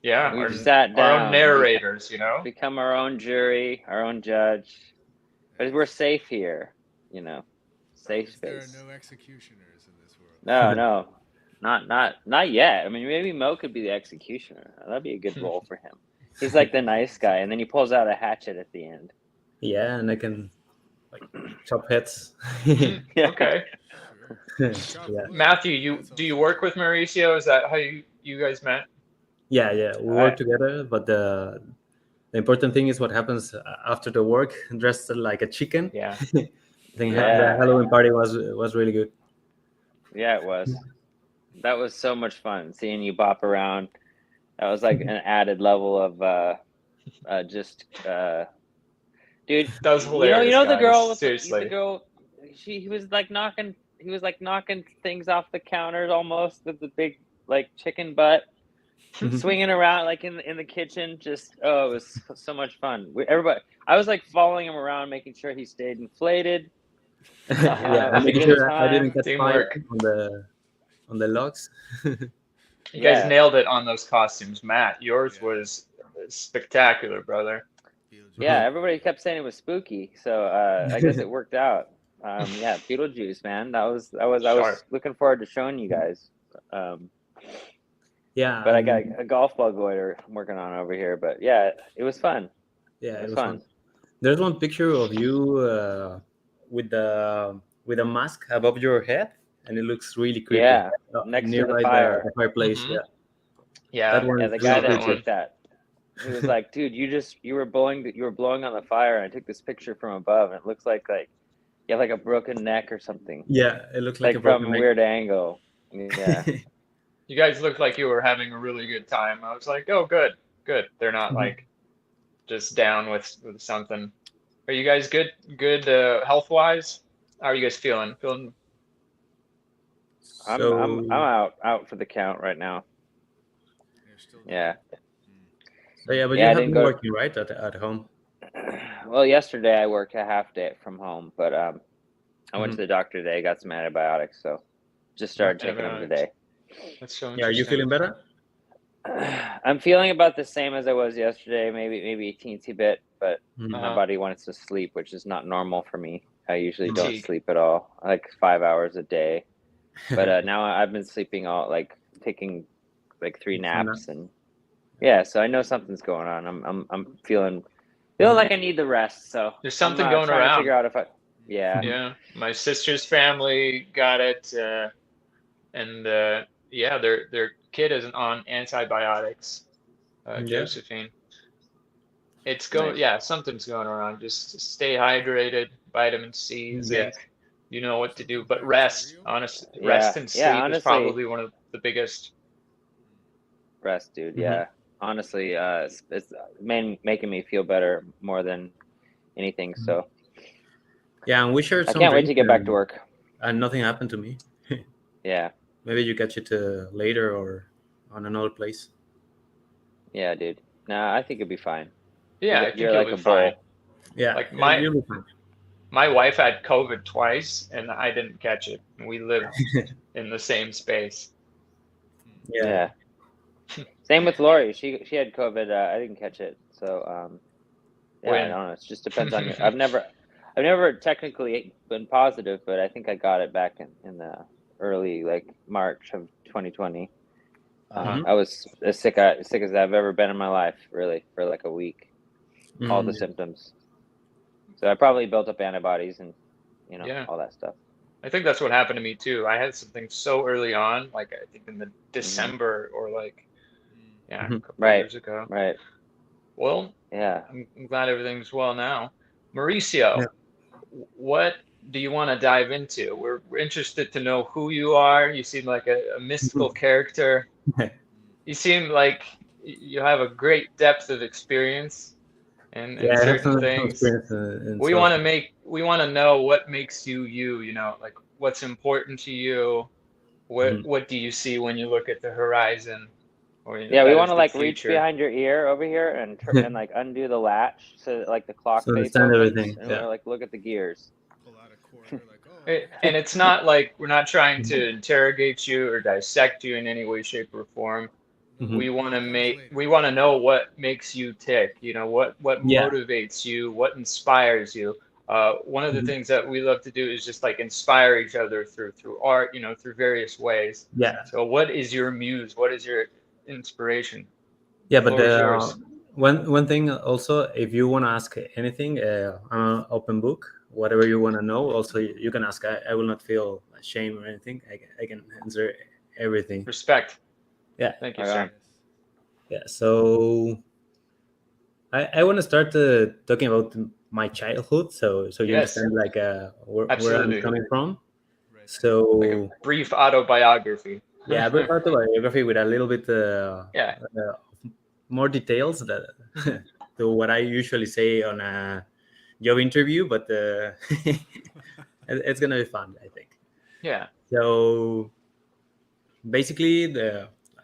Yeah, We've sat our down. own narrators, you know? Become our own jury, our own judge. But we're safe here, you know. Safe There are space. no executioners in this world. No. Not yet. I mean, maybe Mo could be the executioner. That'd be a good role for him. He's like the nice guy, and then he pulls out a hatchet at the end. Yeah, and I can like chop heads. Yeah. Okay. Sure. Yeah. Matthew, do you work with Mauricio? Is that how you guys met? Yeah, we work together, but the important thing is what happens after the work. Dressed like a chicken. Yeah. I think Yeah. the Halloween party was really good. Yeah, it was. That was so much fun seeing you bop around. That was like an added level of dude. That was hilarious. You know the guys. girl with Seriously. the girl. He was like knocking things off the counters almost with the big like chicken butt, swinging around like in the kitchen. Just it was so much fun. Everybody, I was like following him around, making sure he stayed inflated. Yeah, it was a making good sure I didn't time. catch fire Teamwork. on the logs. You guys Yeah. nailed it on those costumes. Matt, yours was spectacular, brother. Yeah, everybody kept saying it was spooky, so I guess it worked out. Yeah, Beetlejuice, man. I was Sharp. looking forward to showing you guys. Yeah, But I got a golf ball goiter I'm working on over here. But yeah, it was fun. yeah, It was fun. There's one picture of you with a mask above your head, and it looks really creepy. Yeah, next to nearby the fire. the fireplace. Mhm. Yeah, Yeah. that one Yeah, is the really guy that creepy. took that, he was like, "Dude, you were blowing on the fire, and I took this picture from above, and it looks like you have like a broken neck or something, Yeah, it looks like a from broken a neck. weird angle." Yeah, You guys looked like you were having a really good time. I was like, oh, good. They're not like just down with something. Are you guys good health wise? How are you guys feeling? So I'm out for the count right now. Yeah. but Yeah, you I have didn't been go. working right at home. Well, yesterday I worked a half day from home, but I went to the doctor today, got some antibiotics, so just started taking them today. That's so Yeah, are you interesting. feeling better? I'm feeling about the same as I was yesterday, maybe a teensy bit, but my body wants to sleep, which is not normal for me. I usually don't Fatigue. sleep at all, like 5 hours a day. But now I've been sleeping all like taking like 3 naps, and yeah, so I know something's going on. I'm feeling like I need the rest. So There's something I'm going trying around. to figure out if I. Yeah. Yeah, my sister's family got it, and yeah, their kid is on antibiotics, Josephine. It's going, Nice. yeah, something's going around. Just stay hydrated, vitamin C, zinc. You know what to do, but rest. Honestly, rest and sleep is probably one of the biggest. Rest, dude. Yeah. Honestly, it's making me feel better more than anything. So. Yeah, and we shared I some. can't wait to get back to work. And nothing happened to me. Yeah. Maybe you catch it later or on another place. Yeah, dude. Nah, I think it'll be fine. Yeah, I think you're you'll like be a fine. bull. Yeah, like you'll be fine. My wife had COVID twice, and I didn't catch it. We lived in the same space. Yeah. Same with Lori. She had COVID. I didn't catch it. So yeah, I don't know. It just depends on you. I've never technically been positive, but I think I got it back in the early like March of 2020. I was as sick as I've ever been in my life, really, for like a week. All the symptoms. So I probably built up antibodies and all that stuff. I think that's what happened to me too. I had something so early on, like I think in the December or like a couple of years ago. Right. Well, yeah. I'm glad everything's well now. Mauricio, what do you want to dive into? We're interested to know who you are. You seem like a mystical character. You seem like you have a great depth of experience and certain things. We want to know what makes you, like what's important to you. What do you see when you look at the horizon? Or, we want to like reach behind your ear over here and like undo the latch so that, like the clock face opens, everything. And we're like, look at the gears. Pull out a quarter, like, and it's not like we're not trying to interrogate you or dissect you in any way, shape, or form. we want to know what makes you tick, what motivates you, what inspires you. One of the things that we love to do is just like inspire each other through art, through various ways. Yeah. So what is your muse? What is your inspiration? Yeah, but one thing also, if you want to ask anything, I'm an open book. Whatever you want to know, also you can ask. I will not feel ashamed or anything. I can answer everything. Respect. Yeah. Thank you, sir. Yeah. So I want to start talking about my childhood, so you understand like where I'm coming from. Right. So like a brief autobiography. Yeah, a brief autobiography with a little bit more details to what I usually say on a job interview, but it's gonna be fun, I think. Yeah. So basically,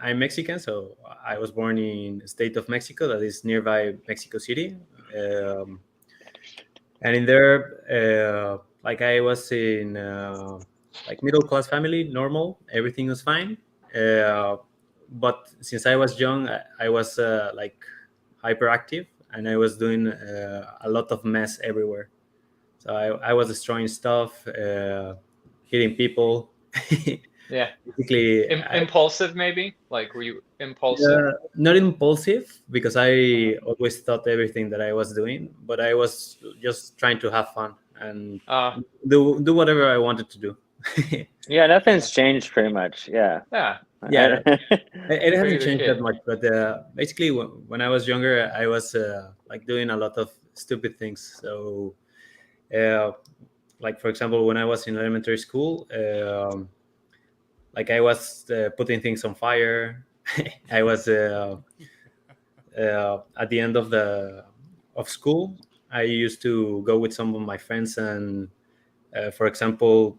I'm Mexican, so I was born in the state of Mexico, that is nearby Mexico City, and in there, like I was in like middle class family, normal, everything was fine. But since I was young, I was like hyperactive, and I was doing a lot of mess everywhere. So I was destroying stuff, hitting people. Yeah. Basically, impulsive, maybe? Like, were you impulsive? Not impulsive, because I always thought everything that I was doing, but I was just trying to have fun and do whatever I wanted to do. Yeah, nothing's changed pretty much. Yeah. Yeah, it hasn't changed that much. But basically, when I was younger, I was like doing a lot of stupid things. So, like for example, when I was in elementary school, like I was putting things on fire. I was at the end of school. I used to go with some of my friends, and for example,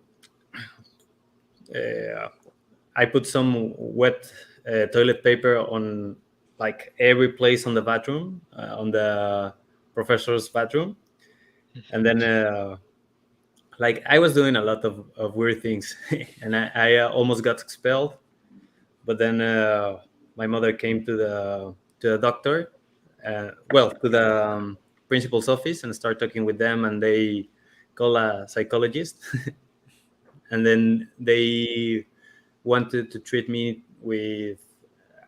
I put some wet toilet paper on like every place on the bathroom, on the professor's bathroom, and then like I was doing a lot of weird things, and I almost got expelled. But then my mother came to the doctor, well, to the principal's office, and started talking with them, and they call a psychologist, and then they wanted to treat me with,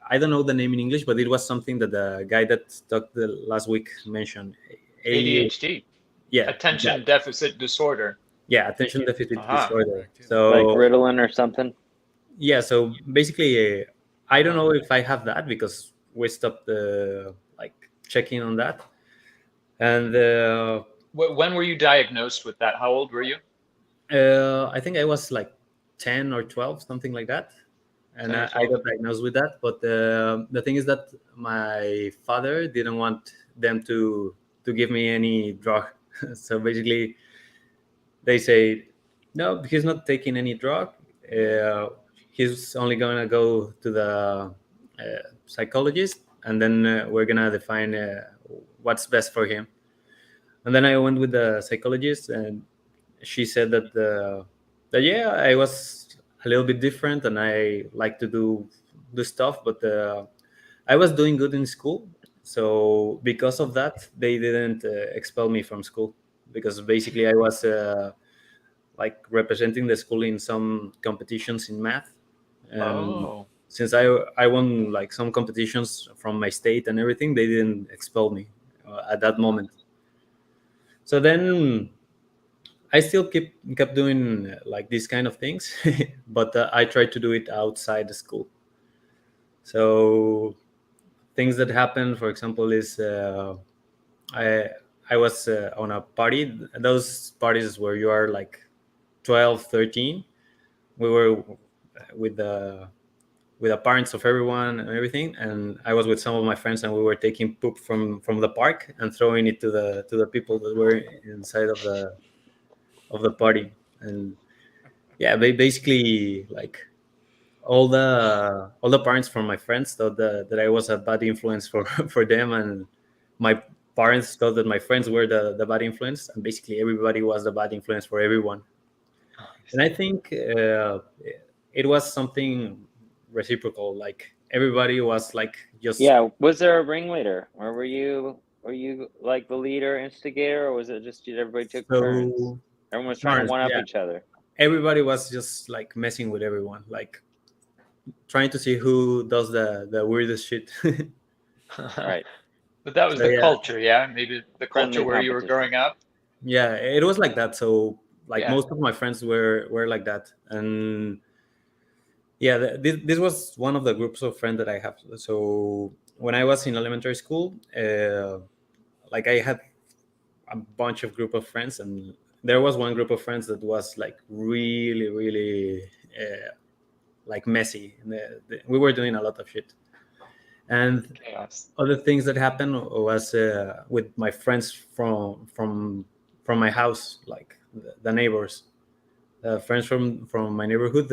I don't know the name in English, but it was something that the guy that talked the last week mentioned. ADHD. Yeah. Attention deficit disorder. Yeah, attention deficit disorder. So like Ritalin or something. Yeah. So basically, I don't know if I have that, because we stopped like checking on that. And when were you diagnosed with that? How old were you? I think I was like 10 or 12, something like that. And I got diagnosed with that. But the thing is that my father didn't want them to give me any drug. So basically, they say, no, he's not taking any drug. He's only going to go to the psychologist, and then we're going to define what's best for him. And then I went with the psychologist, and she said that yeah, I was a little bit different, and I like to do stuff, but I was doing good in school. So because of that, they didn't expel me from school, because basically I was like representing the school in some competitions in math. And since I won like some competitions from my state and everything, they didn't expel me at that moment. So then I still kept doing like these kind of things, but I tried to do it outside the school. So things that happen, for example, is I was on a party. Those parties where you are like 12, 13. We were with the parents of everyone and everything, and I was with some of my friends, and we were taking poop from the park and throwing it to the people that were inside of the party. And yeah, basically, like all the parents from my friends thought that I was a bad influence for for them, and my parents thought that my friends were the bad influence, and basically everybody was the bad influence for everyone. And I think it was something reciprocal. Like everybody was like just Was there a ringleader, or were you like the leader, instigator, or was it just everybody took turns? Everyone was trying to one up each other. Everybody was just like messing with everyone, like trying to see who does the weirdest shit. Right. But that was the culture, maybe the culture where you were growing up. Yeah, it was like that. So like most of my friends were like that, and this was one of the groups of friends that I have. So when I was in elementary school, like I had a bunch of group of friends, and there was one group of friends that was like really like messy. We were doing a lot of shit, and other things that happened was with my friends from my house, like the neighbors, friends from my neighborhood,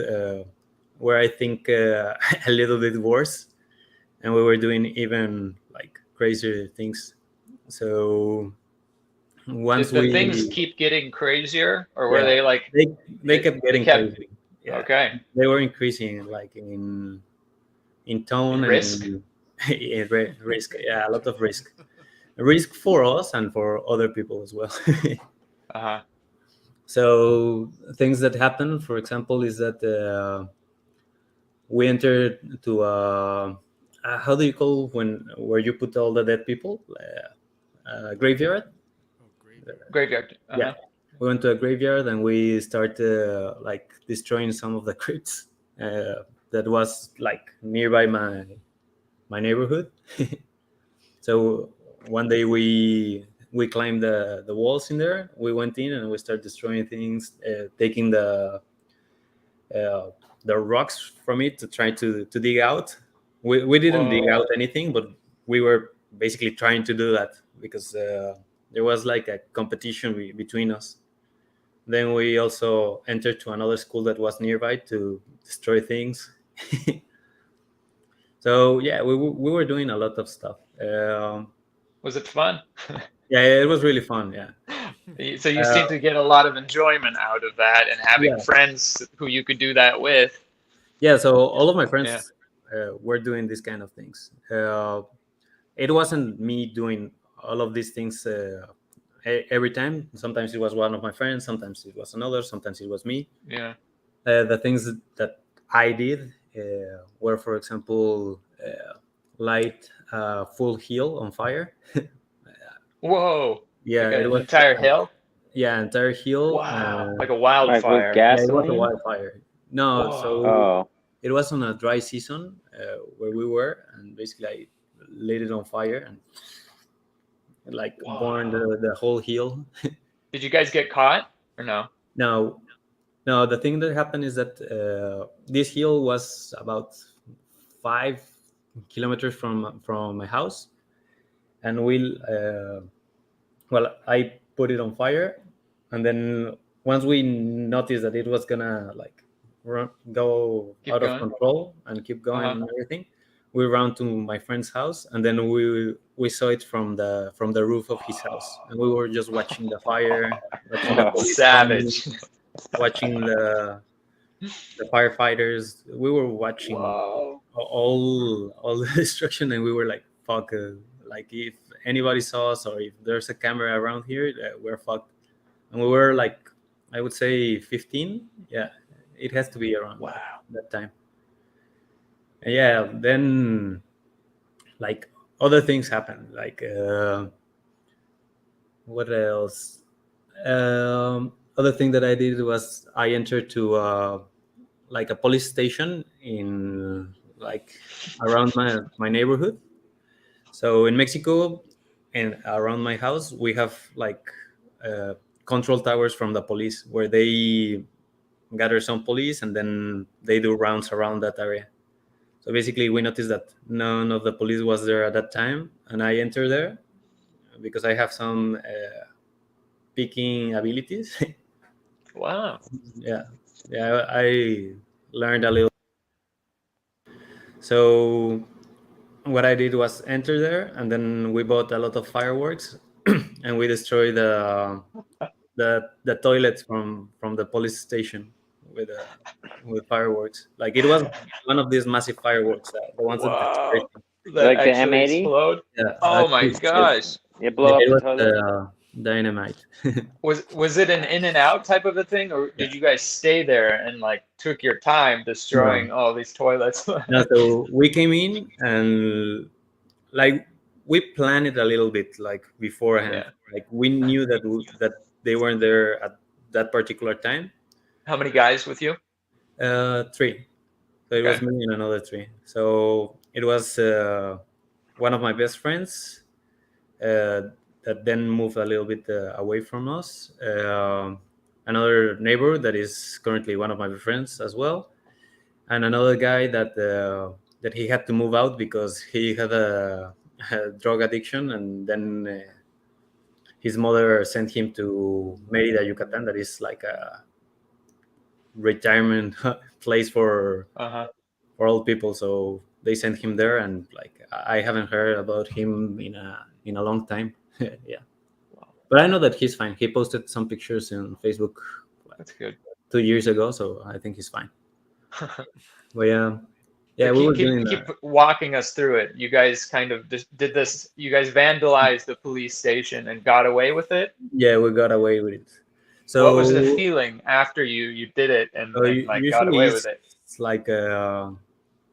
where I think a little bit worse, and we were doing even like crazier things. So once did the things keep getting crazier, or were they like they kept getting crazy? Yeah. Okay. They were increasing like in tone and risk. In risk. Yeah, a lot of risk for us and for other people as well. So things that happen, for example, is that we entered to how do you call where you put all the dead people? Graveyard. Graveyard. Yeah, we went to a graveyard and we started like destroying some of the crypts that was like nearby my neighborhood. So one day we climbed the walls in there. We went in and we started destroying things, taking the rocks from it to try to dig out. We didn't dig out anything, but we were basically trying to do that because there was like a competition between us. Then we also entered to another school that was nearby to destroy things. So yeah, we were doing a lot of stuff. Was it fun? Yeah, it was really fun. Yeah. So you seem to get a lot of enjoyment out of that, and having friends who you could do that with. Yeah. So all of my friends were doing these kind of things. It wasn't me doing all of these things every time. Sometimes it was one of my friends. Sometimes it was another. Sometimes it was me. Yeah. The things that I did were, for example, light full hill on fire. Whoa! Yeah, like it was entire hill. Yeah, entire hill. Wow, like a wildfire. Like yeah, it was a wildfire. No, so it was on a dry season where we were, and basically I lit it on fire and like burned the whole hill. Did you guys get caught or no? No. The thing that happened is that this hill was about 5 kilometers from my house, and I put it on fire, and then once we noticed that it was gonna like go out of control and keep going and everything, we ran to my friend's house, and then we saw it from the roof of his house, and we were just watching the fire, watching the police savage, watching the firefighters. We were watching all the destruction, and we were like, "Fuck!" Like if anybody saw us, or if there's a camera around here, we're fucked. And we were like, I would say 15. Yeah, it has to be around that time. And yeah, then like other things happened. Like what else? Other thing that I did was I entered to like a police station in like around my neighborhood. So in Mexico and around my house, we have like control towers from the police where they gather some police and then they do rounds around that area. So basically, we noticed that none of the police was there at that time, and I entered there because I have some picking abilities. Wow. Yeah, I learned a little. So what I did was enter there, and then we bought a lot of fireworks, and we destroyed the toilets from the police station. with fireworks. Like it was one of these massive fireworks, the ones that Wow. That Like the actually M80? explode? yeah, Oh my actually, gosh. It blow up it the was toilet? dynamite. Was it an in and out type of a thing, or Yeah. did you guys stay there and like took your time destroying No, all these toilets? no. So we came in and like we planned it a little bit like beforehand. Yeah. Like we knew that they weren't there at that particular time. How many guys with you? Three. So it was Okay. me and another three. So it was one of my best friends that then moved a little bit away from us. Another neighbor that is currently one of my friends as well, and another guy that he had to move out because he had a drug addiction, and then his mother sent him to Merida, Yucatan, that is like a retirement place Uh-huh. for old people. So they sent him there, and like I haven't heard about him in a long time. Yeah, but I know that he's fine. He posted some pictures on Facebook like That's good. 2 years ago, so I think he's fine. But So yeah, we were doing keep walking us through it. You guys kind of just did this. You guys vandalized the police station and got away with it. Yeah, we got away with it. What was the So, feeling after you did it and like got usually away with it? it's like a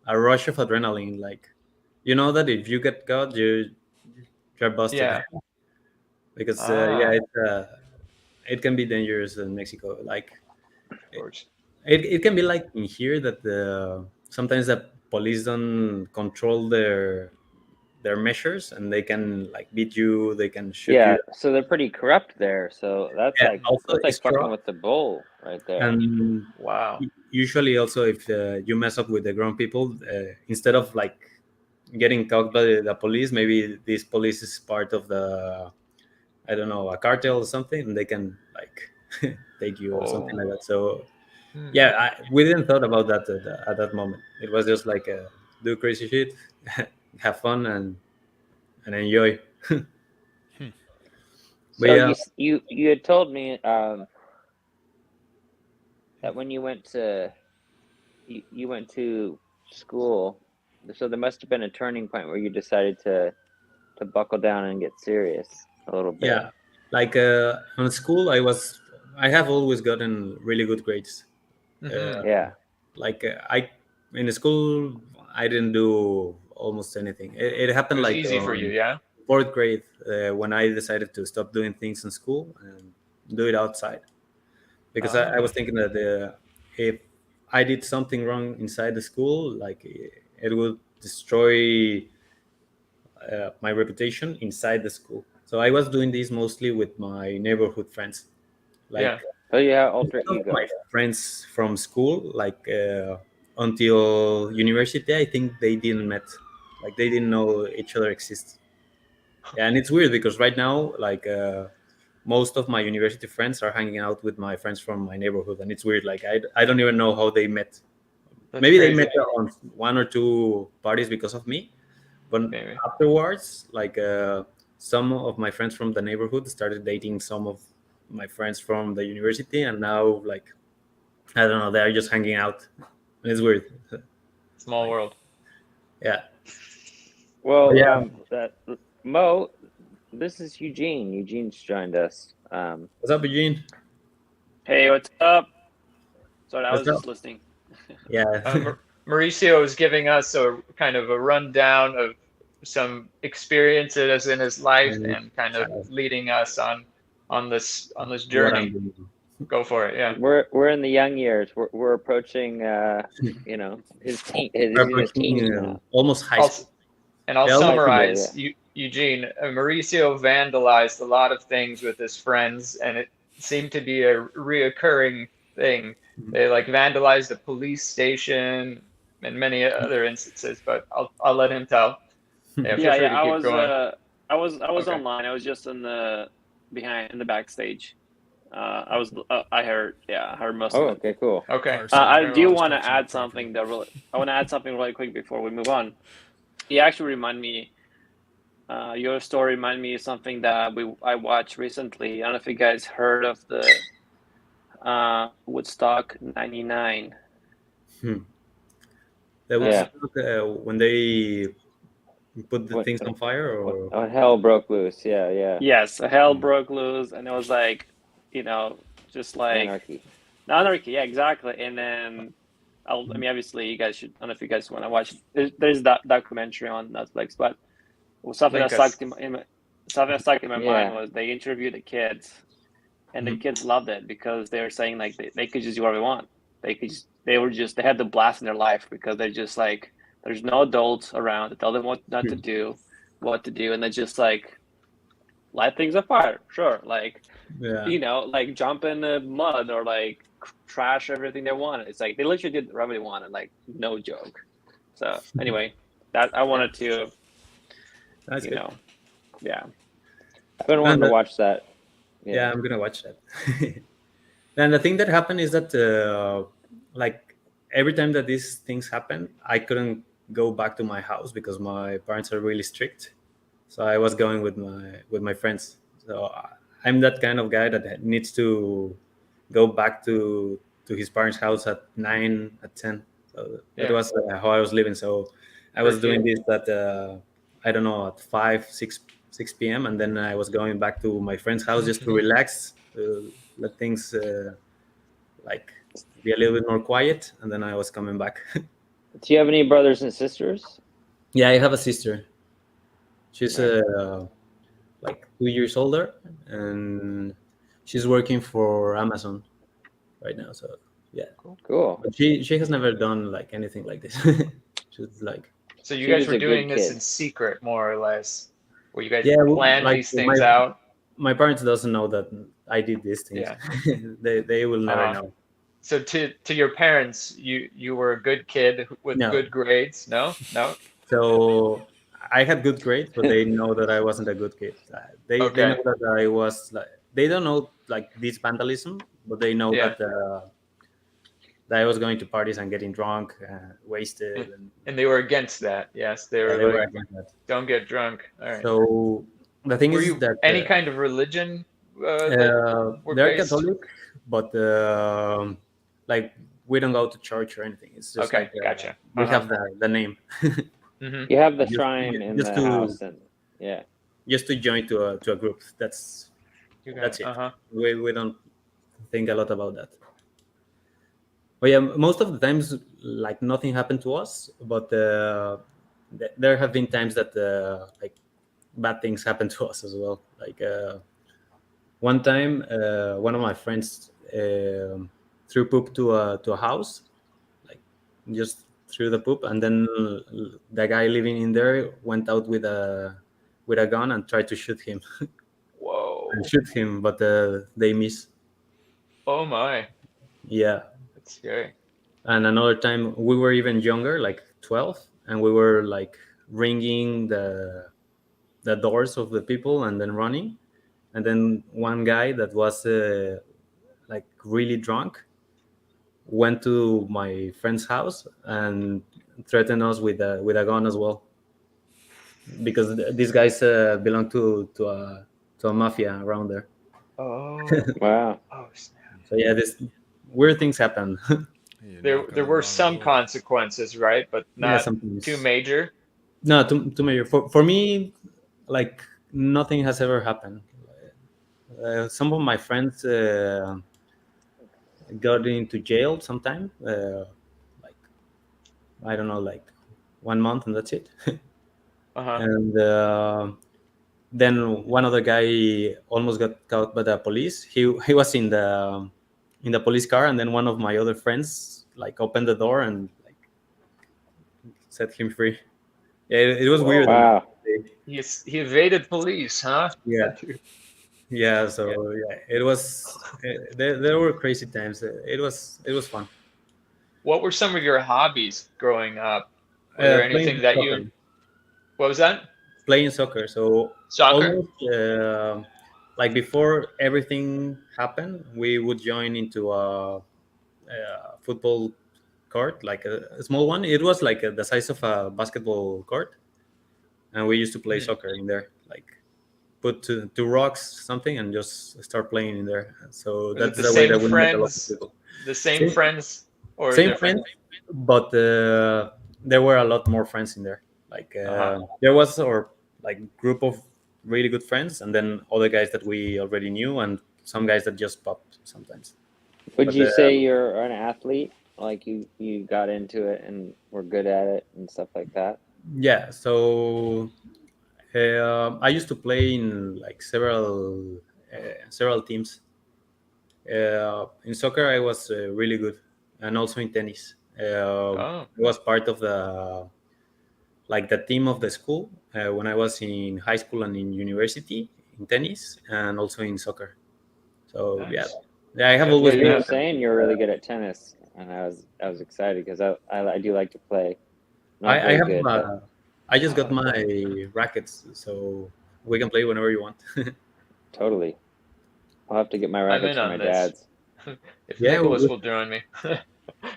rush of adrenaline. Like you know that if you get caught, you're busted. Yeah. Because Ah, it can be dangerous in Mexico. Like of course. it can be like in here that sometimes the police don't control their measures, and they can like beat you, they can shoot Yeah, you. so they're pretty corrupt there. So Yeah, also that's like it's fucking true. with the bull right there. And Wow. usually also if you mess up with the grown people, instead of like getting caught by the police, maybe this police is part of the, I don't know, a cartel or something, and they can like take you or something like Oh. that. So Hmm. yeah, we didn't thought about that at that moment. It was just like do crazy shit, have fun, and enjoy. But So yeah, you had told me that when you went to school, so there must have been a turning point where you decided to buckle down and get serious a little bit. yeah, like on school, I have always gotten really good grades. Mhm. Yeah. Like I in school, I didn't do almost anything. It It happened was like easy for you, on yeah? fourth grade when I decided to stop doing things in school and do it outside, because I Ah, was thinking that if I did something wrong inside the school, like it would destroy my reputation inside the school. So I was doing this mostly with my neighborhood friends. yeah. Like Oh yeah, alter some of my ego. friends from school, like until university, I think they didn't met, like they didn't know each other exist. Yeah, and it's weird because right now, like most of my university friends are hanging out with my friends from my neighborhood, and it's weird. Like I don't even know how they met. That's Maybe they met crazy. on one or two parties because of me, but Maybe. afterwards, like some of my friends from the neighborhood started dating some of my friends from the university, and now like I don't know, they're just hanging out. And it's weird. Small world. Yeah. Well, But yeah. Mo, this is Eugene. Eugene's joined us. What's up, Eugene? Hey, what's up? Sorry, I What's was up? just listening. Yeah. Mauricio is giving us a kind of a rundown of some experiences in his life And and kind of leading us on this what journey. I'm doing. Go for it. Yeah. We're in the young years. We're approaching his teens now. Almost high school. And I'll Yeah, summarize. Eugene, Mauricio vandalized a lot of things with his friends, and it seemed to be a reoccurring thing. They like vandalized a police station and many other instances, but I'll let him tell. Yeah, feel free to I keep was going. I was Okay. online. I was just in the backstage. I heard most Oh, of it. okay, cool. Okay. I Parcel, do want to construction add property. something I want to add something really quick before we move on. You actually remind me. Your story reminded me of something that I watched recently. I don't know if you guys heard of Woodstock '99. That was when they put the things on fire, or hell broke loose. Yeah. Yes, hell broke loose, and it was like, just like anarchy. Yeah, exactly. And then, I mean, obviously, you guys should. I don't know if you guys want to watch. There's that documentary on Netflix, but something that stuck in my mind was they interviewed the kids, and the kids loved it because they were saying like they could just do whatever they want. They had the blast in their life because they're just like, there's no adults around to tell them what to do, and they just like light things on fire. Sure, like like jump in the mud or like trash everything they wanted. It's like they literally did whatever they wanted, like no joke. So anyway, that I wanted to, That's good. Yeah. I've been wanting to watch that. Yeah, I'm gonna watch that. And the thing that happened is that like every time that these things happen, I couldn't go back to my house because my parents are really strict. So I was going with my friends. So I'm that kind of guy that needs to go back to his parents' house at 9, at 10. So that was how I was living. So I was doing this at I don't know, at 5, 6 p.m. and then I was going back to my friend's house just to relax, let things like be a little bit more quiet, and then I was coming back. Do you have any brothers and sisters? Yeah, I have a sister. She's like 2 years older, and she's working for Amazon right now. So yeah, cool. But she has never done like anything like this. She's like. So you guys were doing this in secret, more or less, where you guys planned like these things out. My parents doesn't know that I did these things. Yeah. they will never know. So to your parents, you were a good kid with good grades? No. So I had good grades, but they know that I wasn't a good kid. They know that I was like, they don't know like this vandalism, but they know that I was going to parties and getting drunk, wasted, and they were against that. Yes, they were against that. Don't get drunk. All right. So the thing is that any kind of religion. They're Catholic, but like we don't go to church or anything. It's just like gotcha. We have the name. You have the shrine in the house, and just to join to a group. That's it. We don't think a lot about that. But yeah, most of the times, like nothing happened to us, but there have been times that like bad things happen to us as well. Like one time, one of my friends threw poop to a house, like just threw the poop, and then the guy living in there went out with a gun and tried to shoot him. Whoa! And shoot him, but they miss. Oh my! Yeah. That's scary. And another time we were even younger, like 12, and we were like ringing the doors of the people and then running. And then one guy that was like really drunk went to my friend's house and threatened us with a gun as well, because these guys belong to a mafia around there. Oh wow! Oh snap! So yeah, this weird things happen. There were some consequences, right? But not too major. No, too major. For me, like nothing has ever happened. Some of my friends got into jail sometime, like I don't know, like 1 month, and that's it. And then one other guy almost got caught by the police. He was in the police car, and then one of my other friends like opened the door and like set him free. It was weird. Wow. He evaded police, huh? Yeah. So it was. There were crazy times. It was fun. What were some of your hobbies growing up? Was there anything that soccer. What was that? Playing soccer. So soccer. Almost, like before everything happened, we would join into a football court, like a small one. It was like the size of a basketball court, and we used to play soccer in there. Like put two rocks, something, and just start playing in there. So Was it that's the way that we met a lot of friends? people. The same friends or Same different? friends, but there were a lot more friends in there. Like there was our like group of really good friends, and then other guys that we already knew, and some guys that just popped sometimes. Would you say you're an athlete? Like you got into it and were good at it and stuff like that? Yeah. So I used to play in like several teams. In soccer, I was really good, and also in tennis. I was part of the team of the school when I was in high school and in university in tennis, and also in soccer. So Nice. yeah, I have always You been. were saying you're really good at tennis, and I was excited because I do like to play. Not I very have. good, but I just got my rackets, so we can play whenever you want. totally. I'll have to get my rackets from my dad's. If Nicholas will join me,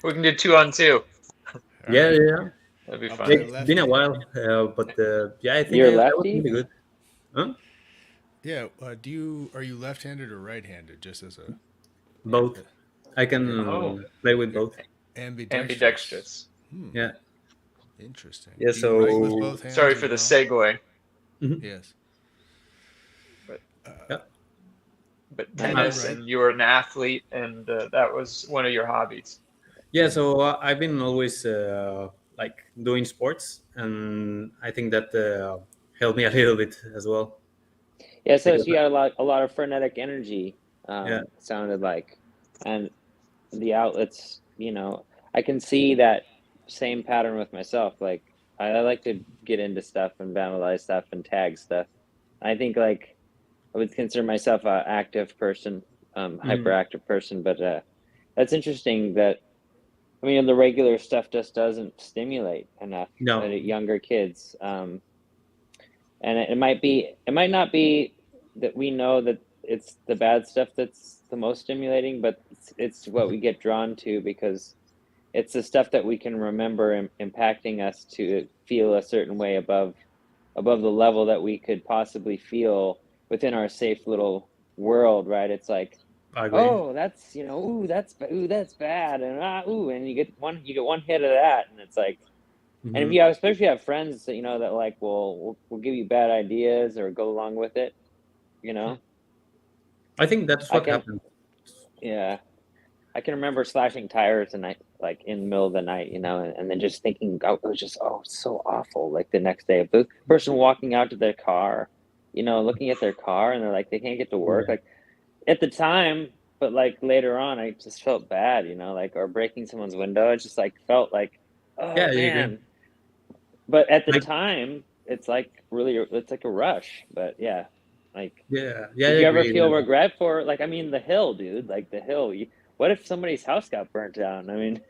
we can do 2-on-2. Yeah. That'd be fun. It's been a while, but yeah, I think You're I was lefty? really good. Huh? Yeah. Are you left-handed or right-handed? Just as a Both. I can play with both. ambidextrous. Yeah. Interesting. Yeah. Do you write with both hands Sorry as for the well? segue. Yes. But tennis, and you were an athlete, and that was one of your hobbies. Yeah. So I've been always like doing sports, and I think that helped me a little bit as well. Yeah. So you had a lot of frenetic energy. Sounded like, and the outlets. I can see that same pattern with myself. Like I like to get into stuff and vandalize stuff and tag stuff. I think like I would consider myself an active person, hyperactive person, but that's interesting that the regular stuff just doesn't stimulate enough younger kids. And it might not be that we know that it's the bad stuff that's the most stimulating, but it's what we get drawn to because it's the stuff that we can remember impacting us to feel a certain way above the level that we could possibly feel within our safe little world, right? It's like, oh, that's that's bad, and and you get one hit of that, and it's like, and if you have, especially if you have friends that that like will give you bad ideas or go along with it, I think that's what happened. Yeah, I can remember slashing tires and like in the middle of the night, and then just thinking, it was just so awful. Like the next day, the person walking out to their car, looking at their car, and they're like they can't get to work. Like at the time, but like later on, I just felt bad, like or breaking someone's window. I just like felt like, oh man. But at the time, it's like it's like a rush. But yeah, like did you ever feel regret for the hill, dude? Like the hill. What if somebody's house got burnt down? I mean,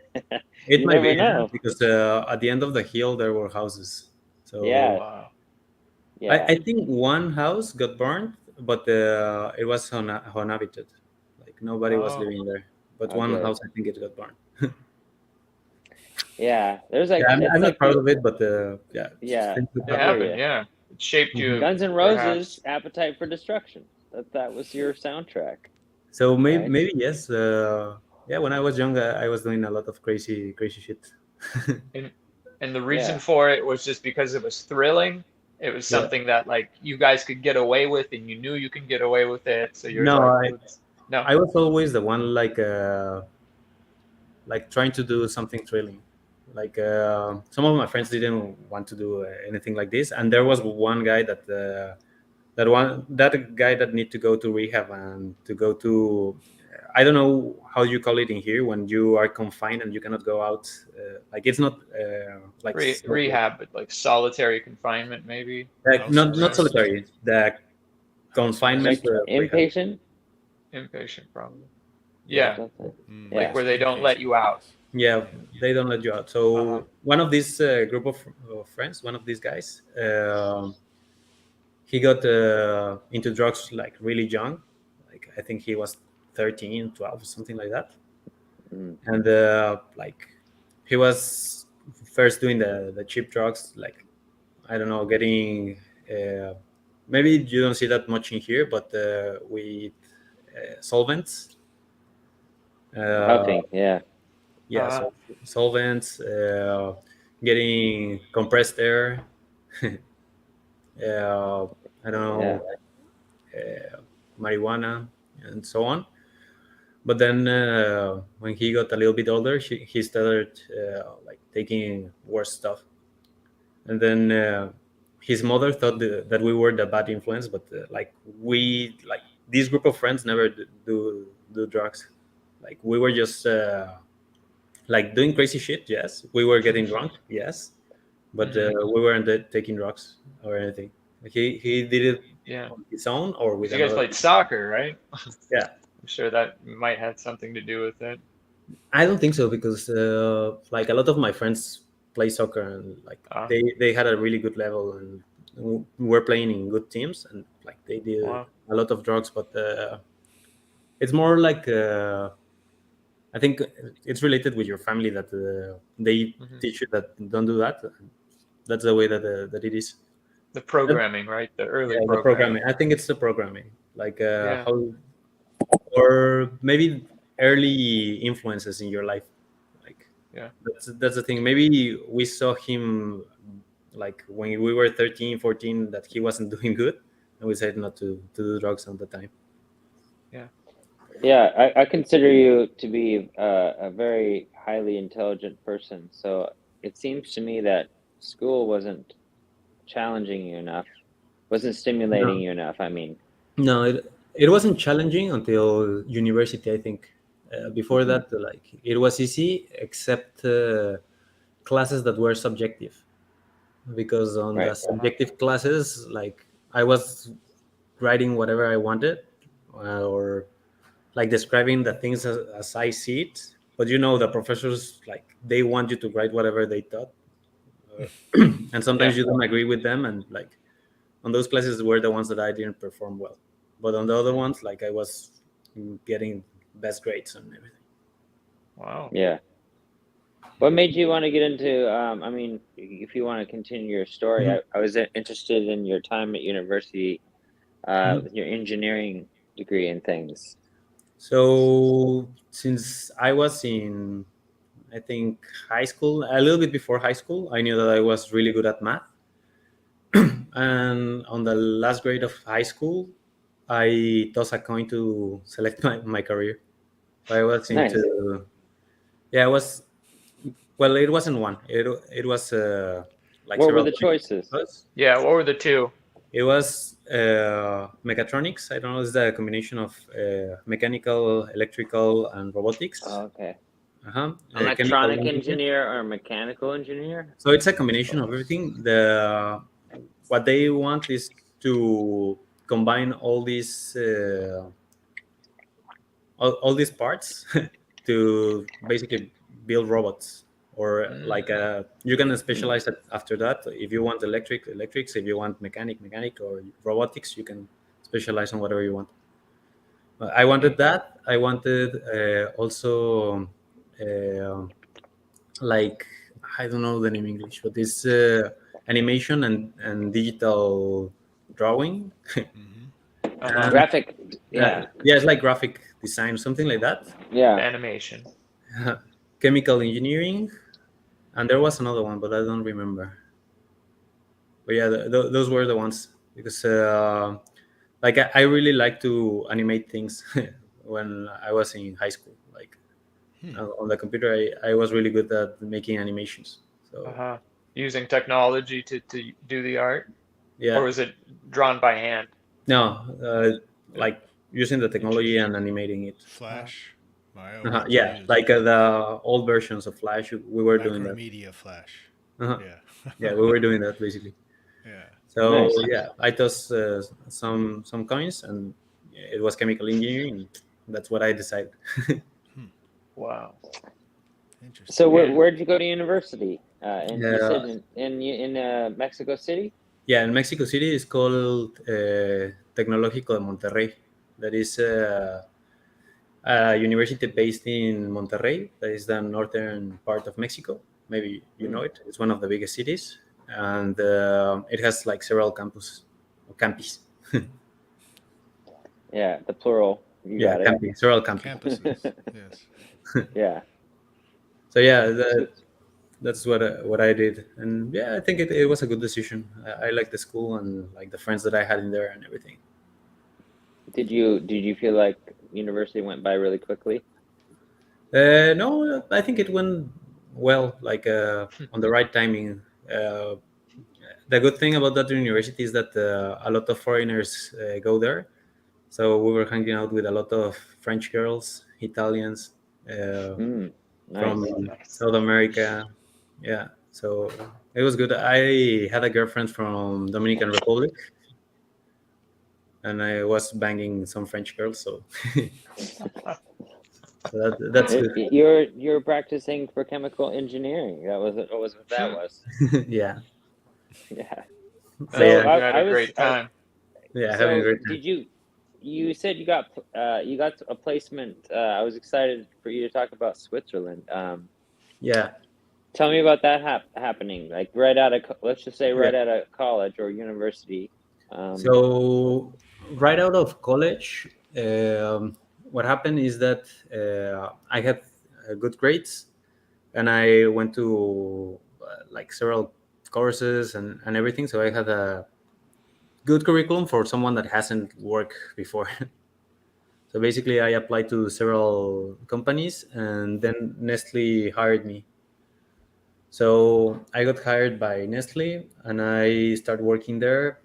it might be because at the end of the hill there were houses. So yeah. I think one house got burned, but it was uninhabited. Like nobody was living there. But one house, I think it got burned. Yeah, there's like I'm not proud of it, but it happened. Yeah, it shaped you. Guns N' Roses, Appetite for Destruction. That was your soundtrack. So maybe yes. Yeah, when I was young, I was doing a lot of crazy shit. And the reason for it was just because it was thrilling. it was something that like you guys could get away with, and you knew you can get away with it. So you're I was always the one like trying to do something thrilling. Like some of my friends didn't want to do anything like this, and there was one guy that guy that need to go to rehab and to go to I don't know how you call it in here when you are confined and you cannot go out. Like it's not like rehab, but like solitary confinement, maybe. Like not solitary. The confinement. Like inpatient. Inpatient, probably. Yeah. Like where they don't let you out. Yeah, they don't let you out. So one of these group of friends, one of these guys, he got into drugs like really young. Like I think he was 13, 12, or something like that. And like he was first doing the cheap drugs, like I don't know, getting maybe you don't see that much in here, but with solvents. Huffing, yeah. Yeah, so solvents, getting compressed air. I don't know, marijuana, and so on. But then when he got a little bit older, he started like taking worse stuff. And then his mother thought that we were the bad influence, but like this group of friends never do drugs. Like we were just like doing crazy shit. Yes, we were getting drunk. Yes, but we weren't taking drugs or anything. He did it on his own or with you guys another. played soccer, right? Yeah, I'm sure that might have something to do with it. I don't think so because like a lot of my friends play soccer and like they had a really good level and were playing in good teams and like they did a lot of drugs, but it's more like I think it's related with your family that they teach you that don't do that. That's the way that it is. The programming, right? The early the programming. I think it's the programming, like how, or maybe early influences in your life. Like that's the thing. Maybe we saw him like when we were 13, 14 that he wasn't doing good, and we said not to do drugs at the time. Yeah, I consider you to be a very highly intelligent person. So it seems to me that school wasn't challenging you enough, wasn't stimulating you enough. I mean, no, it wasn't challenging until university. I think before that, like it was easy, except classes that were subjective. Because on the subjective classes, like I was writing whatever I wanted, or like describing the things as I see it. But the professors, like they want you to write whatever they thought, and sometimes you don't agree with them. And like on those classes were the ones that I didn't perform well, but on the other ones, like I was getting best grades and everything. Wow. Yeah. What made you want to get into? I mean, if you want to continue your story, I was interested in your time at university, with your engineering degree and things. So since I was in, I think, high school, a little bit before high school, I knew that I was really good at math. And on the last grade of high school, I tossed a coin to select my career. I was into, yeah, well, it wasn't one. It was like what several. Were the choices? Yeah, what were the two? It was mechatronics. I don't know. It's the combination of mechanical, electrical, and robotics. Oh, okay. Electronic engineer or mechanical engineer? So it's a combination of everything. What they want is to combine all these parts to basically build robots, or like you can specialize after that. If you want electrics, if you want mechanic, or robotics, you can specialize on whatever you want. I wanted that. I wanted also like, I don't know the name in English, but it's animation and digital drawing. Graphic, yeah, it's like graphic design, something like that. Yeah, animation. Chemical engineering, and there was another one, but I don't remember. But yeah, those were the ones, because like I really like to animate things. When I was in high school, like on the computer, I was really good at making animations. So using technology to do the art. Yeah. Or was it drawn by hand? No, like using the technology and animating it. Flash. Yeah, like the old versions of Flash, we were doing that. Media Flash. Yeah, we were doing that basically. Yeah. So yeah, I tossed some coins, and it was chemical engineering. That's what I decided. Wow. Interesting. So where did you go to university? You said in Mexico City? Yeah, in Mexico City, it's called Tecnológico de Monterrey. That is a university based in Monterrey. That is the northern part of Mexico. Maybe you know it. It's one of the biggest cities, and it has like several campus. Yeah, the plural. You got it. camping, several camping. Campuses. Yes. Yeah. So yeah, that's what I did, and yeah, I think it was a good decision. I like the school and like the friends that I had in there and everything. Did you feel like university went by really quickly? No, I think it went well, like on the right timing. The good thing about that university is that a lot of foreigners go there. So we were hanging out with a lot of French girls, Italians, Nice. from South America. Yeah, so it was good. I had a girlfriend from Dominican Republic, and I was banging some French girls. So, that's good. You're practicing for chemical engineering. That was what that was. Yeah. Yeah. So you had a great time. Yeah, having a great time. Did you said you got a placement. I was excited for you to talk about Switzerland. Yeah. Tell me about that happening. Like let's just say right out of college or university. So right out of college, what happened is that I had good grades, and I went to like several courses and everything. So I had a good curriculum for someone that hasn't worked before. So basically, I applied to several companies, and then Nestle hired me. So I got hired by Nestle, and I started working there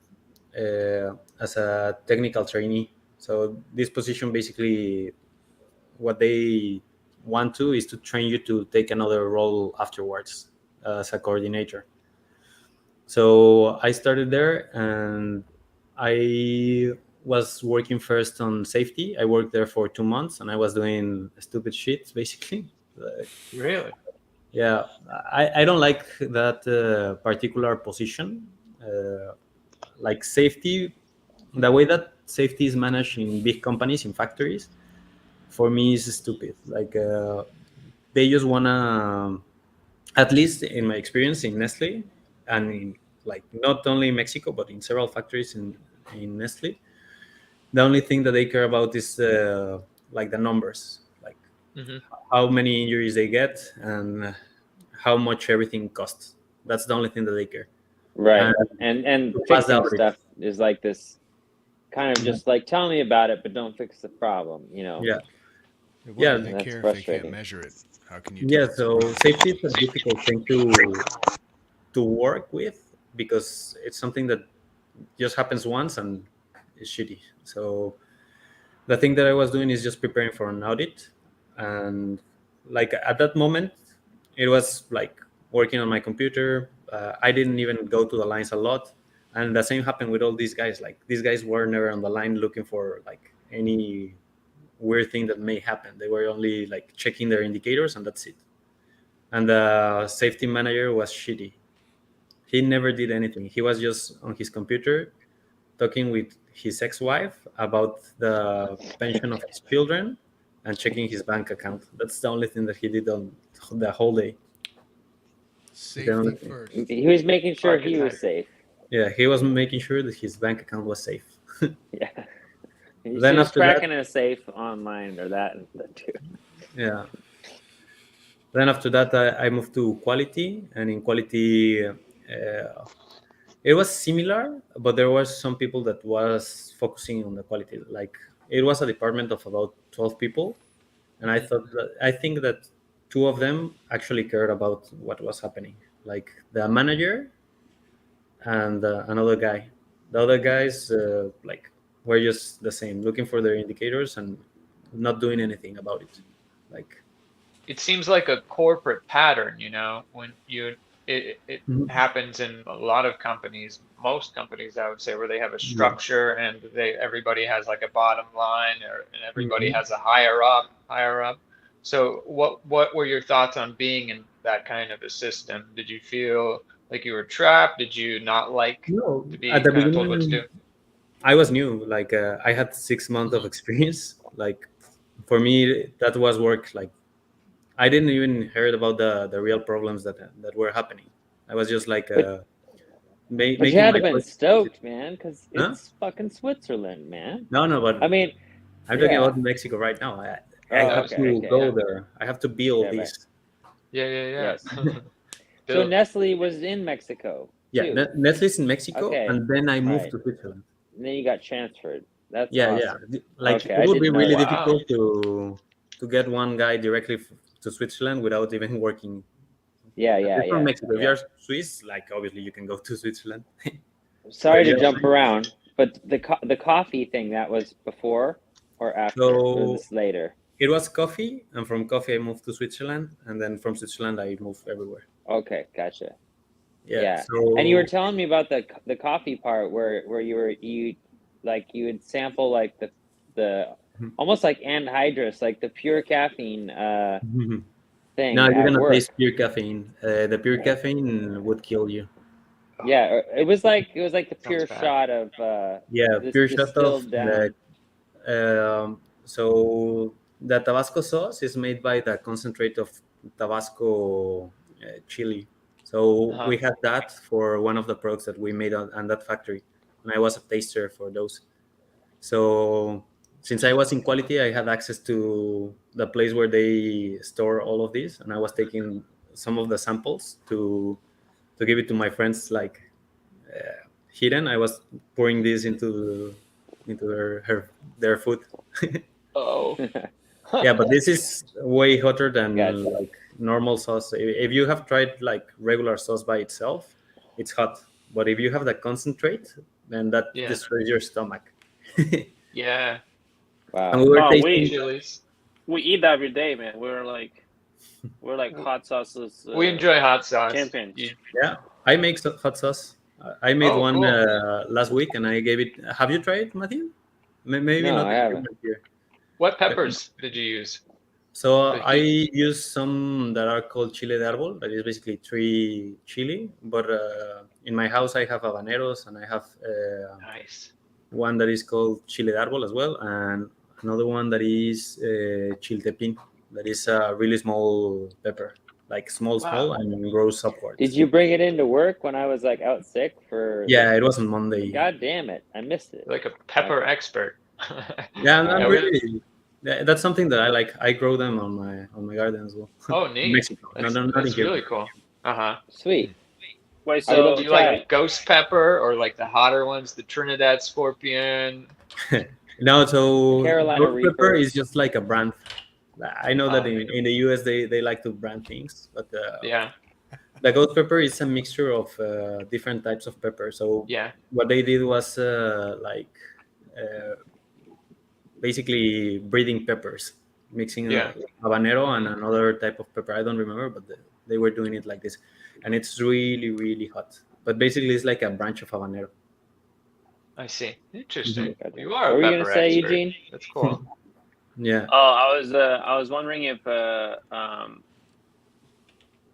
as a technical trainee. So this position, basically, what they want to is to train you to take another role afterwards as a coordinator. So I started there, and I was working first on safety. I worked there for 2 months, and I was doing stupid shit, basically. Really? Yeah, I don't like that particular position. Like safety, the way that safety is managed in big companies, in factories, for me is stupid. Like they just wanna, at least in my experience in Nestle, and in, like not only in Mexico but in several factories in Nestle, the only thing that they care about is like the numbers, like how many injuries they get and how much everything costs. That's the only thing that they care. Right. And fixing stuff is like this kind of just like, tell me about it, but don't fix the problem, you know? Yeah. Why do they care if they can't measure it? How can you tell? Yeah, so safety is a difficult thing to work with because it's something that just happens once and it's shitty. So the thing that I was doing is just preparing for an audit, and like at that moment it was like working on my computer. I didn't even go to the lines a lot, and the same happened with all these guys. Like these guys were never on the line looking for like any weird thing that may happen. They were only like checking their indicators, and that's it. And the safety manager was shitty. He never did anything. He was just on his computer talking with his ex-wife about the pension of his children and checking his bank account. That's the only thing that he did on the whole day. Safety first. He was making sure he was safe. Yeah, he was making sure that his bank account was safe. Yeah. Then after cracking a safe online or that too. Yeah. Then after that, I moved to quality, and in quality, it was similar, but there were some people that was focusing on the quality. Like it was a department of about 12 people, and I think that two of them actually cared about what was happening, like the manager and another guy. The other guys like were just the same, looking for their indicators and not doing anything about it. Like it seems like a corporate pattern, you know, when it happens in a lot of companies, most companies I would say, where they have a structure and everybody has like a bottom line, and everybody has a higher up. So what were your thoughts on being in that kind of a system? Did you feel like you were trapped? Did you not like to be at the kind of told what to do? I was new. Like I had 6 months of experience. Like for me, that was work. Like I didn't even heard about the real problems that were happening. I was just like But you had to been stoked, man, because it's fucking Switzerland, man. No, but I mean, I'm talking about Mexico right now. I have to go there. I have to build this. Yeah. Yes. So Nestle was in Mexico. Yeah, Nestle's in Mexico, and then I moved to Switzerland. And then you got transferred. That's awesome. Yeah. Like it would be really difficult to get one guy directly to Switzerland without even working. Yeah. From Mexico. If you're Swiss, like obviously you can go to Switzerland. Sorry to jump around, but the coffee thing, that was before or after? Or was this later? It was coffee, and from coffee I moved to Switzerland, and then from Switzerland I moved everywhere. Okay, gotcha. Yeah. And you were telling me about the coffee part where you would sample like the almost like anhydrous, like the pure caffeine thing. No, you're gonna taste pure caffeine. The pure caffeine would kill you. Yeah, it was like the pure shot of pure shot of so the Tabasco sauce is made by the concentrate of Tabasco chili. So we had that for one of the products that we made on that factory, and I was a taster for those. So since I was in quality, I had access to the place where they store all of these, and I was taking some of the samples to give it to my friends, like hidden. I was pouring this into their food. Yeah, but this is way hotter than like normal sauce. If you have tried like regular sauce by itself, it's hot. But if you have the concentrate, then that destroys your stomach. Yeah. Wow. And we eat that every day, man. We're like hot sauces. We enjoy hot sauce. Champions. Yeah, I make hot sauce. I made one last week, and I gave it. Have you tried it, Matthew? Maybe no, not. I haven't. Here. What peppers did you use? So I use some that are called chile de árbol. That is basically tree chili. But in my house, I have habaneros, and I have one that is called chile de árbol as well, and another one that is chiltepín. That is a really small pepper, like small, and grows upwards. Did you bring it into work when I was like out sick for? Yeah, it was on Monday. God damn it, I missed it. Like a pepper expert. Yeah, I'm really. That's something that I like. I grow them on my garden as well. Oh, neat. In Mexico. That's really cool. Sweet. Wait, so do you like a ghost pepper or like the hotter ones, the Trinidad Scorpion? No, so Carolina ghost pepper is just like a brand. I know that in the US they like to brand things, but the ghost pepper is a mixture of different types of pepper. So what they did was basically breeding peppers, mixing habanero and another type of pepper. I don't remember, but they were doing it like this, and it's really, really hot. But basically, it's like a branch of habanero. I see. Interesting. You What are were a you pepper gonna say, expert. Eugene? That's cool. Yeah. Oh, I was wondering if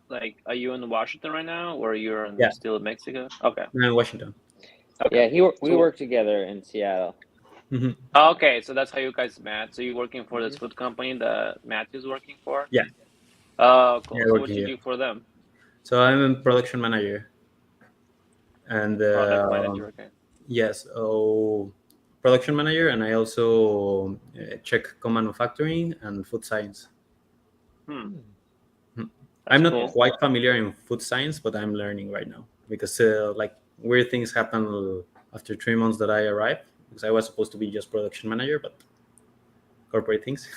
like, are you in Washington right now, or you're still in Mexico? Okay. I'm in Washington. Okay. Yeah, we work together in Seattle. Mm-hmm. Okay, so that's how you guys met. So you're working for this food company that Matthew's working for? Yeah. Oh, cool. Yeah, So what do you do for them? So I'm a production manager. And Product manager, okay. Yes, production manager, and I also check co-manufacturing and food science. I'm not quite familiar in food science, but I'm learning right now because like weird things happen after 3 months that I arrived, because I was supposed to be just production manager, but corporate things.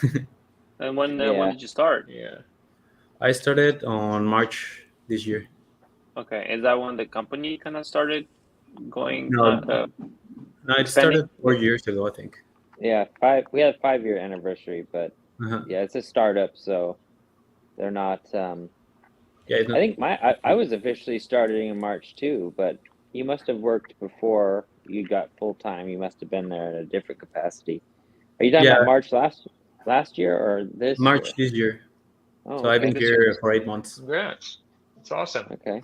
And when did you start? Yeah, I started on March this year. Okay, is that when the company kind of started going? No, it started 4 years ago, I think. Yeah, we had a 5-year anniversary, but yeah, it's a startup, so they're not. I think I was officially starting in March too, but you must have worked before you got full time. You must have been there in a different capacity. Are you talking about March last year or this? March this year. Oh, so I've been here for 8 months. Congrats. That's awesome. Okay.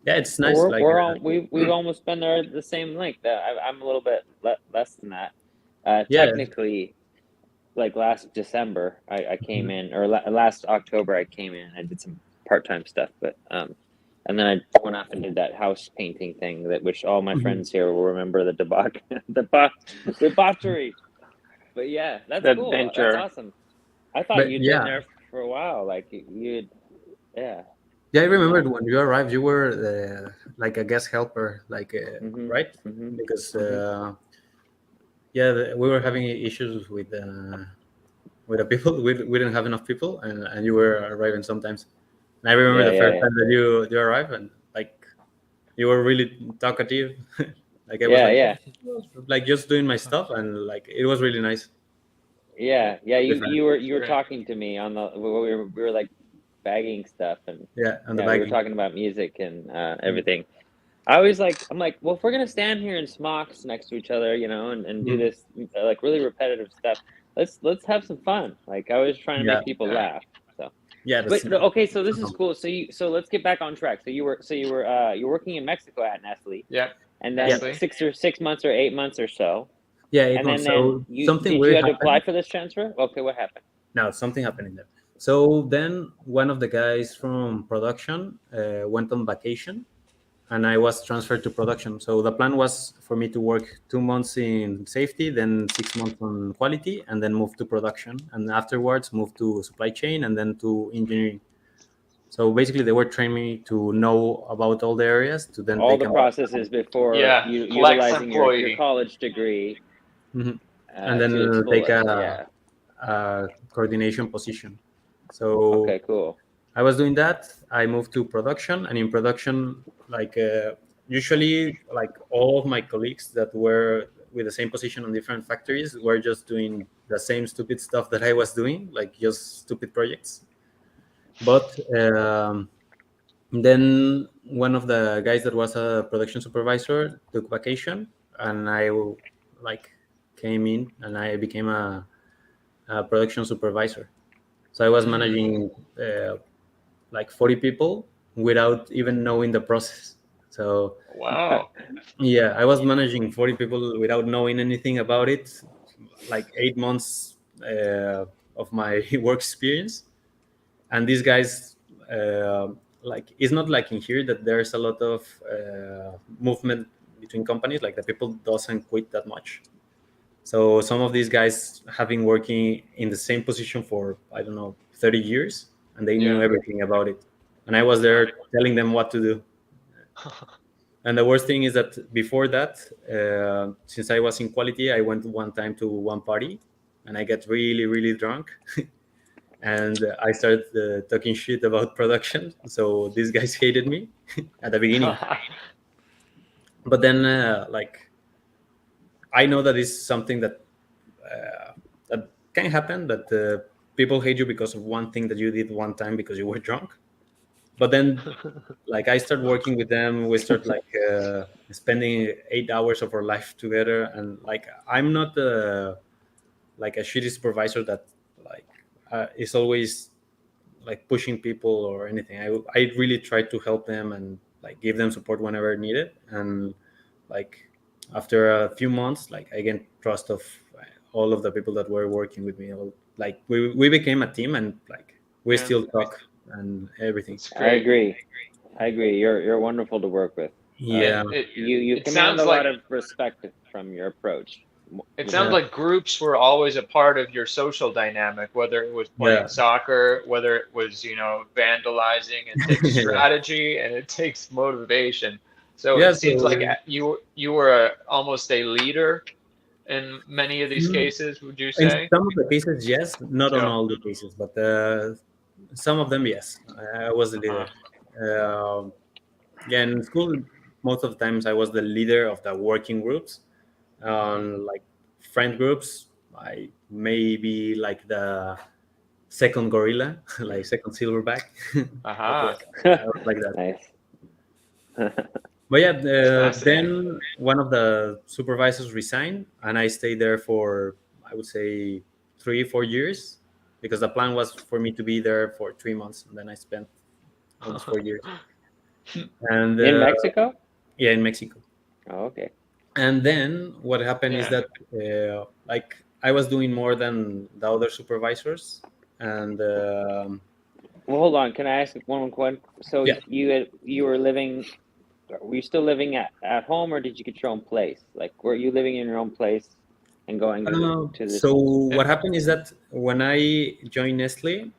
Yeah, it's nice. Well, we've almost been there the same length. I'm a little bit less than that. Technically, like last December, I came in, or last October I came in. I did some part-time stuff, but And then I went off and did that house painting thing, which all my friends here will remember the debauchery. But yeah, that's cool. Adventure. That's awesome. I thought you'd been there for a while. Like you'd, yeah. Yeah, I remember when you arrived, you were like a guest helper, like right? Mm-hmm. Because we were having issues with the people. We didn't have enough people, and you were arriving sometimes. And I remember the first time that you arrived, and like you were really talkative. Like I was like just doing my stuff, and like it was really nice. Yeah. You were talking to me on the we were like bagging stuff, and we were talking about music and everything. I'm like, well, if we're gonna stand here in smocks next to each other, you know, and do this like really repetitive stuff, let's have some fun. Like I was trying to make people laugh. So but okay, so this is cool. So let's get back on track. So you were you're working in Mexico at Nestle. Yeah. And then 6 months or 8 months or so. Yeah, 8 months. So something weird. You had to apply for this transfer? Okay, what happened? No, something happened in there. So then one of the guys from production went on vacation, and I was transferred to production. So the plan was for me to work 2 months in safety, then 6 months on quality, and then move to production. And afterwards move to supply chain and then to engineering. So basically they were training me to know about all the areas to then all the processes before you utilizing your college degree. Mm-hmm. And then take a coordination position. So okay, cool. I was doing that. I moved to production, and in production, like usually, like all of my colleagues that were with the same position on different factories were just doing the same stupid stuff that I was doing, like just stupid projects. But then one of the guys that was a production supervisor took vacation, and I like came in, and I became a production supervisor. So I was managing like 40 people without even knowing the process. So wow. Yeah, I was managing 40 people without knowing anything about it, like 8 months of my work experience. And these guys, like, it's not like in here that there's a lot of movement between companies, like the people doesn't quit that much. So some of these guys have been working in the same position for, I don't know, 30 years, and they knew everything about it. And I was there telling them what to do. And the worst thing is that before that, since I was in quality, I went one time to one party, and I got really, really drunk. And I started talking shit about production. So these guys hated me at the beginning. But then, like, I know that is something that that can happen, that people hate you because of one thing that you did one time because you were drunk. But then, like, I start working with them. We start like spending 8 hours of our life together, and like, I'm not like a shitty supervisor that like is always like pushing people or anything. I really try to help them and like give them support whenever needed. And like after a few months, like I gained trust of all of the people that were working with me. Like we became a team, and like we still talk and everything. I agree. You're wonderful to work with. Yeah, you command a lot of respect from your approach. It sounds like groups were always a part of your social dynamic, whether it was playing soccer, whether it was, you know, vandalizing. It takes strategy and it takes motivation. So it seems like you were almost a leader in many of these cases, would you say? In some of the cases, yes. Not on all the cases, but some of them, yes. I was the leader. Yeah, in school, most of the times I was the leader of the working groups. Like friend groups, I may be like the second gorilla, like second silverback. Like that. Nice. But yeah, then one of the supervisors resigned, and I stayed there for, I would say, 3-4 years, because the plan was for me to be there for 3 months, and then I spent almost 4 years. And in Mexico? Yeah, in Mexico. Oh, okay. And then what happened is that like I was doing more than the other supervisors, and Well, hold on. Can I ask one? So Yeah. you were living. Were you still living at home, or did you get your own place? Like, were you living in your own place and going to this? So what happened is that when I joined Nestle,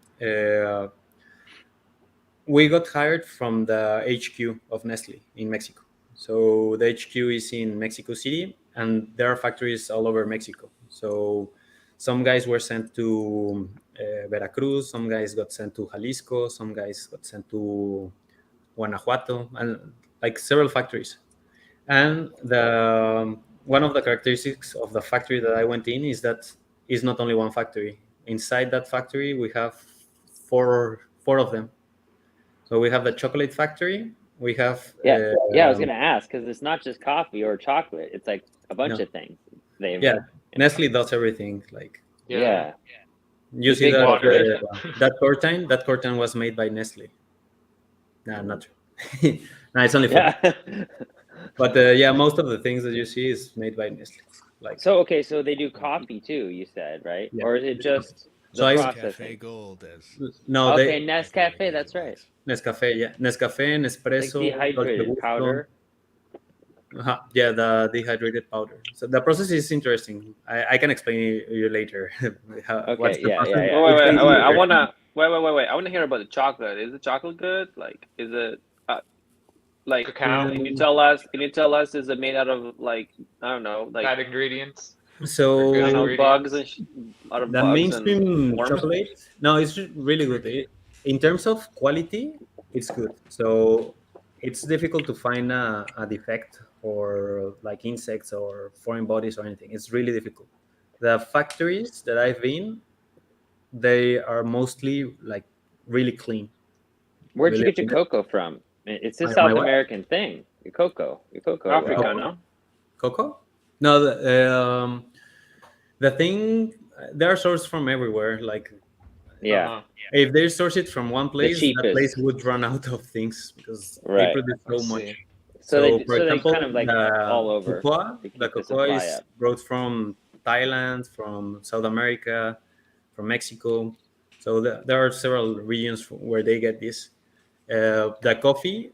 we got hired from the HQ of Nestle in Mexico. So the HQ is in Mexico City, and there are factories all over Mexico. So some guys were sent to Veracruz, some guys got sent to Jalisco, some guys got sent to Guanajuato, and like several factories. And the one of the characteristics of the factory that I went in is that it's not only one factory. Inside that factory, we have four of them. So we have the chocolate factory. We have I was gonna ask because it's not just coffee or chocolate. It's like a bunch of things. Nestle does everything. Like you see that that curtain. That curtain was made by Nestle. No, not true. No, it's only for. But most of the things that you see is made by Nestle. Like so they do coffee too. You said right, or is it just the processing? Gold no, Nescafe. That's right. Nescafe, Nescafe, Nespresso, like dehydrated powder. Yeah, the dehydrated powder. So the process is interesting. I can explain you later. What's the process? Wait. I wanna hear about the chocolate. Is the chocolate good? Like, is it like cacao? Can you tell us? Is it made out of like I don't know, like bad ingredients? So bugs and the mainstream chocolate. No, it's really good. In terms of quality, it's good. So it's difficult to find a defect or like insects or foreign bodies or anything. It's really difficult. The factories that I've been, they are mostly like really clean. Where'd you get your cocoa from? It's a South American thing. Your cocoa. Africa, no? Cocoa? No, the thing, there are sources from everywhere. Like, if they source it from one place, that place would run out of things because they produce so much. So for example, kind of like all over. The cocoa is brought from Thailand, from South America, from Mexico. So there are several regions where they get this. The coffee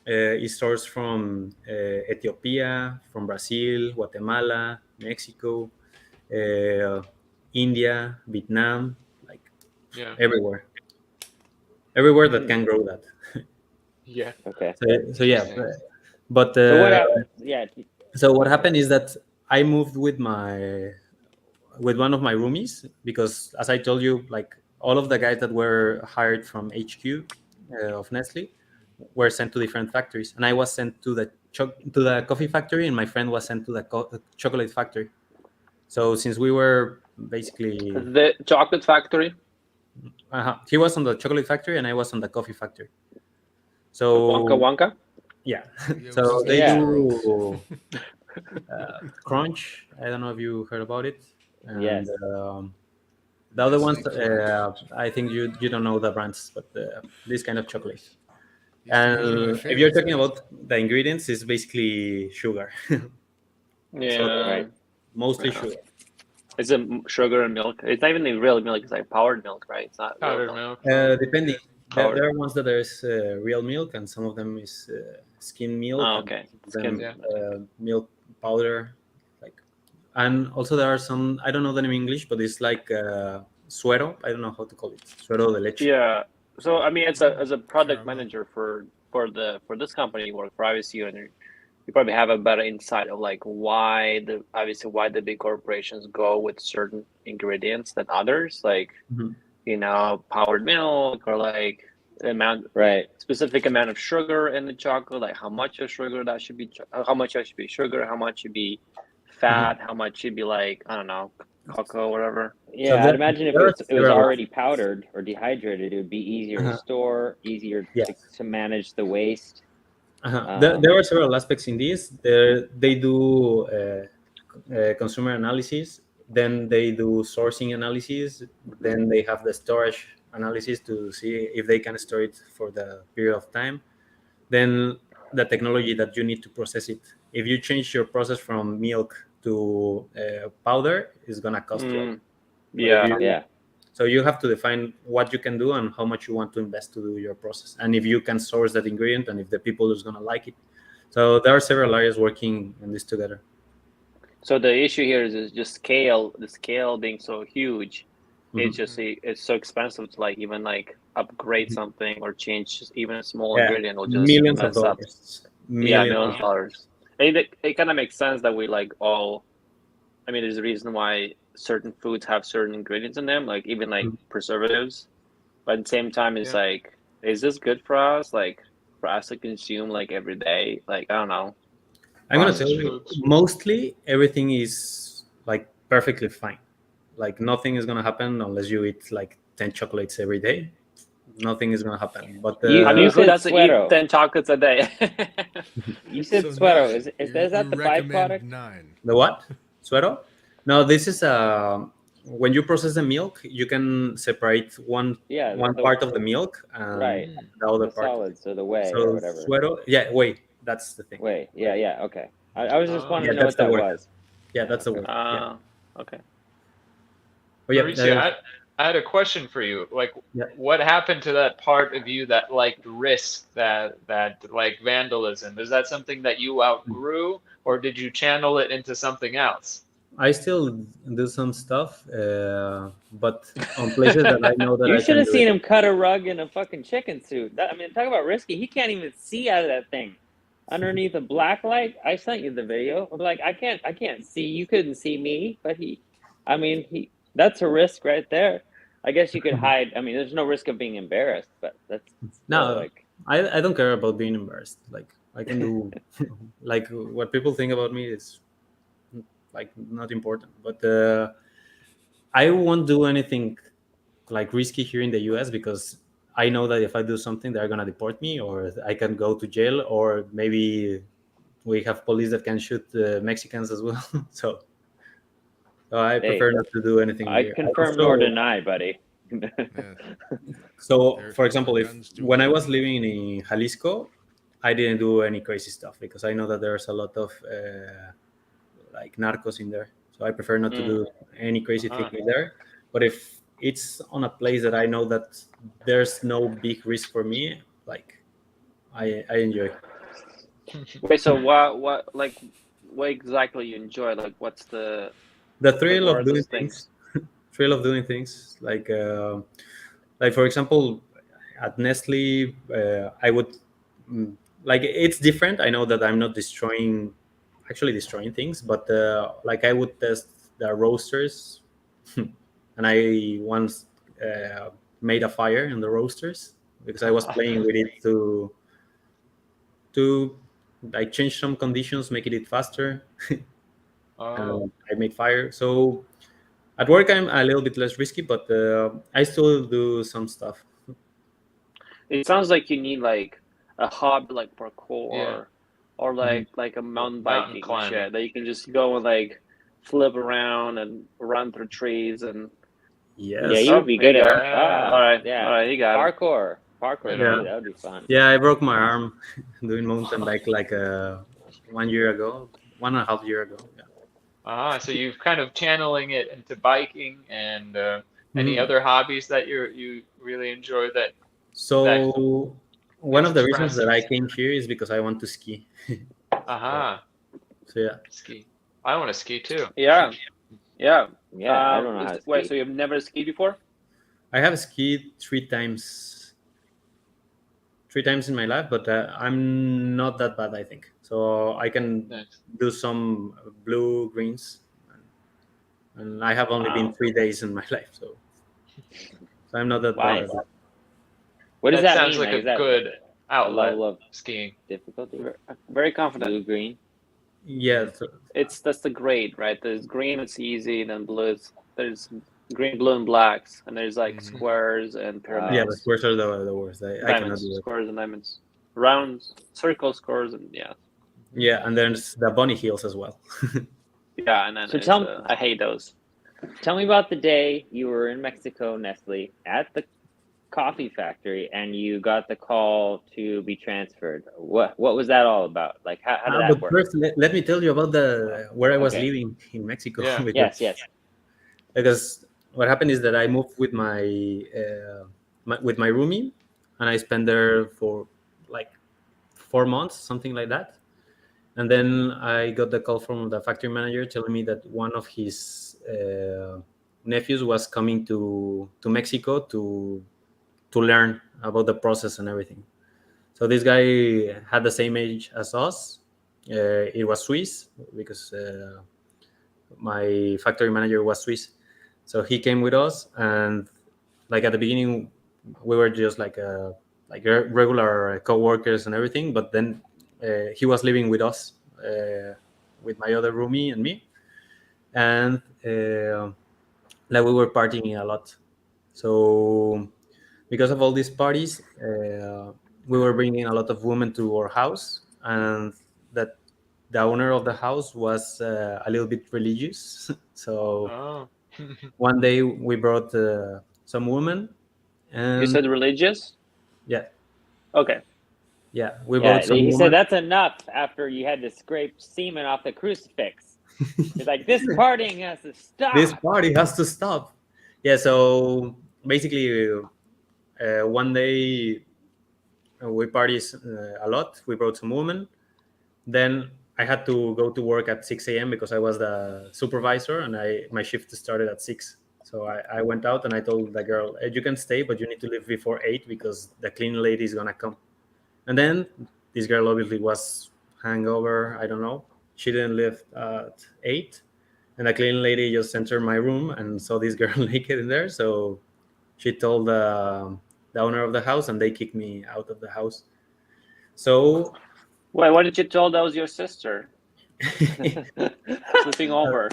is sourced from Ethiopia, from Brazil, Guatemala, Mexico, India, Vietnam, like everywhere that can grow that. Okay. But so what happened? So what happened is that I moved with one of my roomies because, as I told you, like all of the guys that were hired from HQ of Nestle were sent to different factories, and I was sent to the coffee factory, and my friend was sent to the chocolate factory. So since we were basically the chocolate factory, he was on the chocolate factory and I was on the coffee factory. So Wonka. Yeah. So they do Crunch. I don't know if you heard about it. And, yes. The other ones, I think you don't know the brands, but this kind of chocolate. And if you're talking about the ingredients, it's basically sugar. Mostly sugar. It's sugar and milk. It's not even real milk. It's like powdered milk, right? It's not powdered milk. Depending. There are ones that there's real milk, and some of them is skim milk. Oh, okay. Milk powder. And also there are some, I don't know the name in English, but it's like suero. I don't know how to call it. Suero de leche. Yeah. So I mean, as a product manager for this company you work for, obviously, you probably have a better insight of like why the big corporations go with certain ingredients than others, like powdered milk or like specific amount of sugar in the chocolate, like how much of sugar that should be, how much should be sugar, how much should be fat, how much should be like, I don't know, cocoa, whatever. Yeah, I'd imagine if it was already powdered or dehydrated, it would be easier to store, easier to manage the waste. There are several aspects in this. They do consumer analysis, then they do sourcing analysis, then they have the storage analysis to see if they can store it for the period of time. Then the technology that you need to process it. If you change your process from milk to powder, it's gonna cost you. So you have to define what you can do and how much you want to invest to do your process, and if you can source that ingredient, and if the people is gonna like it. So there are several areas working in this together. So the issue here is just scale. The scale being so huge, it's just it's so expensive to like even like upgrade something or change just even a small ingredient will just millions mess of up. dollars. Millions of dollars. It kind of makes sense that we like all. I mean, there's a reason why certain foods have certain ingredients in them, like even like preservatives. But at the same time, it's like, is this good for us? Like for us to consume like every day? Like I don't know. I'm gonna tell you, mostly everything is like perfectly fine. Like nothing is gonna happen unless you eat like 10 chocolates every day. Nothing is gonna happen. But you said that's eat 10 chocolates a day. You said suero. Is that the byproduct? 9. The what? Suero? No, this is when you process the milk, you can separate one part of the milk and the other part. Solids or the whey or whatever. Suero, whey. That's the thing. Whey. Yeah. Okay. I was just wanting to know that's what that word. was. Yeah, that's the word. Okay. Oh, yeah, Mauricio, I had a question for you. Like, what happened to that part of you that liked risk, that like vandalism? Is that something that you outgrew, or did you channel it into something else? I still do some stuff, but on places that I know that you should have seen him cut a rug in a fucking chicken suit. I mean, talk about risky. He can't even see out of that thing. Underneath a black light, I sent you the video. I'm like, I can't see. You couldn't see me, but that's a risk right there. I guess you could hide. I mean, there's no risk of being embarrassed, but that's like I don't care about being embarrassed. Like I can do, like what people think about me is like not important. But I won't do anything like risky here in the U.S. because I know that if I do something, they're gonna deport me, or I can go to jail, or maybe we have police that can shoot Mexicans as well. So I prefer not to do anything. I confirm nor deny, buddy. So, for example, when I was living in Jalisco, I didn't do any crazy stuff because I know that there's a lot of like narcos in there. So I prefer not to do any crazy thing there. But if it's on a place that I know that there's no big risk for me, like I enjoy. Wait, so what exactly you enjoy? Like, what's the thrill of doing things? Thrill of doing things, like for example, at Nestle, I would like it's different. I know that I'm not destroying things, but like I would test the roasters, and I once made a fire in the roasters because I was playing with it to like change some conditions, making it faster. I made fire. So at work, I'm a little bit less risky, but I still do some stuff. It sounds like you need like a hobby like parkour or like a mountain biking shit that you can just go and like flip around and run through trees and you would be good at it. All right, you got parkour. That would be fun. Yeah, I broke my arm doing mountain bike like 1.5 years ago. So you've kind of channeling it into biking and any other hobbies that you really enjoy that. So one of the reasons that I came here is because I want to ski. So ski. I want to ski too. Yeah. I don't know how to ski. Wait, so you've never skied before? I have skied 3 times in my life, but I'm not that bad, I think. So I can do some blue greens, and I have only been 3 days in my life, so I'm not that bad. What does that sounds mean? like a good outlet of skiing. Difficulty. Very confident. Blue green. Yeah, that's the grade, right? There's green, it's easy, and then blue. There's green, blue, and blacks, and there's like squares and pyramids. Yeah, the squares are the worst. I cannot do it. Squares and diamonds, rounds, circle squares, and Yeah, and there's the bunny hills as well. Yeah, and then I hate those. Tell me about the day you were in Mexico, Nestle, at the coffee factory, and you got the call to be transferred. What was that all about? Like how did that work? First, let me tell you about where I was living in Mexico. Yes. Because what happened is that I moved with my roomie, and I spent there for like 4 months, something like that. And then I got the call from the factory manager telling me that one of his nephews was coming to Mexico to learn about the process and everything. So this guy had the same age as us. It was Swiss because my factory manager was Swiss. So he came with us, and like at the beginning, we were just like regular co-workers and everything. But then he was living with us, with my other roomie and me, and like we were partying a lot. So because of all these parties, we were bringing a lot of women to our house, and that the owner of the house was a little bit religious. So one day we brought some women, and you said religious. Yeah. Okay. Yeah, we brought some. He said that's enough after you had to scrape semen off the crucifix. He's like, this partying has to stop. This party has to stop. Yeah. So basically, one day we partied a lot. We brought some women. Then I had to go to work at 6 a.m. because I was the supervisor, and my shift started at 6. So I went out and I told the girl, hey, you can stay, but you need to leave before 8 because the clean lady is gonna come. And then this girl obviously was hangover. I don't know. She didn't leave at 8, and the clean lady just entered my room and saw this girl naked in there. So she told the owner of the house, and they kicked me out of the house. So why did you tell that was your sister sleeping over?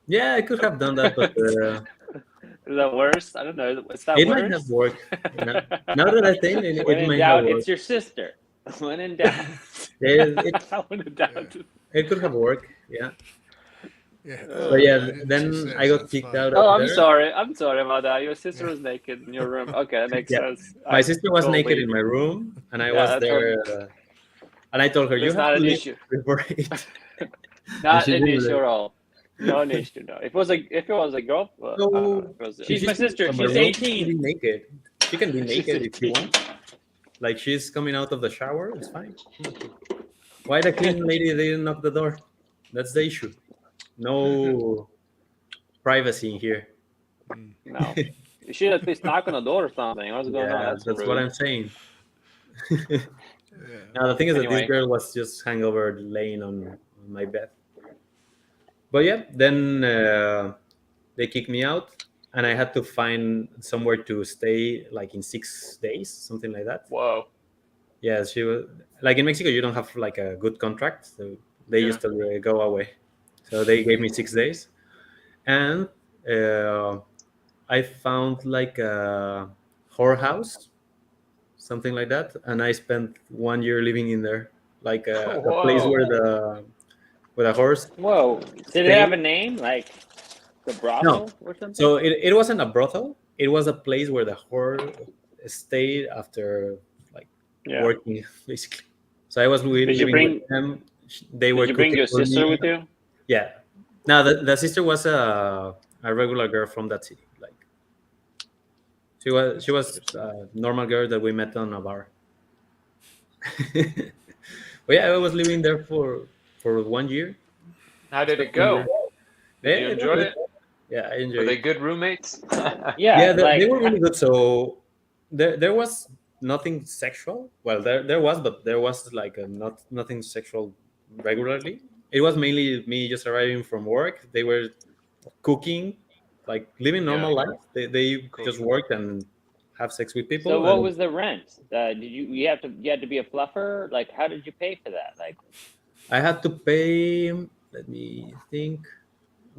Yeah, I could have done that, but is that worse? I don't know. Is that it worse? might have worked. Now that I think it might have worked. It's your sister. When in doubt. It could have worked. Yeah. Yeah. But yeah, then I got kicked out. Oh, I'm sorry. I'm sorry about that. Your sister was naked in your room. Okay, that makes sense. My sister was naked in my room, and I was there. And I told her, "You have to leave before 8." Not an issue at all. No issue. No. If it was a girl, she's my sister. She's 18. She can be naked. She can be naked if she wants. Like she's coming out of the shower, it's fine. Why the clean lady didn't knock the door? That's the issue. No privacy in here. No. You should at least knock on the door or something. What's going on? That's what I'm saying. Now the thing is that this girl was just hangover laying on my bed. But yeah, then they kicked me out, and I had to find somewhere to stay like in 6 days, something like that. Whoa. Yeah, she was like in Mexico. You don't have like a good contract, so they used to go away. So they gave me 6 days, and I found like a whorehouse, something like that, and I spent 1 year living in there, like a place where the horse. Whoa! Did it have a name, like the brothel or something? So it wasn't a brothel. It was a place where the whore stayed after working, basically. So I was living with them. They were. Did you bring your sister with you? Yeah. Now the sister was a regular girl from that city. Like she was a normal girl that we met on a bar. But yeah, I was living there for 1 year. How did it go? Did you enjoy it? Yeah, I enjoyed it. Were they good roommates? Yeah, they were really good. So there was nothing sexual. Well, there was, but there was like nothing sexual regularly. It was mainly me just arriving from work. They were cooking, like living normal life. They just worked and have sex with people. So what was the rent? Did you had to be a fluffer? Like, how did you pay for that? Like, I had to pay. Let me think.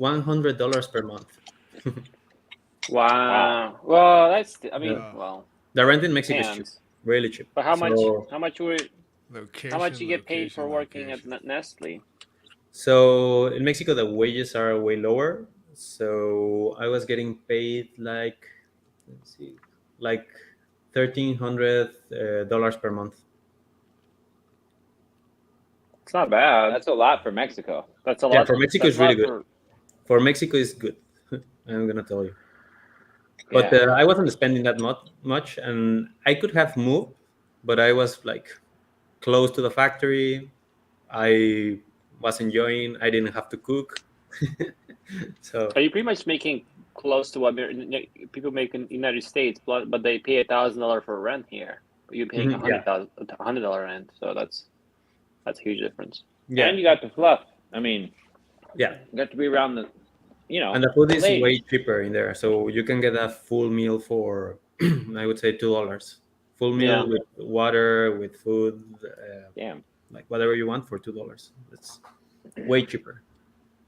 $100 per month. Wow. Well, that's. I mean, well. The rent in Mexico is cheap, really cheap. But how much you get paid for working at Nestle? So in Mexico, the wages are way lower. So I was getting paid like $1,300 per month. It's not bad. That's a lot for Mexico. That's a lot. For Mexico, it's really good. For Mexico, it's good. I'm gonna tell you. But I wasn't spending that much, and I could have moved, but I was like close to the factory. I was enjoying. I didn't have to cook. So are you pretty much making close to what people make in the United States, but they pay $1,000 for rent here? You're paying $100 rent, so that's a huge difference. Yeah, and you got the fluff. I mean, you got to be around the, and the food is way cheaper in there, so you can get a full meal for I would say $2. Full meal with water, with food, like whatever you want for $2. It's way cheaper.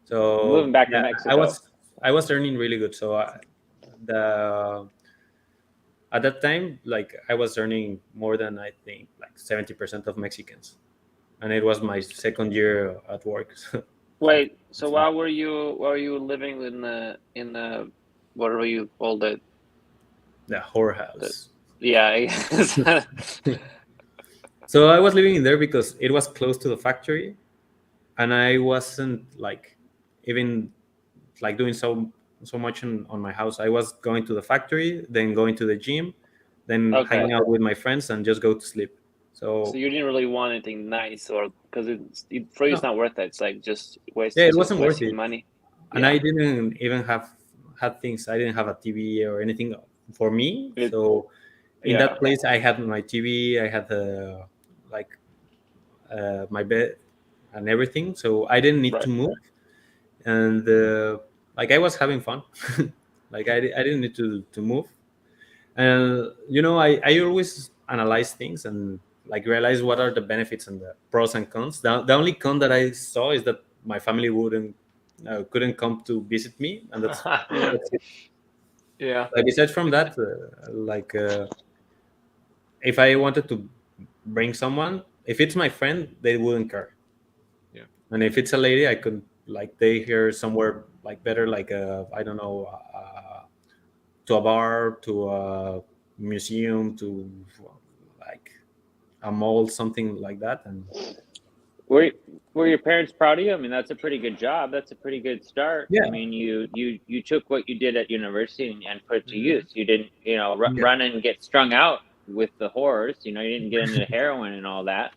So moving back to Mexico, I was earning really good. So at that time, like I was earning more than I think like 70% of Mexicans, and it was my second year at work. Wait, so while were you living in the what were you called it? The whorehouse. Yeah. So I was living in there because it was close to the factory, and I wasn't like even like doing so much on my house. I was going to the factory, then going to the gym, then hanging out with my friends, and just go to sleep. So you didn't really want anything nice, or because for you it's not worth it. It's like just wasting. Yeah, it wasn't worth it. Money. And I didn't even had things. I didn't have a TV or anything for me. So in that place, I had my TV. I had my bed and everything. So I didn't need to move, and like I was having fun. Like I didn't need to move, and I always analyze things and like realize what are the benefits and the pros and cons. The only con that I saw is that my family couldn't come to visit me, and that's it. Yeah. Like aside from that, if I wanted to bring someone, if it's my friend, they wouldn't care. Yeah. And if it's a lady, I could like take her somewhere like better, like I don't know, to a bar, to a museum, to like a mall, something like that. And were your parents proud of you? I mean, that's a pretty good job. That's a pretty good start. Yeah. I mean, you took what you did at university and put it to use. You didn't, run and get strung out with the horrors. You didn't get into heroin and all that.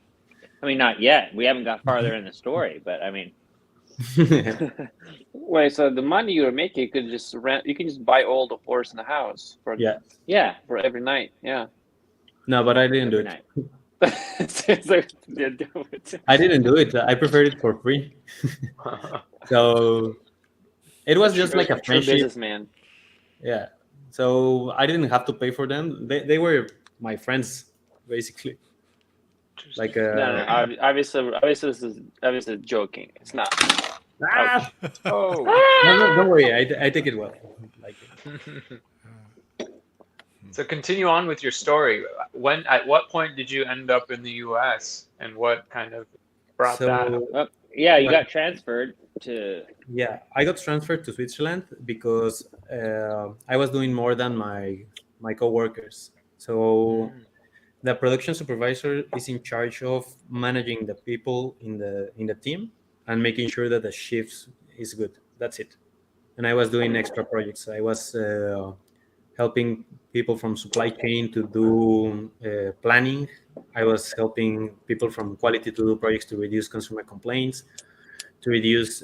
I mean, not yet. We haven't got farther in the story, but I mean. Wait, so the money you were making, you could just rent. You can just buy all the horse in the house for for every night. Yeah. No, but I didn't do it. I didn't do it. I preferred it for free. So it was just like a friendship. Businessman. Yeah. So I didn't have to pay for them. They were my friends, basically. Like no, obviously this is joking. It's not. No, don't worry. I take it well. Like So continue on with your story. At what point did you end up in the U.S. and what kind of brought that? You got transferred to. Yeah, I got transferred to Switzerland because I was doing more than my coworkers. So the production supervisor is in charge of managing the people in the team and making sure that the shifts is good. That's it. And I was doing extra projects. I was helping people from supply chain to do planning. I was helping people from quality to do projects to reduce consumer complaints, to reduce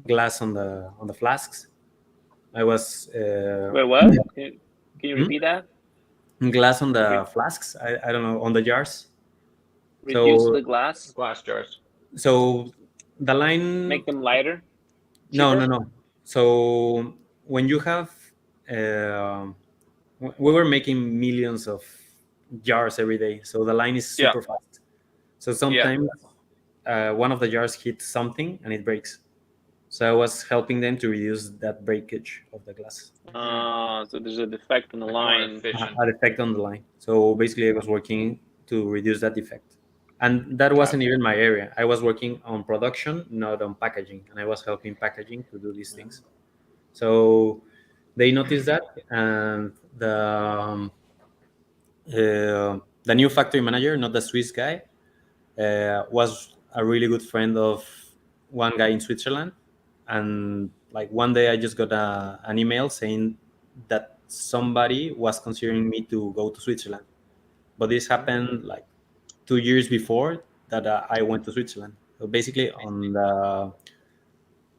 glass on the flasks. I was. Wait, what? Can you repeat that? Glass on the flasks. I don't know, on the jars. Reduce the glass jars. So the line. Make them lighter. No. So when you have, we were making millions of jars every day. So the line is super fast. So sometimes one of the jars hits something and it breaks. So I was helping them to reduce that breakage of the glass. So there's a defect on the line. A defect on the line. So basically I was working to reduce that defect. And that wasn't even my area. I was working on production, not on packaging. And I was helping packaging to do these things. So they noticed that. And the new factory manager, not the Swiss guy, was a really good friend of one guy in Switzerland. And like one day I just got an email saying that somebody was considering me to go to Switzerland, but this happened like 2 years before that I went to Switzerland. So basically, on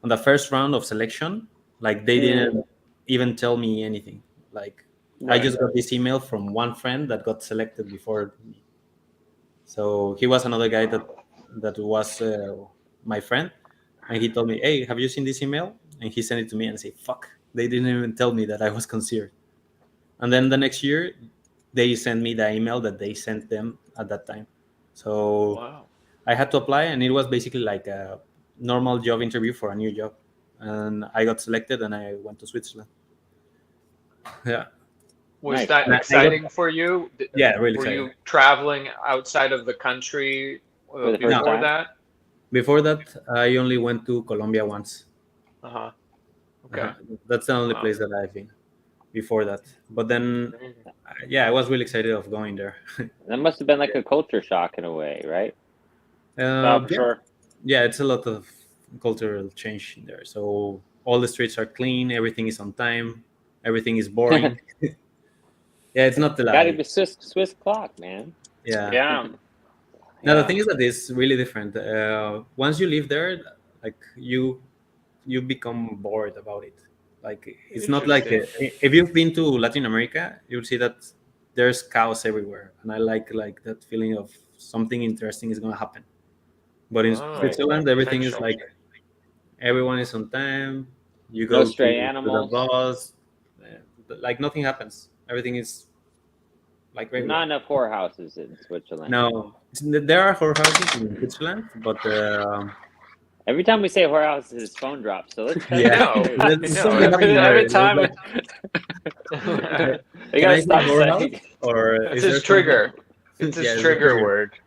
the first round of selection, like they didn't even tell me anything. Like I just got this email from one friend that got selected before me. So he was another guy that was my friend, and he told me, "Hey, have you seen this email?" And he sent it to me, and I say, "Fuck, they didn't even tell me that I was considered." And then the next year, they sent me the email that they sent them at that time. So I had to apply, and it was basically like a normal job interview for a new job. And I got selected, and I went to Switzerland. Yeah. Was that exciting for you? Yeah, really Were exciting. you traveling outside of the country before that? Before that, I only went to Colombia once. Okay. That's the only place that I've been before that. But then, yeah, I was really excited of going there. That must have been like a culture shock in a way, right? For sure. Yeah, it's a lot of cultural change in there. So all the streets are clean, everything is on time, everything is boring. Yeah, it's not the Gotta be Swiss clock, man. Yeah. Now the thing is that it's really different. Once you live there, like you become bored about it. Like it's not like if you've been to Latin America, you'll see that there's chaos everywhere, and I like that feeling of something interesting is gonna happen. But in Switzerland, everything is like everyone is on time. You go no stray animals. To the bus, like nothing happens. Everything is like regular. Not enough whorehouses in Switzerland. No, there are whorehouses in Switzerland, but every time we say whorehouse, his phone drops. So let's every time. You gotta stop saying. Or it's his trigger. It's his trigger word.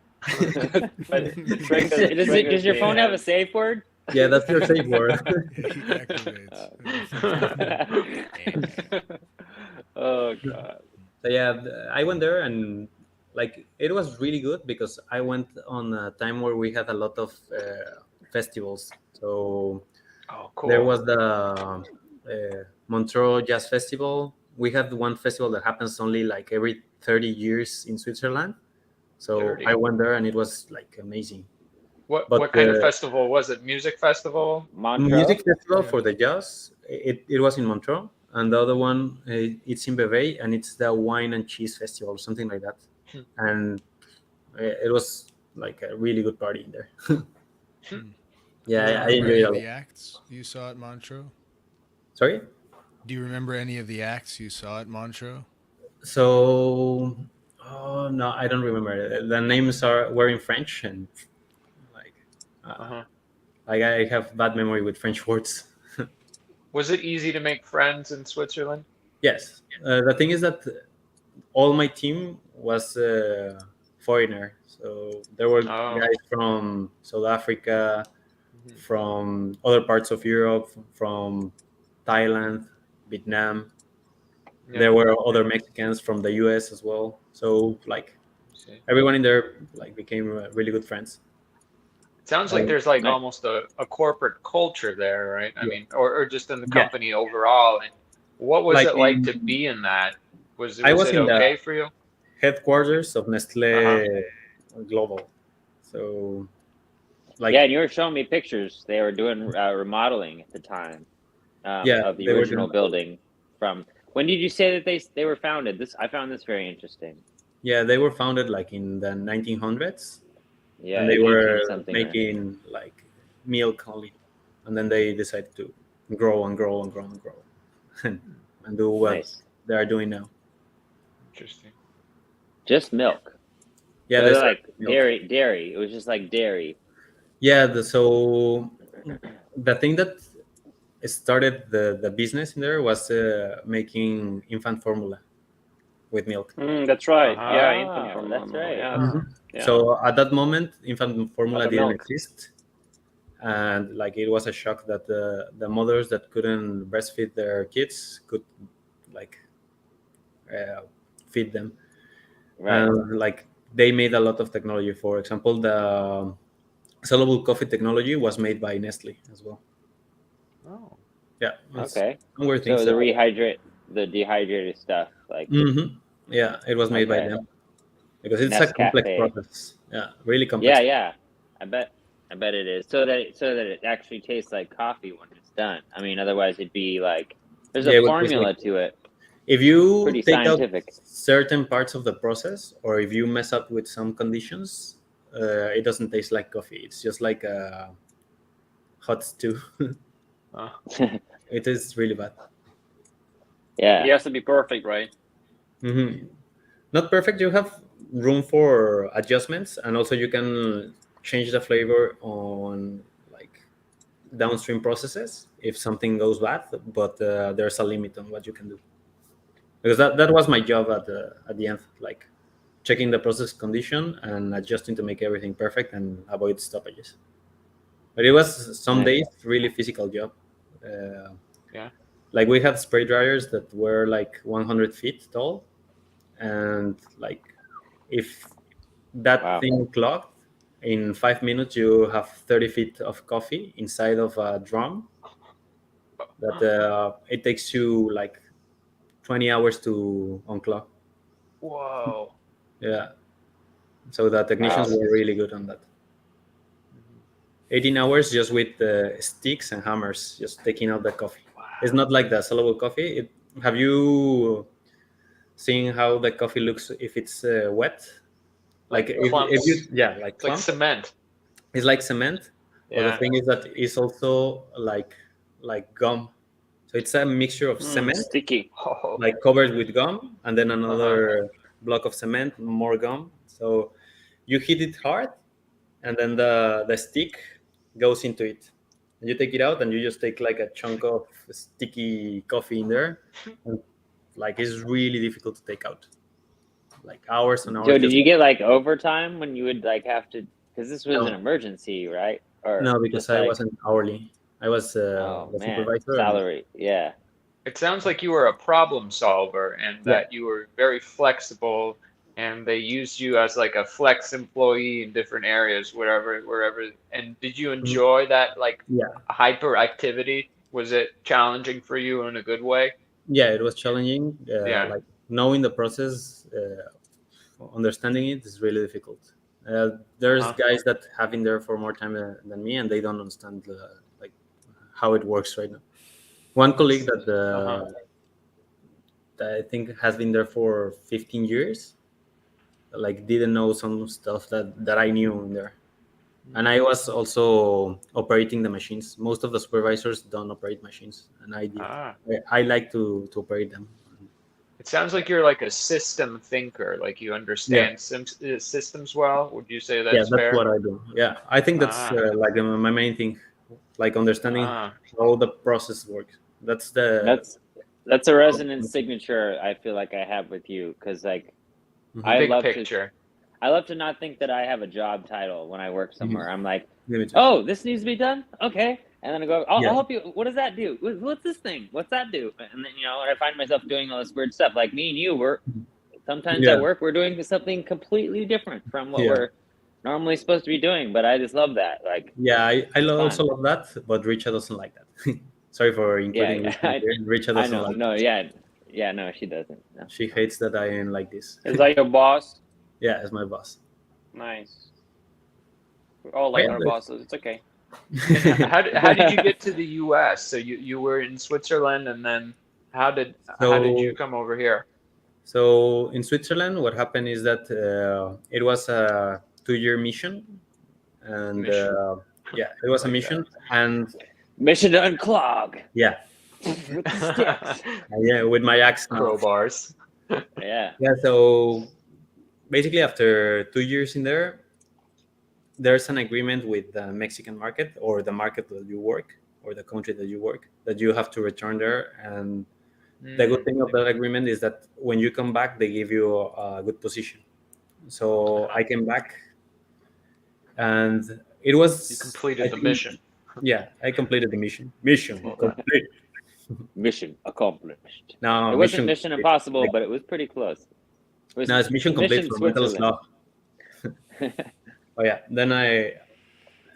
Does your phone have a safe word? Yeah, that's your safe word. Oh god. So yeah, I went there and like it was really good because I went on a time where we had a lot of festivals. So cool. There was the Montreux Jazz Festival. We had one festival that happens only like every 30 years in Switzerland. So 30. I went there and it was like amazing. What kind of festival was it? Music festival? Montreux? Music festival for the jazz. It was in Montreux. And the other one, it's in Vevey, and it's the Wine and Cheese Festival, something like that. And it was like a really good party in there. Yeah, I enjoyed it. The acts you saw at Montreux? Sorry? Do you remember any of the acts you saw at Montreux? So, no, I don't remember. The names were in French, and like I have bad memory with French words. Was it easy to make friends in Switzerland? Yes. The thing is that all my team was foreigner. So there were guys from South Africa, from other parts of Europe, from Thailand, Vietnam. Yeah. There were other Mexicans from the US as well. So like everyone in there like became really good friends. It sounds like there's like almost a corporate culture there, right? I mean, or just in the company overall. And what was it like to be in that? Was it okay for you? Headquarters of Nestle Global. So, like and you were showing me pictures. They were doing remodeling at the time of the original building. From when did you say that they were founded? I found this very interesting. Yeah, they were founded like in the 1900s. Yeah, and they were making like milk only, and then they decided to grow and grow and grow and grow, and do what they are doing now. Interesting. Just milk. Yeah, so like milk. Dairy. It was just like dairy. Yeah. So the thing that started the business in there was making infant formula with milk. That's right. Yeah, infant formula. That's right. Yeah. So at that moment, infant formula didn't exist, and like it was a shock that the mothers that couldn't breastfeed their kids could like feed them. Right. And like they made a lot of technology. For example, the soluble coffee technology was made by Nestle as well. Oh. Yeah. Okay. Somewhere So things the dehydrated stuff, like yeah, it was made by them because it's a complex process. Yeah, really complex. Yeah. I bet it is. So that it actually tastes like coffee when it's done. I mean, otherwise it'd be like there's a formula to it. If you Pretty take scientific. out certain parts of the process, or if you mess up with some conditions, it doesn't taste like coffee. It's just like a hot stew. It is really bad. Yeah. It has to be perfect, right? Not perfect. You have room for adjustments, and also you can change the flavor on like downstream processes if something goes bad. But there's a limit on what you can do. Because that was my job at the end, like checking the process condition and adjusting to make everything perfect and avoid stoppages. But it was some days really physical job. Like we had spray dryers that were like 100 feet tall, and like if that thing clogged in 5 minutes, you have 30 feet of coffee inside of a drum. That it takes you like 20 hours to unclog. Whoa. Yeah. So the technicians were really good on that. 18 hours just with sticks and hammers, just taking out the coffee. Wow. It's not like the soluble coffee. Have you seen how the coffee looks if it's wet? Like if you, like it's like cement. It's like cement. But the thing is that it's also like gum. So it's a mixture of cement, sticky, like covered with gum, and then another block of cement, more gum. So you hit it hard, and then the stick goes into it. And you take it out, and you just take like a chunk of sticky coffee in there. And, like it's really difficult to take out. Like hours and hours. So did you get like overtime when you would like have to? Because this was an emergency, right? Or no, because I wasn't hourly. I was the supervisor. Salary, It sounds like you were a problem solver and that you were very flexible, and they used you as like a flex employee in different areas, wherever. And did you enjoy that like hyperactivity? Was it challenging for you in a good way? Yeah, it was challenging. Like knowing the process, understanding it is really difficult. There's guys that have been there for more time than me, and they don't understand like how it works right now. One colleague that I think has been there for 15 years, like didn't know some stuff that I knew in there. And I was also operating the machines. Most of the supervisors don't operate machines, and I did. I like to operate them. It sounds like you're like a system thinker, like you understand systems well. Would you say that's fair? Yeah, that's what I do. Yeah, I think that's like my main thing, like understanding how the process works. That's a resonance signature I feel like I have with you, because like I love to not think that I have a job title when I work somewhere. I'm like, oh, this needs to be done? Okay. And then I go, I'll help you. What does that do? What's this thing? What's that do? And then, I find myself doing all this weird stuff. Like me and you, sometimes at work, we're doing something completely different from what we're normally supposed to be doing. But I just love that. Like, I also love that, but Richa doesn't like that. Sorry for including Richa doesn't like that. No, she doesn't. No. She hates that I am like this. Is that your boss? Yeah, it's my boss. Nice. We all like our bosses. It's okay. How did you get to the U.S.? So you were in Switzerland, and then how did you come over here? So in Switzerland, what happened is that it was a 2-year mission, and it was a mission, and mission to unclog. Yeah. With the sticks. With my axe. Crowbars. Yeah. So basically, after 2 years in there, there's an agreement with the Mexican market, or the market that you work, or the country that you work, that you have to return there. And the good thing of that agreement is that when you come back, they give you a good position. So I came back, and it was... You completed the mission. Yeah, I completed the mission. Mission complete. Mission accomplished. No, it wasn't Mission Impossible, but it was pretty close. It's mission complete for mental stuff. Oh yeah. Then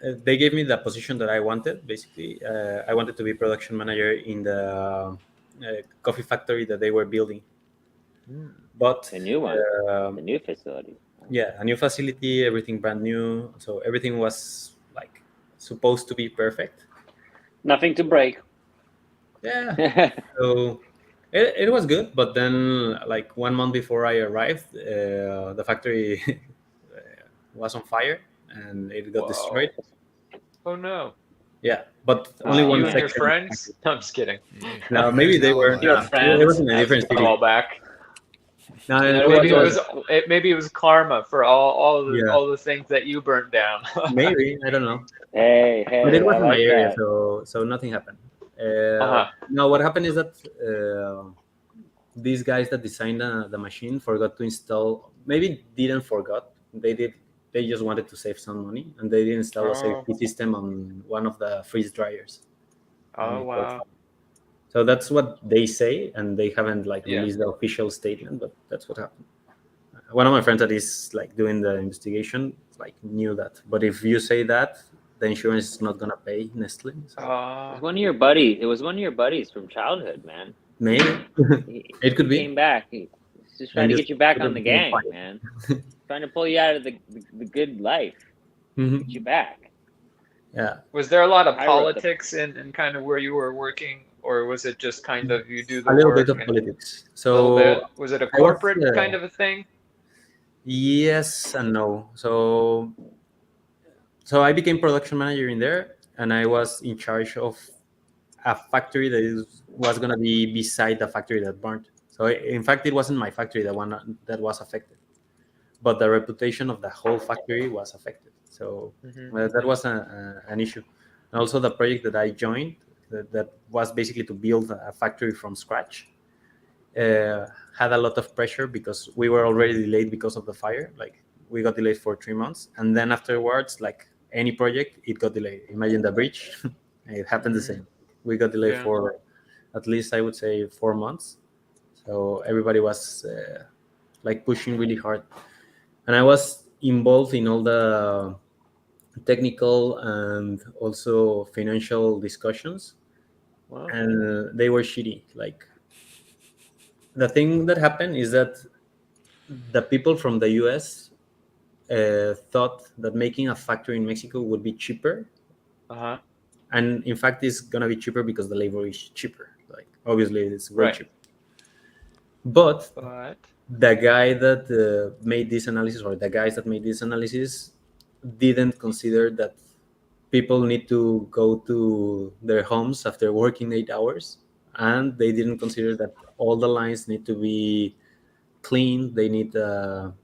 they gave me the position that I wanted. Basically, I wanted to be production manager in the coffee factory that they were building. But the new one, the new facility. Yeah, a new facility, everything brand new. So everything was like supposed to be perfect. Nothing to break. Yeah. So it was good, but then like 1 month before I arrived, the factory was on fire and it got destroyed. Oh no. Yeah, but only one You and your section. friends? No, I'm just kidding. No, maybe they were. Your friends. It was in a different city. Call back. No, Maybe it was karma for all the things that you burnt down. Maybe, I don't know. Hey, But it was I in my like area, that. so nothing happened. Now what happened is that these guys that designed the machine forgot to install. Maybe didn't forgot. They did. They just wanted to save some money, and they didn't install a safety system on one of the freeze dryers. Oh wow. So that's what they say, and they haven't like released the official statement, but that's what happened. One of my friends that is like doing the investigation like knew that. But if you say that, the insurance is not gonna pay Nestle. So. It was one of your buddies. It was one of your buddies from childhood, man. Maybe it could be. Came back. He's just trying to get you back on the gang, man. Trying to pull you out of the good life. Get you back. Yeah. Was there a lot of politics in kind of where you were working, or was it just kind of you do the a little work bit of politics? So was it a corporate kind of a thing? Yes and no. So I became production manager in there, and I was in charge of a factory that was going to be beside the factory that burned. So in fact, it wasn't my factory, the one that was affected, but the reputation of the whole factory was affected. So that was an issue. And also the project that I joined, that was basically to build a factory from scratch, had a lot of pressure because we were already delayed because of the fire. Like we got delayed for 3 months, and then afterwards, like any project, it got delayed. Imagine the bridge. It happened the same. We got delayed for at least, I would say, 4 months. So everybody was like pushing really hard, and I was involved in all the technical and also financial discussions. Wow. And they were shitty. Like the thing that happened is that the people from the US thought that making a factory in Mexico would be cheaper. And in fact, it's gonna be cheaper because the labor is cheaper. Like obviously, it's way cheaper. But the guy that made this analysis, or the guys that made this analysis, didn't consider that people need to go to their homes after working 8 hours, and they didn't consider that all the lines need to be cleaned. They need a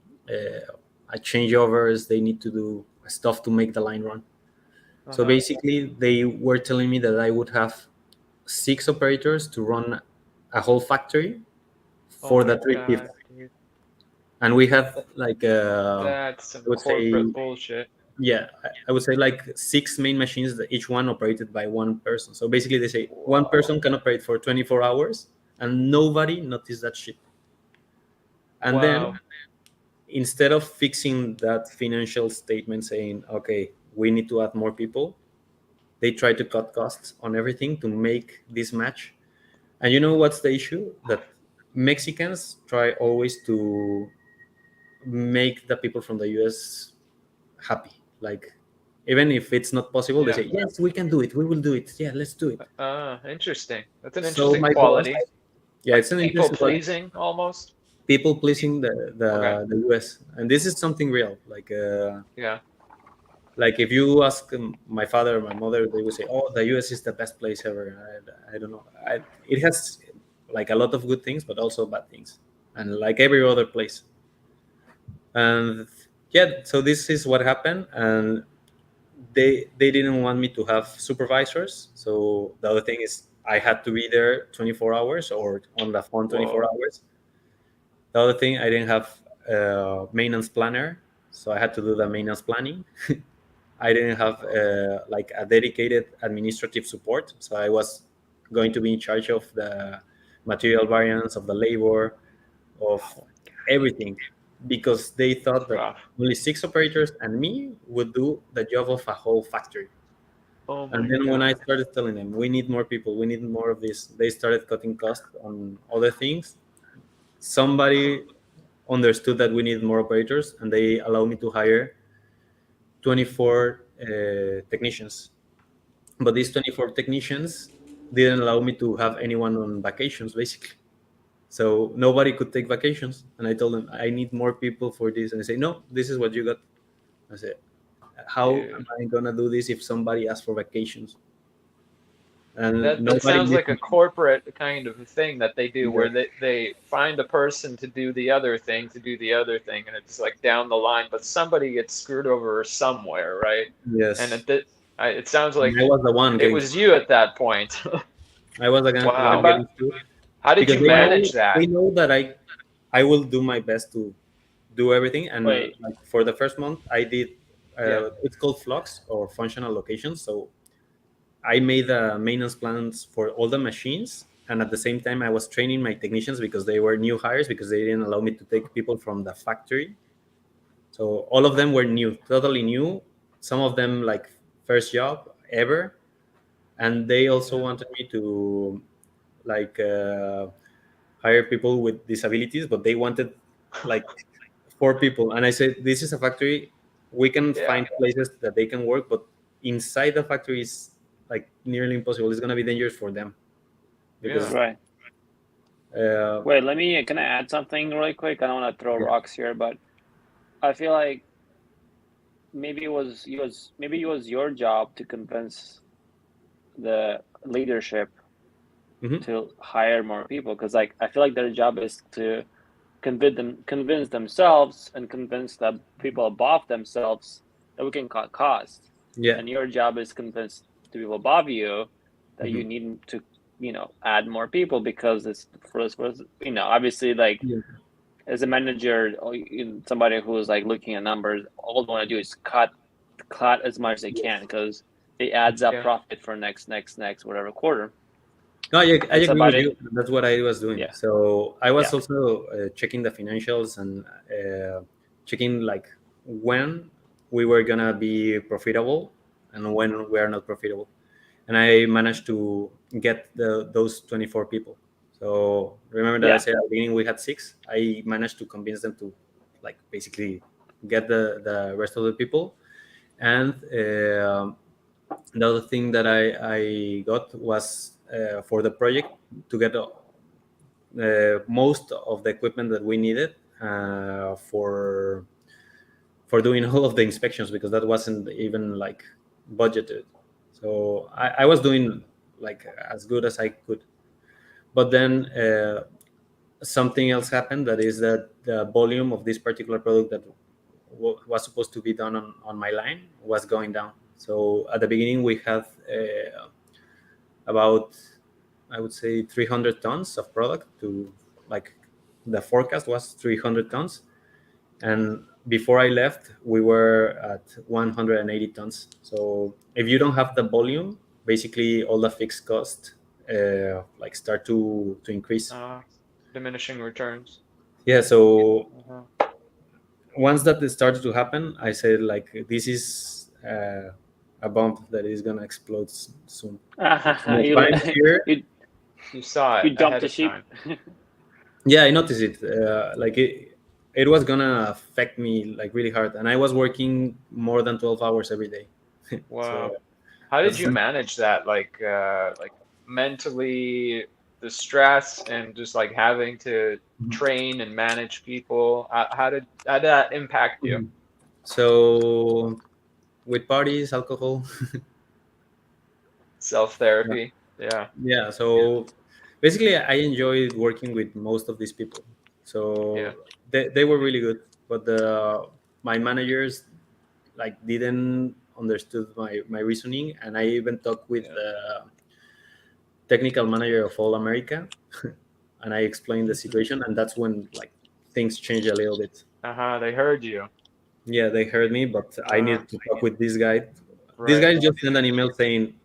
changeovers. They need to do stuff to make the line run. So basically, they were telling me that I would have 6 operators to run a whole factory for the 3 shifts. And we have like that's some corporate bullshit. Yeah, I would say like 6 main machines that each one operated by one person. So basically, they say one person can operate for 24 hours, and nobody noticed that shit. And then instead of fixing that financial statement saying, okay, we need to add more people, they try to cut costs on everything to make this match. And you know what's the issue? That Mexicans try always to make the people from the US happy. Like, even if it's not possible, they say, yes, we can do it. We will do it. Yeah, let's do it. Interesting. That's an interesting quality. It's an people pleasing almost. People pleasing the US. And this is something real. Like, like if you ask my father or my mother, they will say, oh, the US is the best place ever. I don't know. It has like a lot of good things, but also bad things. And like every other place. And so this is what happened. And they didn't want me to have supervisors. So the other thing is I had to be there 24 hours or on the phone 24 hours. The other thing, I didn't have a maintenance planner. So I had to do the maintenance planning. I didn't have like a dedicated administrative support. So I was going to be in charge of the material variance, of the labor, of everything. because they thought that only 6 operators and me would do the job of a whole factory. And then when I started telling them, we need more people, we need more of this, they started cutting costs on other things. Somebody understood that we need more operators, and they allowed me to hire 24 technicians. But these 24 technicians didn't allow me to have anyone on vacations, basically. So nobody could take vacations. And I told them, I need more people for this. And they say, no, this is what you got. I said, how am I going to do this if somebody asks for vacations? And that sounds like a corporate kind of thing that they do, where they find a person to do the other thing, and it's like down the line, but somebody gets screwed over somewhere, right? Yes. And it sounds like I was the one. It was you at that point. I was the one getting screwed. How did you manage that? They know that I will do my best to do everything. And like for the first month, I did. It's called flux or functional locations. So I made the maintenance plans for all the machines, and at the same time, I was training my technicians because they were new hires, because they didn't allow me to take people from the factory. So all of them were new, totally new. Some of them like first job ever, and they also wanted me to like hire people with disabilities, but they wanted like 4 people. And I said, this is a factory. We can find places that they can work, but inside the factory is like nearly impossible. It's gonna be dangerous for them. Because, wait, can I add something really quick? I don't want to throw rocks here, but I feel like maybe it was your job to convince the leadership to hire more people, because like I feel like their job is to convince themselves and convince the people above themselves that we can cut costs. And your job is convince the people above you that you need to, add more people, because it's for obviously, like as a manager or somebody who is like looking at numbers, all they want to do is cut as much as they can, because it adds up profit for next whatever quarter. No, I agree with you. That's what I was doing. So I was also checking the financials and checking like when we were gonna be profitable and when we are not profitable. And I managed to get those 24 people. So remember that I said at the beginning we had 6. I managed to convince them to like basically get the rest of the people. And the other thing that I got was for the project to get most of the equipment that we needed for doing all of the inspections, because that wasn't even like budgeted. So I was doing like as good as I could. But then something else happened, that is that the volume of this particular product that was supposed to be done on my line was going down. So at the beginning we had about, I would say, 300 tons of product to, like, the forecast was 300 tons. And before I left, we were at 180 tons. So if you don't have the volume, basically all the fixed costs like start to increase. Diminishing returns. Yeah. So once that started to happen, I said, like, this is a bomb that is gonna explode soon. You saw it. You jumped the ship. Yeah, I noticed it. Like it was gonna affect me like really hard, and I was working more than 12 hours every day. Wow. So, how did you manage that? Like mentally, the stress and just like having to train and manage people. How did that impact you? So, with parties, alcohol, self-therapy. Yeah. So basically, I enjoyed working with most of these people. So they were really good, but my managers like didn't understood my reasoning, and I even talked with the technical manager of All America, and I explained the situation, and that's when like things changed a little bit. They heard you. Yeah, they heard me, but I needed to talk with this guy. Right. This guy just sent an email saying,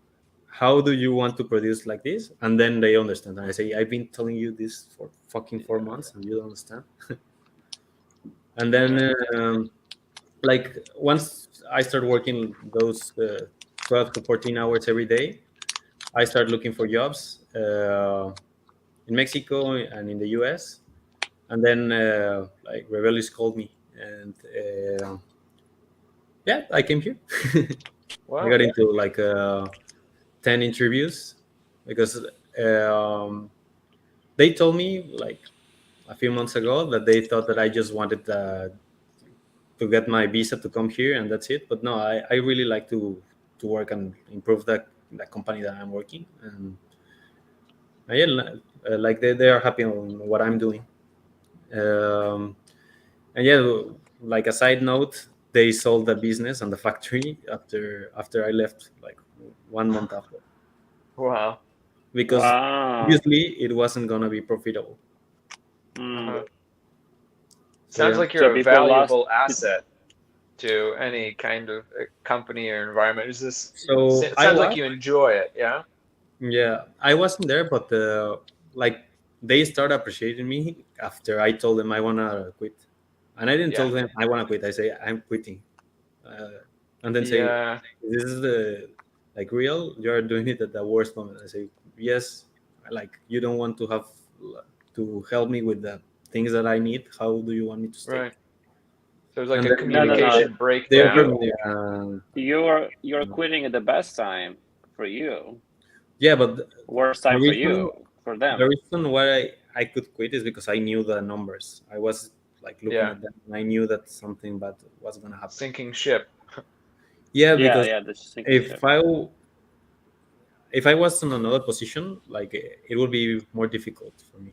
how do you want to produce like this? And then they understand. And I say, I've been telling you this for fucking 4 months and you don't understand. And then like once I start working those 12 to 14 hours every day, I start looking for jobs in Mexico and in the US. And then like Rebellious called me, and yeah, I came here. Wow. I got into like 10 interviews because they told me like a few months ago that they thought that I just wanted to get my visa to come here and that's it. But no, I really like to work and improve the company that I'm working. And yeah, like they are happy on what I'm doing. Um, and yeah, like a side note, they sold the business and the factory after I left, like 1 month after, Wow. because obviously it wasn't gonna be profitable. Uh-huh. So, Sounds yeah. like you're a valuable asset to any kind of company or environment. Is this? So It sounds like you enjoy it, yeah. Yeah, I wasn't there, but like they started appreciating me after I told them I wanna quit, and I didn't tell them I wanna quit. I say I'm quitting, and then say, Yeah. "This is the like real. You're doing it at the worst moment." I say, "Yes, like you don't want to have to help me with the things that I need. How do you want me to stay?" Right. So it's like And a then communication they breakdown. offered me. You're quitting at the best time for you. Yeah, but worst time for you, for them. The reason why I could quit is because I knew the numbers. I was like looking at them, and I knew that something bad was gonna happen. Sinking ship. Yeah, because if I was in another position, like it would be more difficult for me.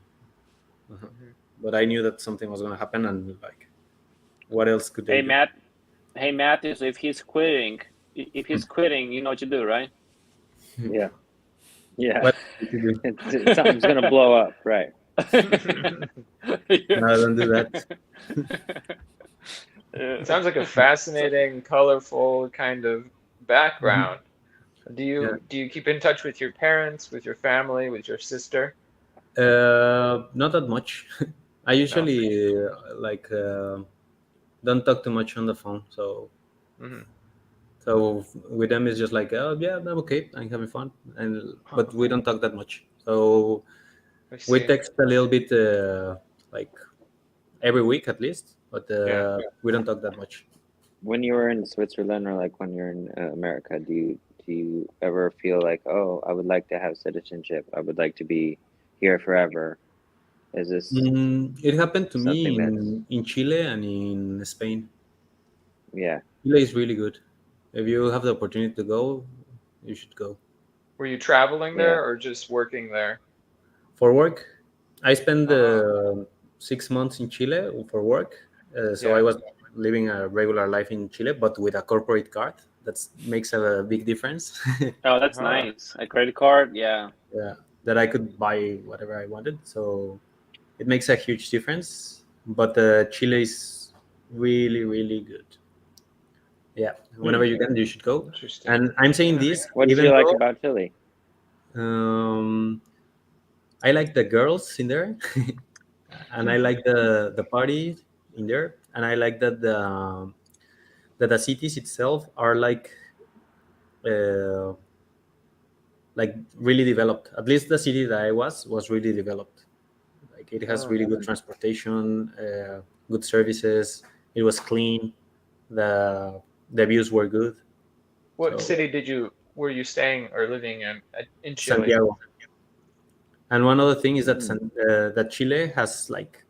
But I knew that something was gonna happen, and like, what else could they do? Hey Matthew, so if he's quitting, you know what you do, right? Yeah. Something's gonna blow up, right? No, don't do that. It sounds like a fascinating, colorful kind of background. Do you keep in touch with your parents, with your family, with your sister? Not that much. I usually like don't talk too much on the phone, so so with them it's just like, oh yeah, I'm okay, I'm having fun, but we don't talk that much. So we text a little bit like every week at least, but we don't talk that much. When you were in Switzerland or like when you're in America, do you ever feel like, oh, I would like to have citizenship, I would like to be here forever? Is this it happened to me in Chile and in Spain. Yeah, Chile is really good. If you have the opportunity to go, you should go. Were you traveling there or just working there? For work. I spent 6 months in Chile for work. So I was living a regular life in Chile, but with a corporate card. That makes a big difference. Oh, that's nice. A credit card, yeah. Yeah, that I could buy whatever I wanted. So it makes a huge difference. But Chile is really, really good. Yeah, whenever you can, you should go. And I'm saying this. What did you like about Chile? I like the girls in there, and I like the party in there, and I like that the cities itself are like really developed. At least the city that I was really developed. Like it has really good transportation, good services. It was clean. The views were good. What city were you staying or living in Chile? Santiago. And one other thing is that that Chile has like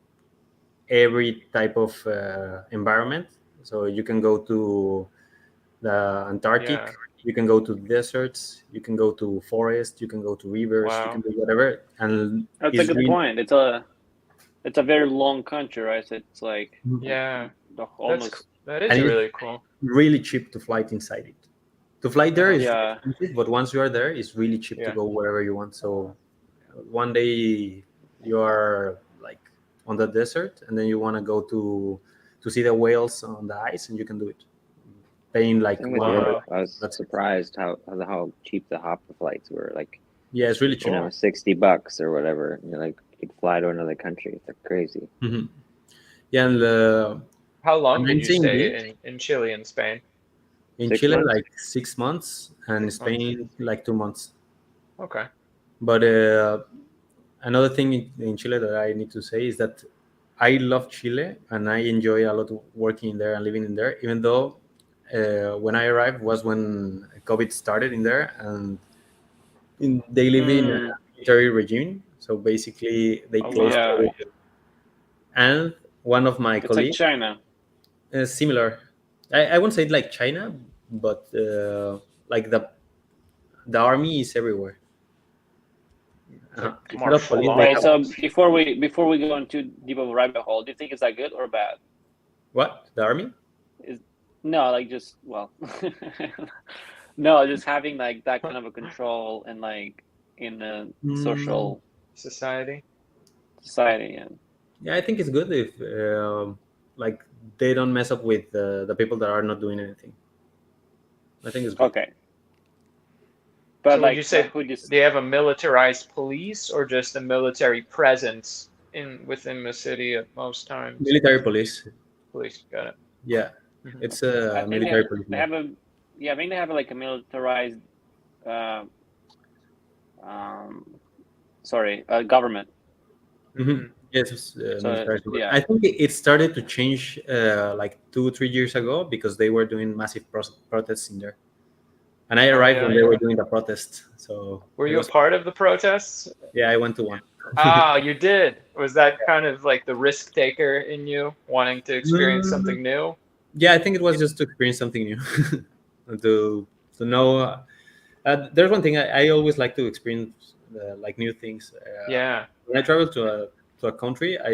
every type of environment. So you can go to the Antarctic, you can go to deserts, you can go to forest, you can go to rivers, you can do whatever. And that's a good point. It's a very long country, right? So it's like that is really cool. Really cheap to fly inside it. To fly there is expensive, but once you are there, it's really cheap to go wherever you want. So one day you are like on the desert, and then you want to go to see the whales on the ice, and you can do it. Paying like I was surprised how cheap the hopper flights were. Like, yeah, it's really cheap. $60 or whatever. You're like, you could fly to another country. It's like crazy. Yeah, and How long And did I'm you saying stay in Chile and Spain? in 6 Chile, months? like 6 months, and in 6 months. Spain, like 2 months. Okay. But another thing in Chile that I need to say is that I love Chile and I enjoy a lot working there and living in there, even though when I arrived was when COVID started in there, and they live in a military regime. So basically, they Oh, closed wow. everything. And one of my It's like colleagues, China. similar. I won't say it like China, but like the army is everywhere. It's like It's not a martial police. law. They Wait, have so before we go into deep of a rabbit hole, do you think it's that good or bad? what? The army? No, like just well, no, just having like that kind of a control and like in the social Society. society. And Yeah, I think it's good if like they don't mess up with the people that are not doing anything. I think it's good. okay, but So would like, you say who just they have a militarized police or just a military presence within the city at most times? Military police. Police, got it. Yeah, Mhm. it's I a think military police. they have a yeah, I think they have like a militarized government. Mm-hmm. Yes, So military. yeah, I think it started to change like 2-3 years ago because they were doing massive protests in there, and I arrived when they were doing the protest. So were it you a was, part of the protests? yeah, I went to one. Ah, you did. Was that kind of like the risk taker in you, wanting to experience something new? Yeah, I think it was just to experience something new, to know. There's one thing I always like to experience, like new things. Yeah. When I travel to a country, I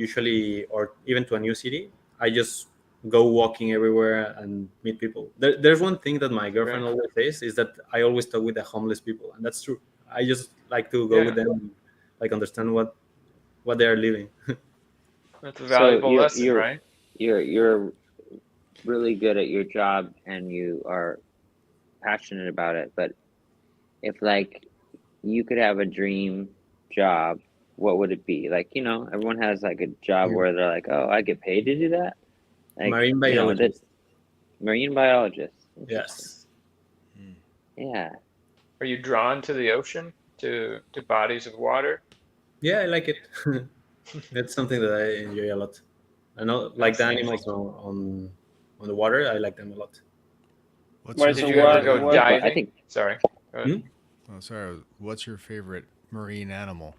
usually, or even to a new city, I just go walking everywhere and meet people. There's one thing that my girlfriend Right. always says is that I always talk with the homeless people, and that's true. I just like to go Yeah. with them, and, like understand what they are living. That's a valuable lesson, right? You're really good at your job and you are passionate about it, but if like you could have a dream job, what would it be? Like, everyone has like a job where they're like, oh, I get paid to do that. Like, Marine biologist. Marine biologist. Yes. Yeah. Are you drawn to the ocean, to bodies of water? Yeah, I like it. That's something that I enjoy a lot. I know, like the animals on the water, I like them a lot. Did you ever go diving? I think. Sorry. Go ahead. Oh, sorry. What's your favorite marine animal?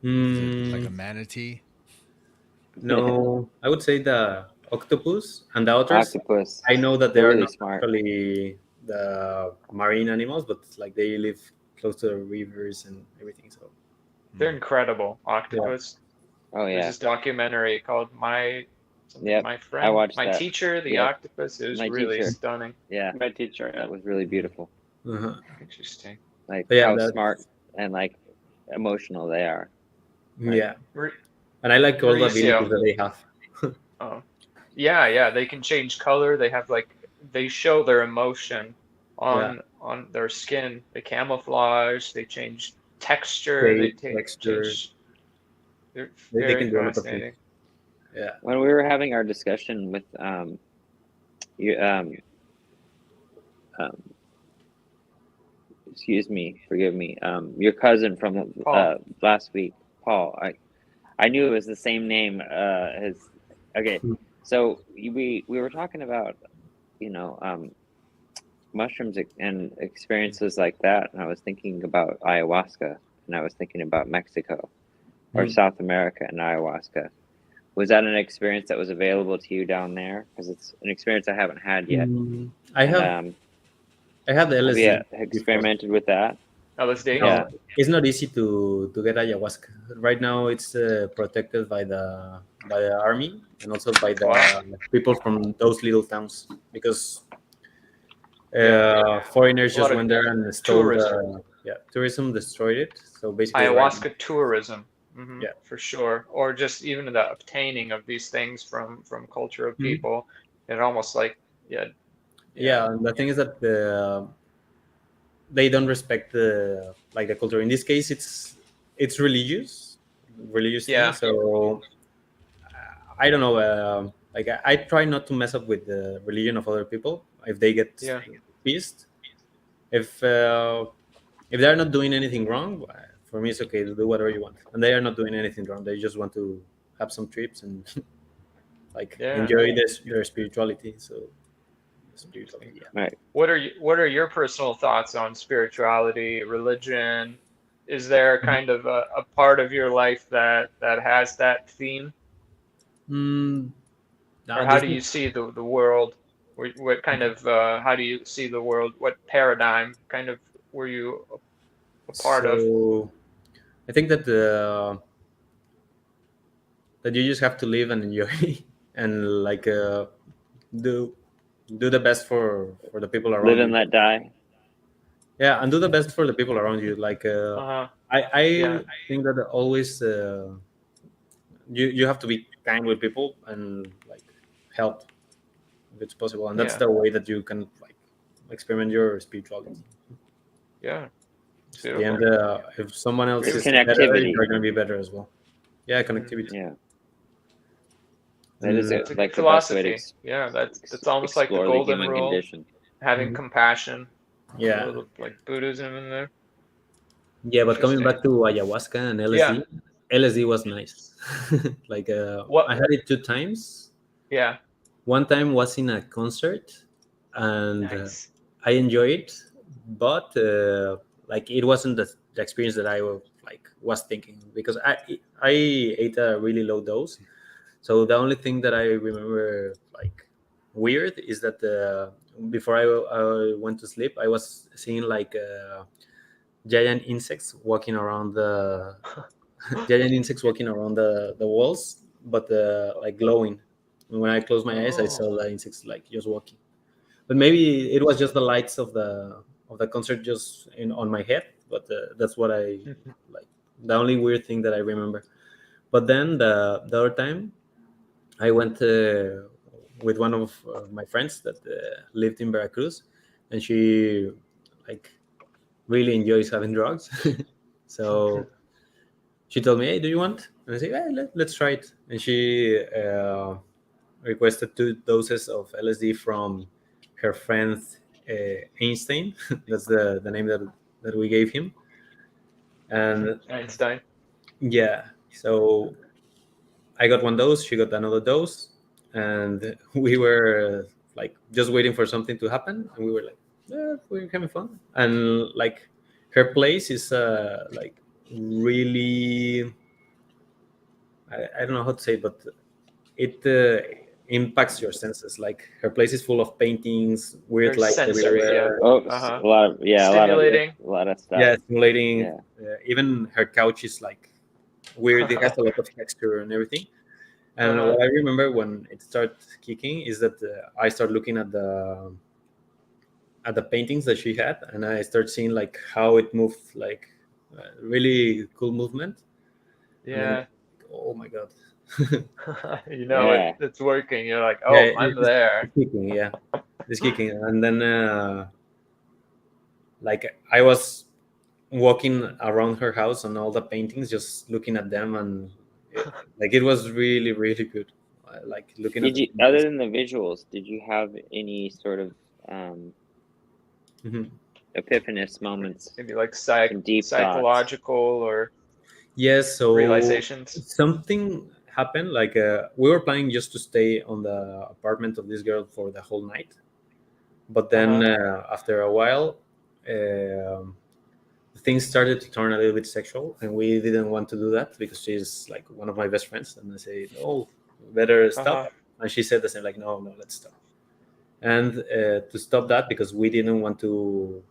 Mm, Is it like a manatee? No, I would say the octopus and the otters. Octopus. I know that they They're are really not smart. actually the marine animals, but like they live close to the rivers and everything. So They're incredible. Octopus. Oh yeah. There's this documentary called My Friend, I watched My that. Teacher, the Octopus. It was My really Teacher. stunning. Yeah. my teacher. Yeah. That was really beautiful. Interesting. Like Yeah, how that's- smart and like emotional they are. yeah, and I like all the Mauricio. abilities that they have. Oh, yeah. They can change color. They have they show their emotion on their skin. They camouflage. They change texture. They texture. change. They're They very can do a lot of fascinating. Yeah. When we were having our discussion with excuse me, forgive me, your cousin from last week, Paul. I knew it was the same name. So we were talking about mushrooms and experiences like that, and I was thinking about ayahuasca, and I was thinking about Mexico or South America and ayahuasca. Was that an experience that was available to you down there? Because it's an experience I haven't had yet. I have the LSD. Have you experimented with that? LSD? Yeah. It's not easy to get ayahuasca. Right now, it's protected by the army and also by the people from those little towns because foreigners just went there and stole tourism destroyed it. So basically, ayahuasca tourism. Mm-hmm, yeah, for sure. Or just even the obtaining of these things from culture of people. It almost like and the thing is that they don't respect the culture. In this case, it's religious thing. So I don't know. like I try not to mess up with the religion of other people if they get pissed. If they're not doing anything wrong, for me it's okay to do whatever you want, and they are not doing anything wrong. They just want to have some trips and like enjoy their spirituality. So spirituality, Right. What are your personal thoughts on spirituality, religion? Is there kind of a part of your life that has that theme? Or how do you see the world? What kind of how do you see the world? What paradigm kind of were you a part of? So I think that that you just have to live and enjoy and like do the best for the people around Live you. and let die. Yeah, and do the best for the people around you. Like I think that always you have to be kind with people and like help if it's possible, and that's the way that you can like experiment your spirituality. Yeah. And if someone else is better, you're going to be better as well. Yeah, connectivity. Yeah. That is like philosophy. That's almost like the golden rule. Condition. Having compassion. Yeah. A little like Buddhism in there. Yeah, but coming back to ayahuasca and LSD, LSD was nice. Like I had it 2 times. Yeah. One time was in a concert, and I enjoyed it, but like it wasn't the experience that I was thinking, because I ate a really low dose. So the only thing that I remember like weird is that before I went to sleep, I was seeing like giant insects walking around the walls, but like glowing. And when I closed my eyes, I saw the insects like just walking. But maybe it was just the lights of the concert just on my head. But that's what I like. The only weird thing that I remember. But then the other time, I went with one of my friends that lived in Veracruz, and she like really enjoys having drugs. So she told me, "Hey, do you want?" And I said, "Yeah, let's try it." And she requested 2 doses of LSD from her friend Einstein. That's the name that we gave him. And Einstein. Yeah. So I got 1 dose. She got another dose, and we were like just waiting for something to happen. And we were like, "Yeah, we're having fun." And like her place is like really, I don't know how to say it, but it impacts your senses. Like her place is full of paintings, weird lights everywhere. A lot of stimulating, a lot of stuff. Yeah, stimulating. Even her couch is like weird. It has a lot of texture and everything. And what I remember when it started kicking is that I started looking at the paintings that she had, and I started seeing like how it moved, like really cool movement. Yeah. Oh my god. It's working. You're like, oh, I'm there. It's kicking, it's kicking. And then like I was walking around her house on all the paintings, just looking at them, and like it was really, really good. Like looking at other than the visuals, did you have any sort of epiphanous moments? Maybe like deep psychological or so realizations. Something happened. Like we were planning just to stay on the apartment of this girl for the whole night, but then after a while things started to turn a little bit sexual, and we didn't want to do that because she's like one of my best friends. And I say, "No, better stop." And she said the same, like, no, let's stop. And to stop that, because we didn't want to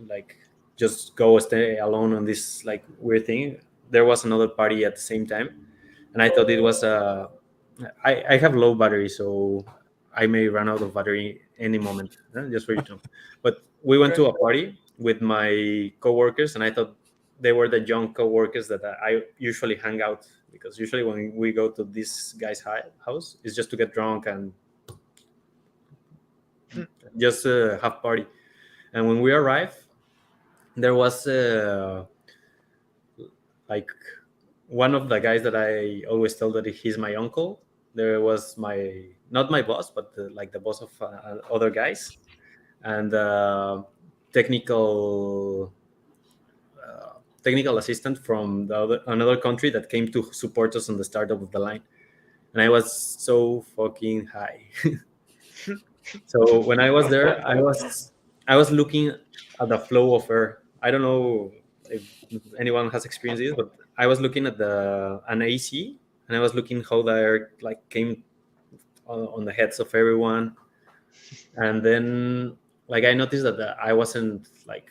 like just stay alone on this like weird thing, there was another party at the same time, and I thought it was I have low battery, so I may run out of battery any moment, just for you to know. But we went to a party with my coworkers, and I thought they were the young coworkers that I usually hang out, because usually when we go to this guy's house, it's just to get drunk and just have party. And when we arrived, there was like one of the guys that I always tell that he's my uncle. there was not my boss, but like the boss of other guys, and technical assistant from another country that came to support us on the startup of the line. And I was so fucking high. So when I was there, I was looking at the flow of air. I don't know if anyone has experienced this, but I was looking at an AC, and I was looking how the air like came on the heads of everyone. And then like I noticed that I wasn't like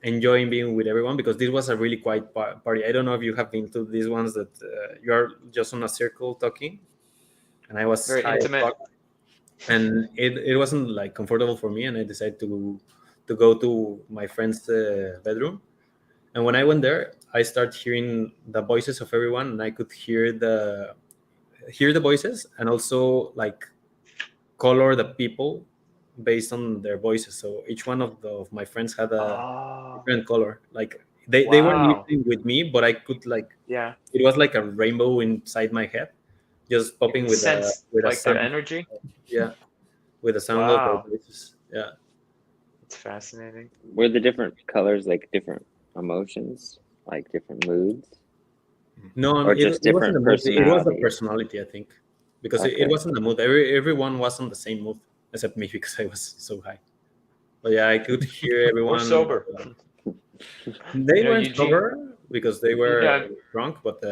enjoying being with everyone, because this was a really quiet party. I don't know if you have been to these ones that you are just on a circle talking, and I was very intimate, and it wasn't like comfortable for me, and I decided to go to my friend's bedroom. And when I went there, I started hearing the voices of everyone, and I could hear the voices, and also like color the people based on their voices. So each one of my friends had a different color. Like they were living with me, but I could like, it was like a rainbow inside my head, just popping with like a sound. their energy. Yeah, with the sound of their voices. Yeah, it's fascinating. Were the different colors like different emotions, like different moods? No, or just different personality? It was the personality, I think, because it wasn't the mood. Everyone was on the same mood except me, because I was so high. But yeah, I could hear everyone. Or sober. They weren't sober because they were drunk, but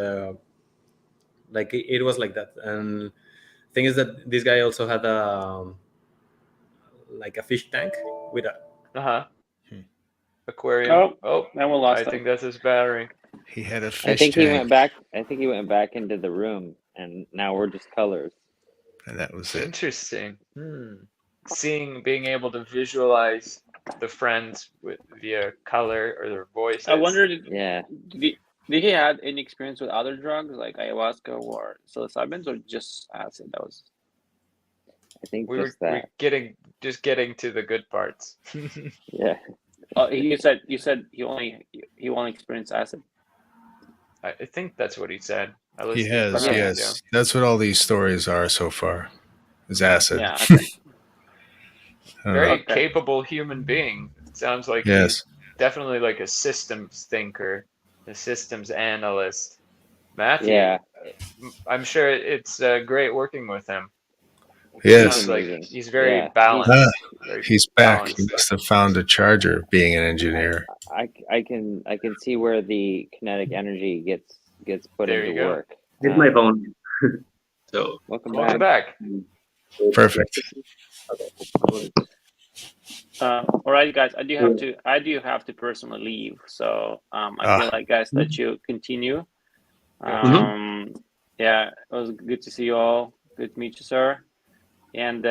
like it was like that. And the thing is that this guy also had like a fish tank with a aquarium. Now we lost. I think that's his battery. He had a fish I think tank. he went back into the room, and now we're just colors. And that was it. Interesting. Being able to visualize the friends via color or their voices. I wondered. Did he have any experience with other drugs like ayahuasca or psilocybins, or just acid? That was. I think we're getting to the good parts. Yeah. Oh, you said he only experienced acid. I think that's what he said. He has, yes. That's what all these stories are so far. Is acid. Yeah. Okay. Very capable human being. It sounds like he's definitely like a systems thinker, a systems analyst. Matthew, I'm sure it's great working with him. Yes. He's very balanced. He's back. He must have found a charger being an engineer. I can see where the kinetic energy gets put into work. It's my phone. So welcome back. Perfect. All right, guys. I do have to personally leave. So I feel like, guys, that you continue. Yeah, it was good to see you all. Good to meet you, sir. And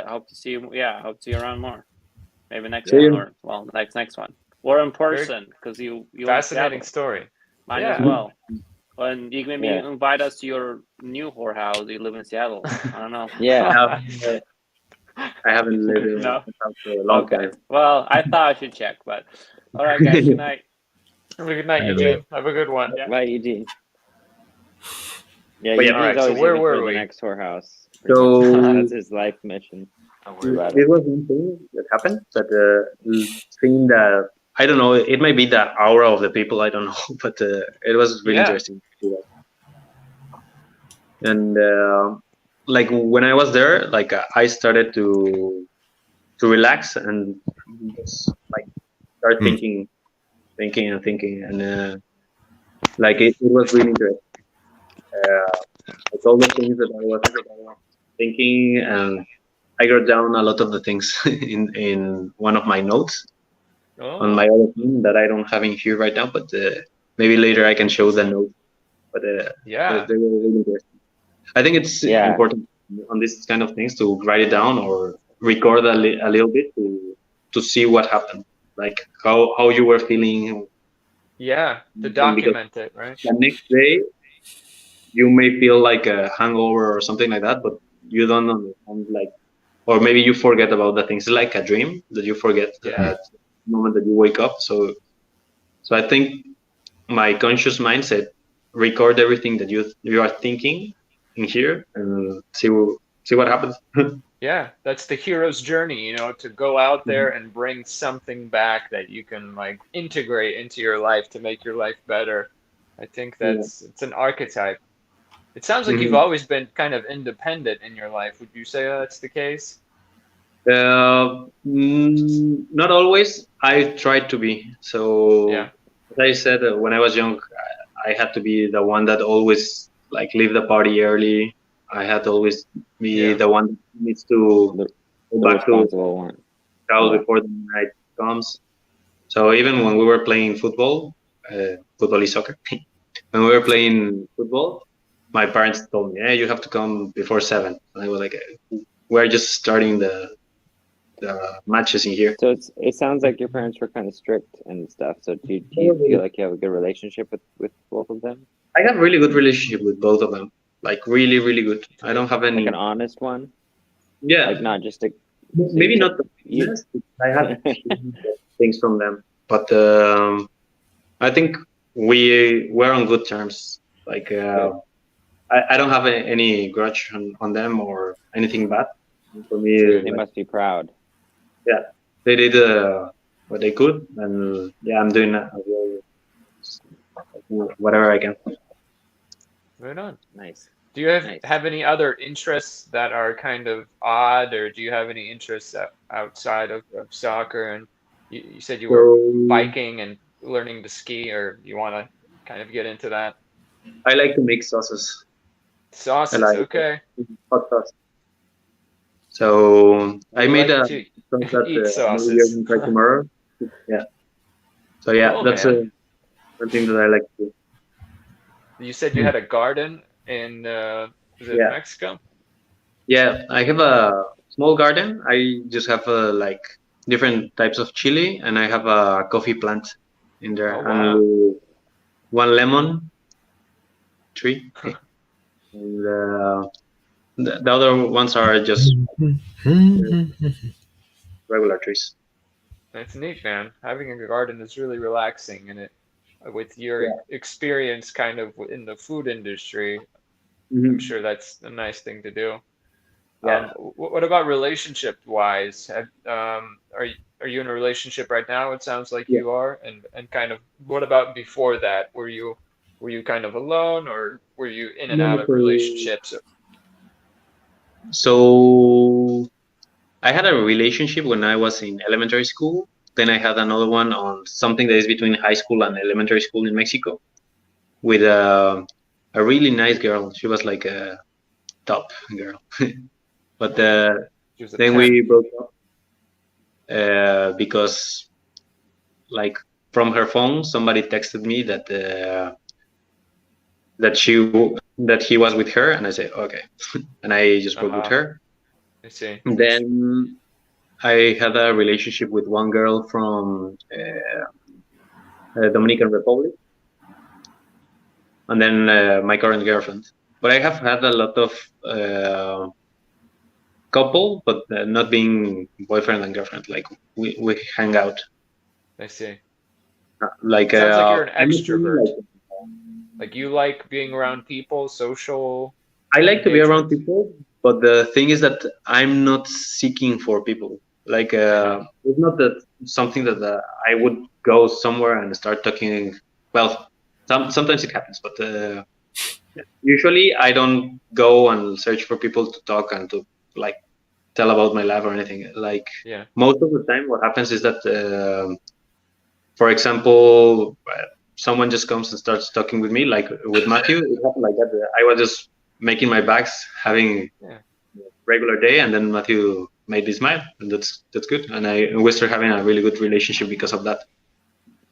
hope to see you. Yeah, hope to see you around more. Maybe next one, or next one, or in person, because you fascinating story. Mine as well. And you can maybe invite us to your new whorehouse. You live in Seattle. I don't know. Yeah. I haven't lived in for a long time. Well, I thought I should check, but all right, guys. Good night. Have a good night, Eugene. Have a good one. Bye, Eugene. Yeah, all right. So where were we? The next whorehouse. So that's his life mission. It was one thing that happened, but thing that I don't know. It might be the aura of the people. I don't know, but it was really interesting to see that. And like when I was there, like I started to relax and just like start thinking, and like it was really interesting. It's all the things that I was thinking, and I wrote down a lot of the things in one of my notes on my other phone that I don't have in here right now, but maybe later I can show the note. But they were really interesting. I think it's important on this kind of things to write it down or record a little bit to see what happened, like how you were feeling. Yeah, to document it, right? The next day, you may feel like a hangover or something like that, but you don't understand, like, or maybe you forget about the things. It's like a dream that you forget at the moment that you wake up. So I think my conscious mind said, record everything that you are thinking in here and see what happens. Yeah, that's the hero's journey, to go out there and bring something back that you can like integrate into your life to make your life better. I think it's an archetype. It sounds like you've always been kind of independent in your life. Would you say that's the case? Not always. I tried to be. So, Yeah. as I said, when I was young, I had to be the one that always like leave the party early. I had to always be the one that needs to go back to house before the night comes. So even when we were playing football, football is soccer. When we were playing football, my parents told me, "Hey, you have to come before 7." And I was like, "We're just starting the matches in here." So it sounds like your parents were kind of strict and stuff. So do you feel like you have a good relationship with both of them? I have a really good relationship with both of them. Like really, really good. I don't have any like an honest one. Yeah. Like not just a. Maybe not the business. I have things from them, but I think we're on good terms. Like I don't have any grudge on them or anything bad. For me, they must be proud. Yeah, they did what they could, and I'm doing whatever I can. Right on. Nice. Do you have any other interests that are kind of odd, or do you have any interests outside of soccer? And you said you were biking and learning to ski, or you want to kind of get into that? I like to make sauces. Sauces, okay. Hot sauce. So I made a sauce that maybe you're gonna try tomorrow. Yeah. So that's one thing that I like to do. You said you had a garden in Mexico? Yeah, I have a small garden. I just have like different types of chili, and I have a coffee plant in there, and one lemon tree. And the other ones are just regular trees. That's neat, man. Having a garden is really relaxing, and with your experience kind of in the food industry, I'm sure that's a nice thing to do. Yeah. What about relationship wise? Are you in a relationship right now? It sounds like you are, and kind of what about before that? Were you kind of alone, or were you in and out of relationships? So I had a relationship when I was in elementary school. Then I had another one on something that is between high school and elementary school in Mexico, with a really nice girl. She was like a top girl, but then we broke up because, like, from her phone, somebody texted me that he was with her, and I said okay, and I just broke with her. I see. And then I had a relationship with one girl from Dominican Republic, and then my current girlfriend. But I have had a lot of couple, but not being boyfriend and girlfriend. Like we hang out. I see. Like sounds like you're an extrovert. Like you like being around people, social. I like to be around people, but the thing is that I'm not seeking for people. Like it's not that something that I would go somewhere and start talking. Well, sometimes it happens, but usually I don't go and search for people to talk and to like tell about my life or anything. Like most of the time, what happens is that, for example, someone just comes and starts talking with me. Like with Matthew, it happened like that. I was just making my bags, having a regular day, and then Matthew made me smile, and that's good. And we start having a really good relationship because of that.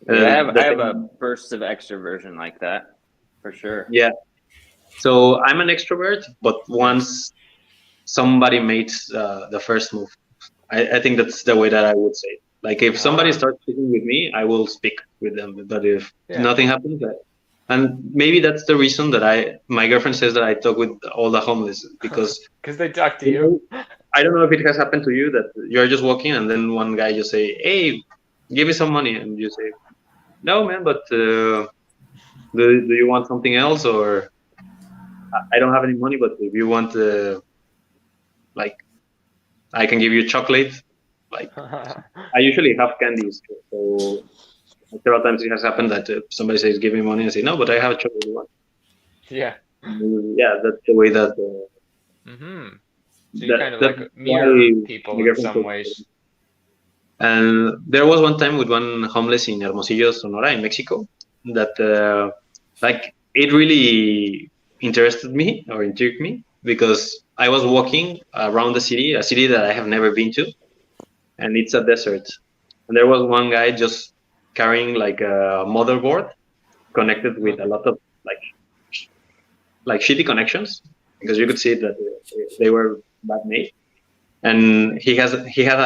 I have a burst of extroversion like that, for sure. Yeah. So I'm an extrovert, but once somebody makes the first move, I think that's the way that I would say it. Like if somebody starts speaking with me, I will speak with them. But if nothing happens, and maybe that's the reason that my girlfriend says that I talk with all the homeless, because they talk to you. I don't know if it has happened to you that you're just walking and then one guy just say, "Hey, give me some money," and you say, "No, man, but do you want something else?" Or I don't have any money, but if you want, like, I can give you chocolate. Like, I usually have candies, so several times it has happened that somebody says, "Give me money," and I say, "No, but I have a chocolate one." Yeah. Yeah, that's the way that. So you kind of like mirror people in some ways. And there was one time with one homeless in Hermosillo, Sonora, in Mexico, that like it really interested me or intrigued me because I was walking around the city, a city that I have never been to, and it's a desert. And there was one guy just carrying like a motherboard connected with a lot of like shitty connections because you could see that they were bad made. And he had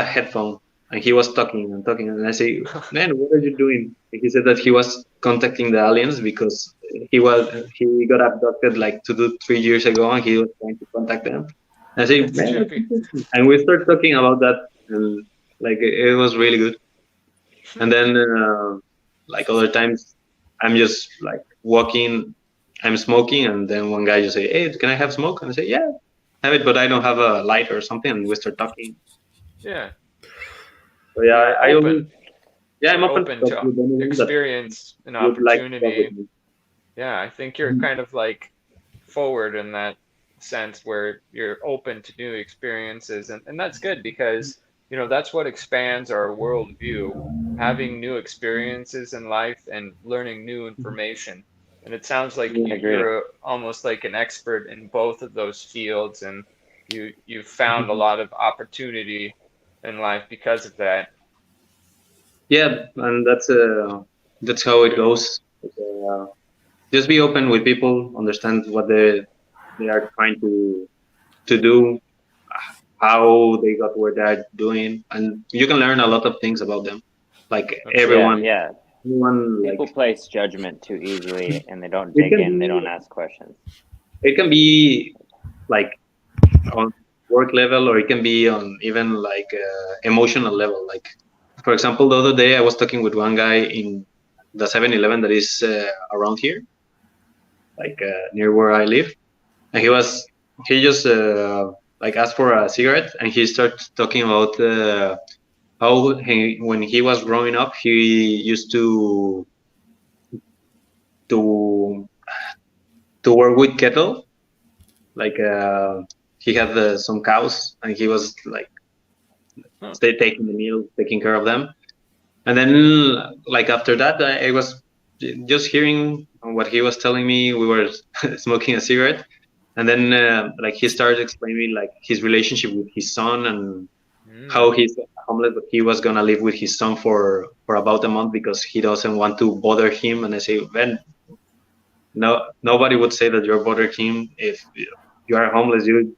a headphone and he was talking and talking, and I say, "Man, what are you doing?" And he said that he was contacting the aliens because he got abducted like 2 to 3 years ago, and he was trying to contact them. And I say, "Man," and we start talking about that, and like it was really good. And then like other times, I'm just like walking, I'm smoking, and then one guy just say, "Hey, can I have smoke?" And I say, "Yeah, have it, but I don't have a light or something," and we start talking. Yeah. So yeah, I'm open to experience an opportunity. Yeah, I think you're kind of like forward in that sense where you're open to new experiences, and that's good because that's what expands our worldview, having new experiences in life and learning new information. And it sounds like you're almost like an expert in both of those fields, and you've found a lot of opportunity in life because of that. Yeah, and that's how it goes. Just be open with people, understand what they are trying to do, how they got where they're doing, and you can learn a lot of things about them. Like everyone, people place judgment too easily, and they don't dig in. They don't ask questions. It can be like on work level, or it can be on even like emotional level. Like, for example, the other day I was talking with one guy in the 7-Eleven that is around here, like near where I live, and he just like asked for a cigarette, and he started talking about how when he was growing up, he used to work with cattle, like he had some cows, and he was like taking the meal, taking care of them. And then like after that, I was just hearing what he was telling me. We were smoking a cigarette, and then like he started explaining like his relationship with his son and how he's homeless, but he was gonna live with his son for about a month because he doesn't want to bother him. And I say, "Ben, nobody would say that you're bothering him. If you are homeless, you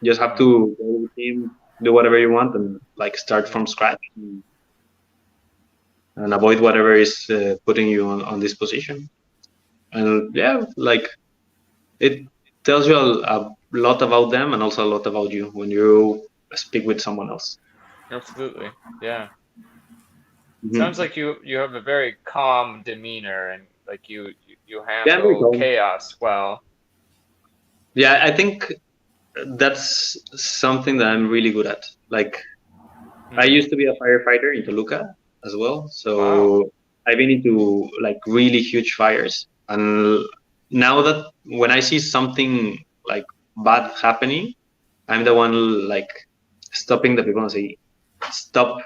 just have to go with him, do whatever you want, and like start from scratch and avoid whatever is putting you on this position." And yeah, like it tells you a lot about them and also a lot about you when you speak with someone else. Absolutely, yeah. Sounds like you have a very calm demeanor, and like you handle chaos well. Yeah, I think that's something that I'm really good at. Like, I used to be a firefighter in Toluca as well, so I've been into like really huge fires. And now that when I see something like bad happening, I'm the one like stopping the people and say, "Stop!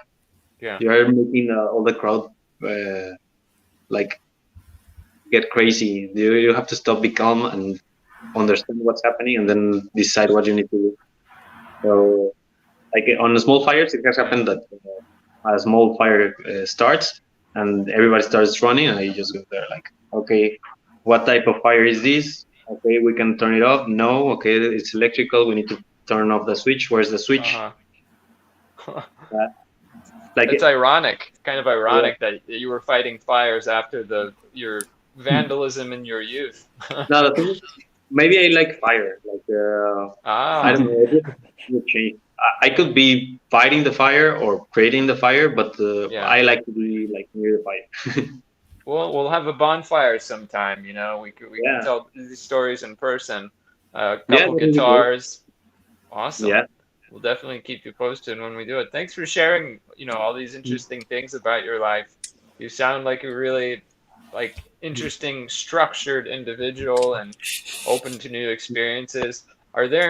Yeah, you are making all the crowd like get crazy. You have to stop, be calm, and understand what's happening, and then decide what you need to do." So, like on the small fires, it has happened that a small fire starts and everybody starts running, and I just go there like, "Okay, what type of fire is this? Okay, we can turn it off. No, okay, it's electrical. We need to turn off the switch. Where's the switch?" Like it's ironic. It's kind of ironic that you were fighting fires after your vandalism in your youth. No, the thing is, maybe I like fire. Like I don't know. It would change. I could be fighting the fire or creating the fire, but I like to be like near the fire. we'll have a bonfire sometime. You know, we can tell these stories in person. Couple guitars. Awesome. Yeah. We'll definitely keep you posted when we do it. Thanks for sharing, all these interesting things about your life. You sound like a really interesting, structured individual and open to new experiences. Are there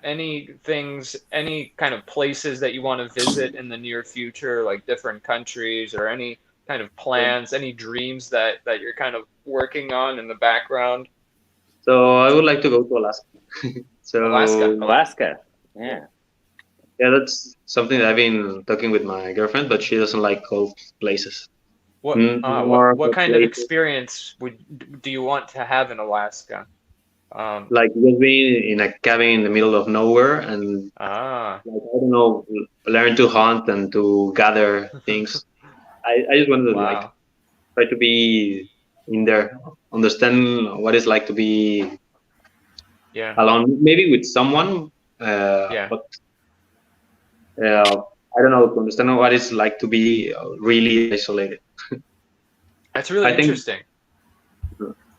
any things, any kind of places that you want to visit in the near future, like different countries, or any kind of plans, any dreams that you're kind of working on in the background? So I would like to go to Alaska. Alaska. Yeah. Yeah, that's something that I've been talking with my girlfriend, but she doesn't like cold places. What kind of experience do you want to have in Alaska? Like just being in a cabin in the middle of nowhere and I don't know, learn to hunt and to gather things. I just wanted to try to be in there, understand what it's like to be alone, maybe with someone. But I don't know, to understand what it's like to be really isolated. That's really interesting.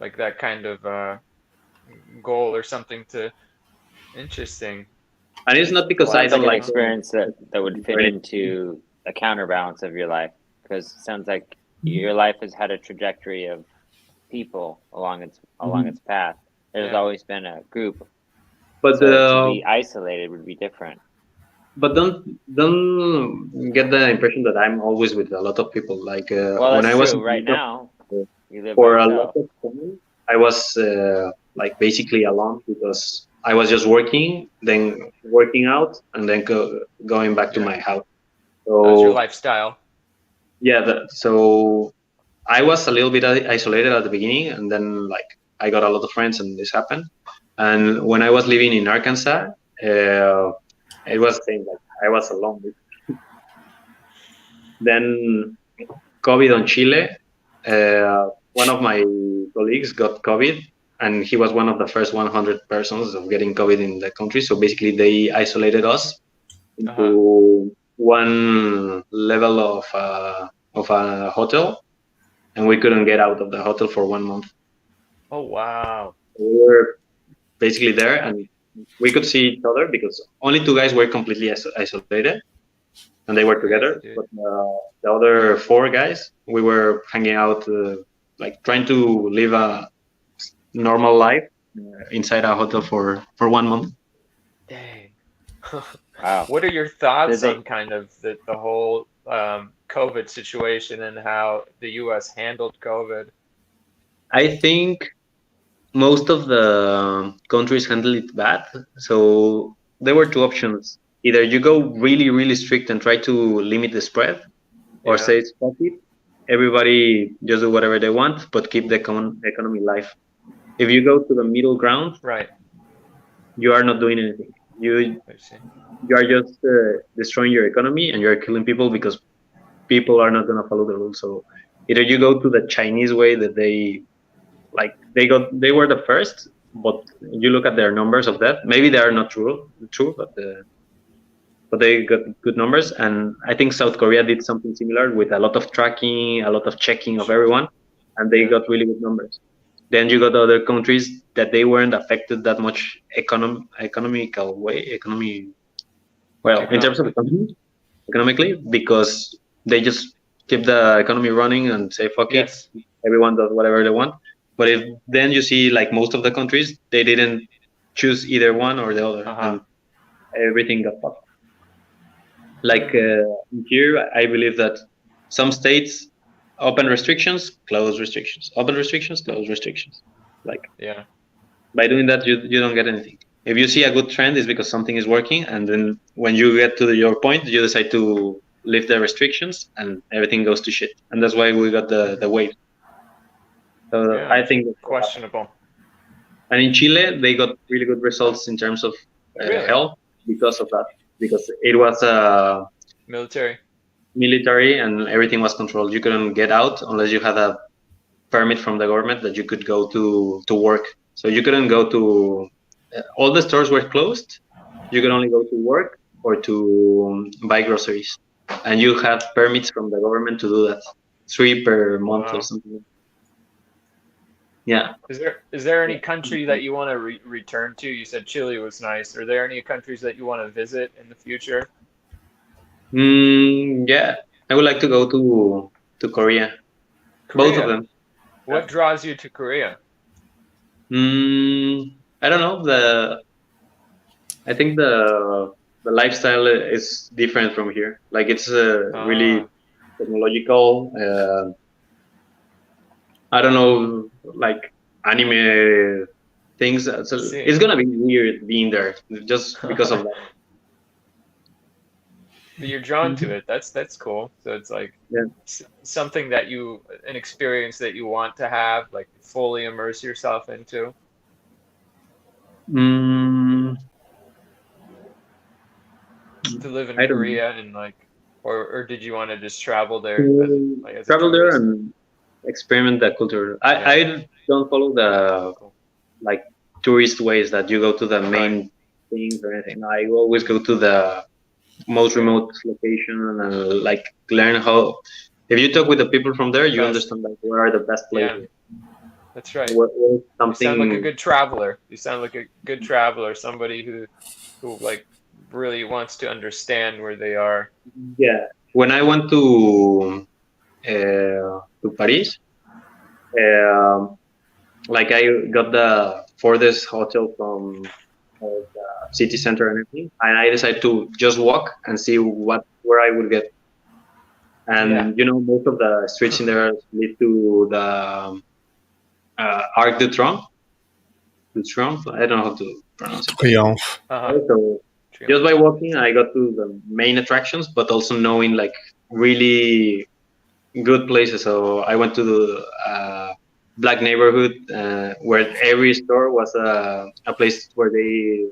Like that kind of goal or something interesting. And it's not because I don't like experience that would fit into a counterbalance of your life, because it sounds like your life has had a trajectory of people along its path. There's always been a group, but to be isolated would be different. But don't get the impression that I'm always with a lot of people. Like when I was right now, you live for a lot of time, I was like basically alone because I was just working, then working out, and then going back to my house. So that's your lifestyle. Yeah, so I was a little bit isolated at the beginning, and then like I got a lot of friends, and this happened. And when I was living in Arkansas, it was the same. Like I was alone. Then COVID on Chile. One of my colleagues got COVID, and he was one of the first 100 persons of getting COVID in the country. So basically, they isolated us into one level of a hotel, and we couldn't get out of the hotel for 1 month. Oh wow! We were basically there, and we could see each other because only 2 guys were completely isolated, and they were together. But the other 4 guys, we were hanging out, like trying to live a normal life inside a hotel for 1 month. Dang. Wow. What are your thoughts on kind of the whole COVID situation and how the U.S. handled COVID? I think most of the countries handle it bad. So there were 2 options. Either you go really, really strict and try to limit the spread, or say stop it. Everybody just do whatever they want, but keep the economy alive. If you go to the middle ground, you are not doing anything. You are just destroying your economy, and you are killing people because people are not going to follow the rules. So either you go to the Chinese way that they were the first, but you look at their numbers of death. Maybe they are not true, but they got good numbers. And I think South Korea did something similar with a lot of tracking, a lot of checking of everyone, and they got really good numbers. Then you got other countries that they weren't affected that much economical way, in terms of economically, because they just keep the economy running and say, fuck it, everyone does whatever they want. But then you see like most of the countries, they didn't choose either one or the other, and everything got fucked. Like here, I believe that some states open restrictions, close restrictions, open restrictions, close restrictions. By doing that, you don't get anything. If you see a good trend, it's because something is working, and then when you get to your point, you decide to lift the restrictions, and everything goes to shit. And that's why we got the wave. So I think that's questionable. And in Chile, they got really good results in terms of health because of that, because it was military and everything was controlled. You couldn't get out unless you had a permit from the government that you could go to work. So you couldn't go to all the stores were closed. You could only go to work or to buy groceries, and you had permits from the government to do that. 3 per month or something. Yeah. Is there any country that you want to return to? You said Chile was nice. Are there any countries that you want to visit in the future? Yeah, I would like to go to Korea. Both of them. What draws you to Korea? I don't know. I think the lifestyle is different from here. Like it's really technological. I don't know, like anime things. So it's gonna be weird being there just because of that. But you're drawn to it. That's cool. So it's like something that an experience that you want to have, like fully immerse yourself into. To live in Korea and like, or did you want to just travel there? Travel there and experiment that culture. I don't follow the like tourist ways that you go to the main things or anything. I always go to the most remote location and like learn how. If you talk with the people from there, you understand like where are the best places. Yeah. That's right. You sound like a good traveler. You sound like a good traveler, somebody who like really wants to understand where they are. Yeah. When I went to Paris, like I got the furthest hotel from the city center and everything, and I decided to just walk and see where I would get. And most of the streets in there lead to the Arc de Triomphe. I don't know how to pronounce it. Triomphe. So just by walking, I got to the main attractions, but also knowing like really good places. So I went to the black neighborhood where every store was a place where they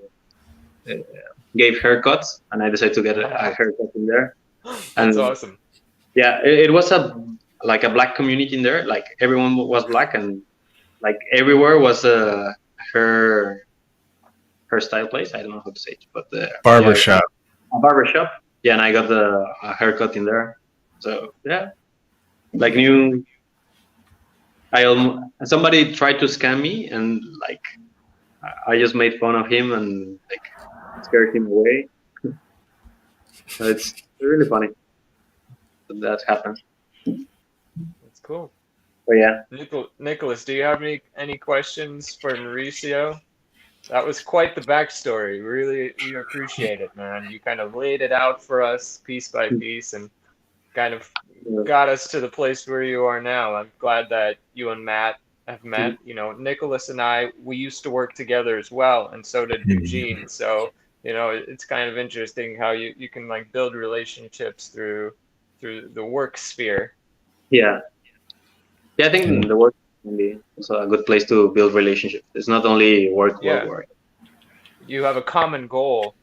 gave haircuts, and I decided to get a haircut in there. That's awesome. Yeah, it was a black community in there. Like everyone was black, and like everywhere was her style place. I don't know how to say it, but barbershop. A barbershop. Yeah, and I got a haircut in there. So yeah, like somebody tried to scam me, and like I just made fun of him and like scared him away. So it's really funny that happened. That's cool. But yeah, Nicholas, do you have any questions for Mauricio? That was quite the backstory. Really, we appreciate it, man. You kind of laid it out for us piece by piece and kind of got us to the place where you are now. I'm glad that you and Matt have met. Nicholas and I, we used to work together as well, and so did Eugene. So, it's kind of interesting how you can like build relationships through the work sphere. Yeah, I think the work can be also a good place to build relationships. It's not only work. You have a common goal,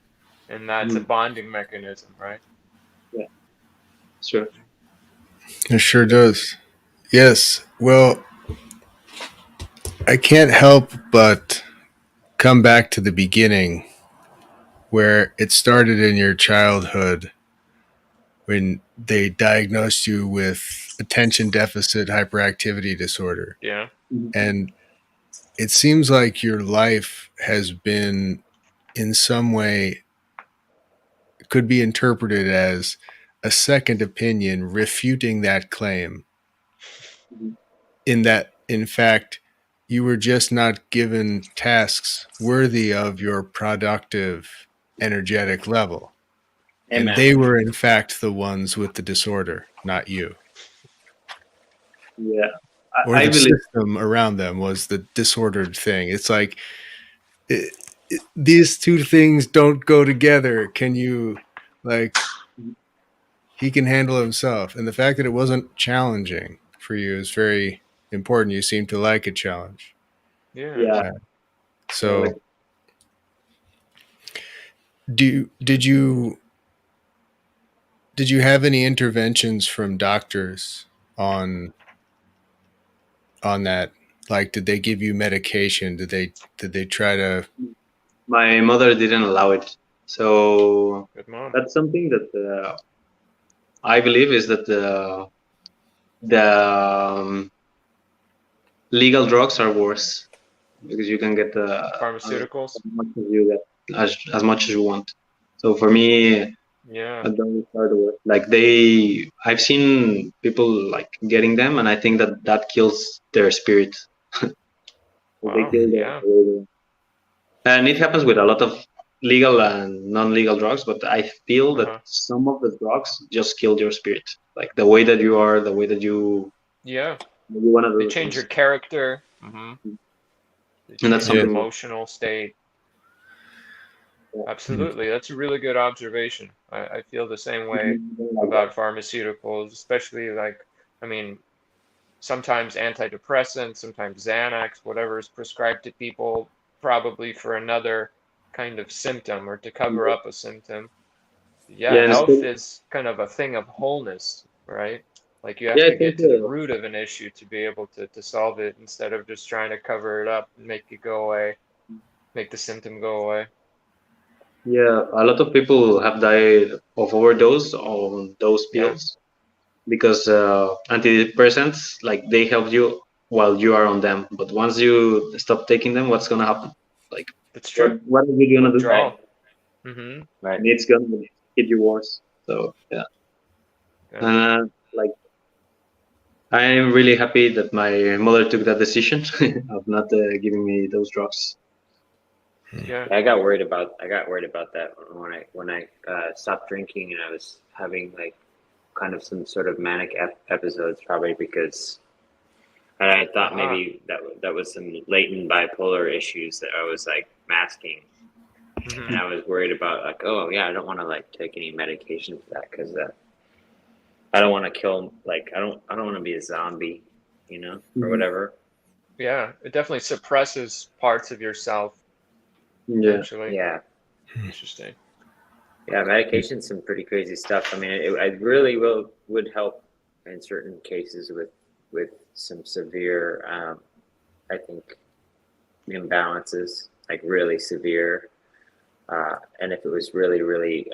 and that's a bonding mechanism, right? Yeah, sure. It sure does. Yes. Well, I can't help but come back to the beginning where it started in your childhood when they diagnosed you with attention deficit hyperactivity disorder. Yeah. And it seems like your life has been in some way could be interpreted as a second opinion refuting that claim, in that, in fact, you were just not given tasks worthy of your productive, energetic level. Amen. And they were, in fact, the ones with the disorder, not you. Yeah. Or the system around them was the disordered thing. It's like, these two things don't go together. Can you, like, he can handle himself. And the fact that it wasn't challenging for you is very important. You seem to like a challenge. Yeah. So did you have any interventions from doctors on that? Like, did they give you medication? Did they try to? My mother didn't allow it. So that's something that I believe is that the legal drugs are worse because you can get pharmaceuticals as much as you want. So for me, those are the worst. Like I've seen people like getting them, and I think that kills their spirit. They kill and it happens with a lot of legal and non-legal drugs, but I feel that some of the drugs just kill your spirit, like the way that you are, the way that you want to. They change your character. They change and that's your emotional state. Absolutely, that's a really good observation. I feel the same way about pharmaceuticals, especially like, I mean, sometimes antidepressants, sometimes Xanax, whatever is prescribed to people, probably for another kind of symptom or to cover up a symptom. Health is kind of a thing of wholeness, right? Like you have to get to the root of an issue to be able to solve it instead of just trying to cover it up and make it go away, make the symptom go away. Yeah, a lot of people have died of overdose on those pills because antidepressants, like they help you while you are on them, but once you stop taking them, what's gonna happen? Like that's true. What are you gonna do? Right. Right. It's gonna hit you worse. So like I am really happy that my mother took that decision of not giving me those drugs. Yeah, I got worried about that when I stopped drinking, and I was having like kind of some sort of manic episodes, probably because I thought maybe that was some latent bipolar issues that I was like masking, and I was worried about like, oh yeah, I don't want to like take any medication for that because I don't want to kill, like I don't want to be a zombie, you know, or whatever. Yeah, it definitely suppresses parts of yourself. Actually. Yeah. Interesting. Yeah, medication's some pretty crazy stuff. I mean, it really would help in certain cases with some severe, I think, imbalances, like really severe. And if it was really, really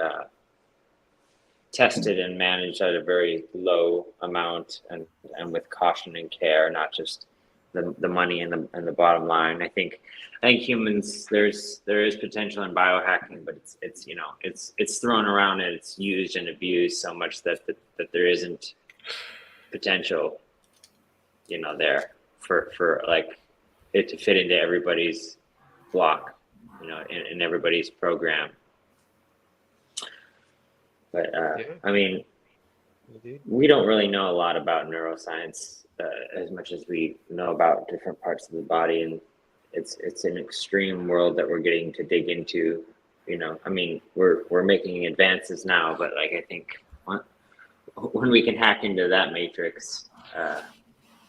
tested and managed at a very low amount and with caution and care, not just the money and the bottom line. I think humans, there is potential in biohacking, but it's you know it's thrown around and it's used and abused so much that there isn't potential, you know, there for like it to fit into everybody's block, you know, in everybody's program. But I mean, we don't really know a lot about neuroscience as much as we know about different parts of the body, and it's an extreme world that we're getting to dig into. You know, I mean, we're making advances now, but like I think when we can hack into that matrix,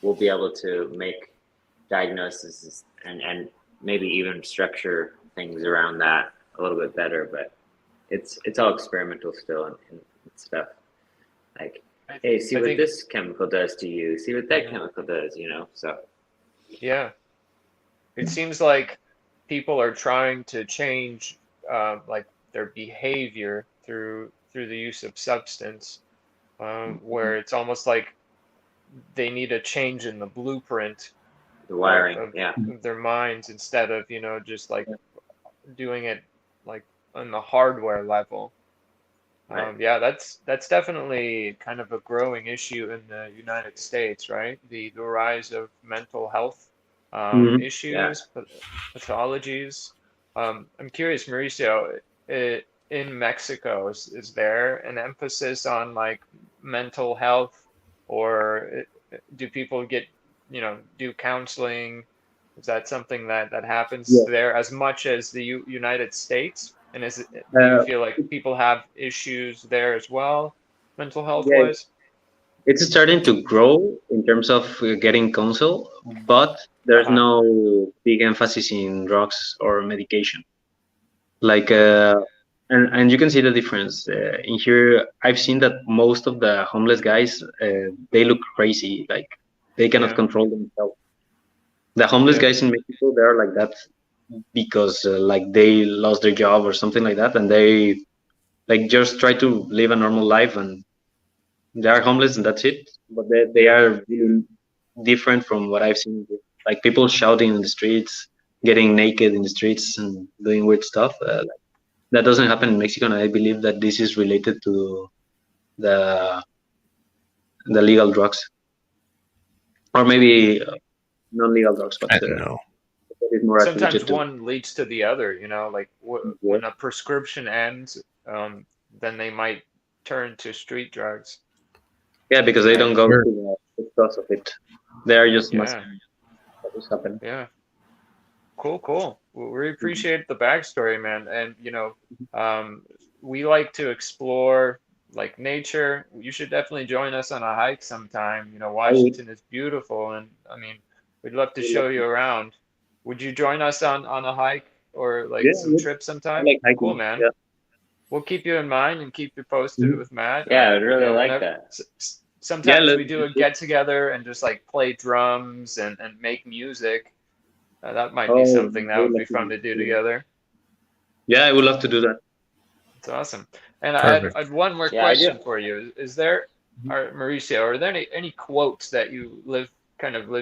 we'll be able to make diagnoses and maybe even structure things around that a little bit better. But it's all experimental still and stuff. Like, hey, see what this chemical does to you. See what that chemical does, you know? So. Yeah. It seems like people are trying to change like their behavior through the use of substance, where it's almost like they need a change in the blueprint, the wiring, of their minds, instead of, you know, just like doing it like on the hardware level. Yeah, that's definitely kind of a growing issue in the United States, right? The rise of mental health issues, pathologies. I'm curious, Mauricio, in Mexico, is there an emphasis on like mental health, or do people get, you know, do counseling? Is that something that happens there as much as the United States? And do you feel like people have issues there as well, mental health wise? It's starting to grow in terms of getting counsel, but there's no big emphasis in drugs or medication. Like, and you can see the difference in here. I've seen that most of the homeless guys, they look crazy, like they cannot control themselves. The homeless guys in Mexico, they're like that because like they lost their job or something like that, and they like just try to live a normal life, and they are homeless and that's it. But they are really different from what I've seen. Like people shouting in the streets, getting naked in the streets, and doing weird stuff. That doesn't happen in Mexico, and I believe that this is related to the legal drugs, or maybe non-legal drugs, but I don't know. it's more Sometimes one leads to the other, you know, like when a prescription ends, then they might turn to street drugs. Yeah, because they don't go to the cause of it. They are just Yeah. That just happened. Yeah. Cool. Well, we appreciate the backstory, man. And, you know, we like to explore like nature. You should definitely join us on a hike sometime. You know, Washington is beautiful, and I mean, we'd love to show you around. Would you join us on a hike or like some trip sometime? I like hiking. Cool, man. Yeah. We'll keep you in mind and keep you posted with Matt. Yeah, I'd really like that. Sometimes we do a get together and just like play drums and make music. That might be something that would be fun to do together. Yeah, I would love to do that. It's awesome. And I had one more question for you. Is there, Mauricio, are there any quotes that you live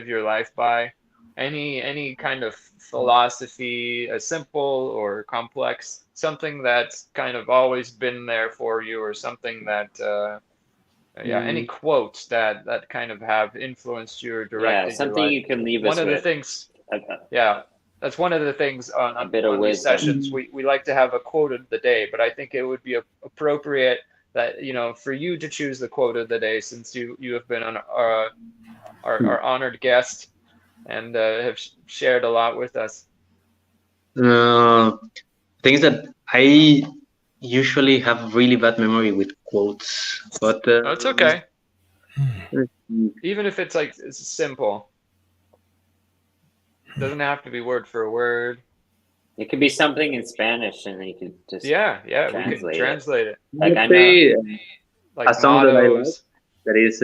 your life by? Any kind of philosophy, a simple or complex, something that's kind of always been there for you, or something that any quotes that kind of have influenced you or directed something your life? you can leave us with. One of the things, that's one of the things on these sessions. We like to have a quote of the day, but I think it would be appropriate that, you know, for you to choose the quote of the day, since you have been on our honored guest and have shared a lot with us. Things that I usually have really bad memory with quotes, but it's okay. Even if it's like it's simple. Doesn't have to be word for word. It could be something in Spanish, and you could just we can translate it. Like I know, like a song that I like, that is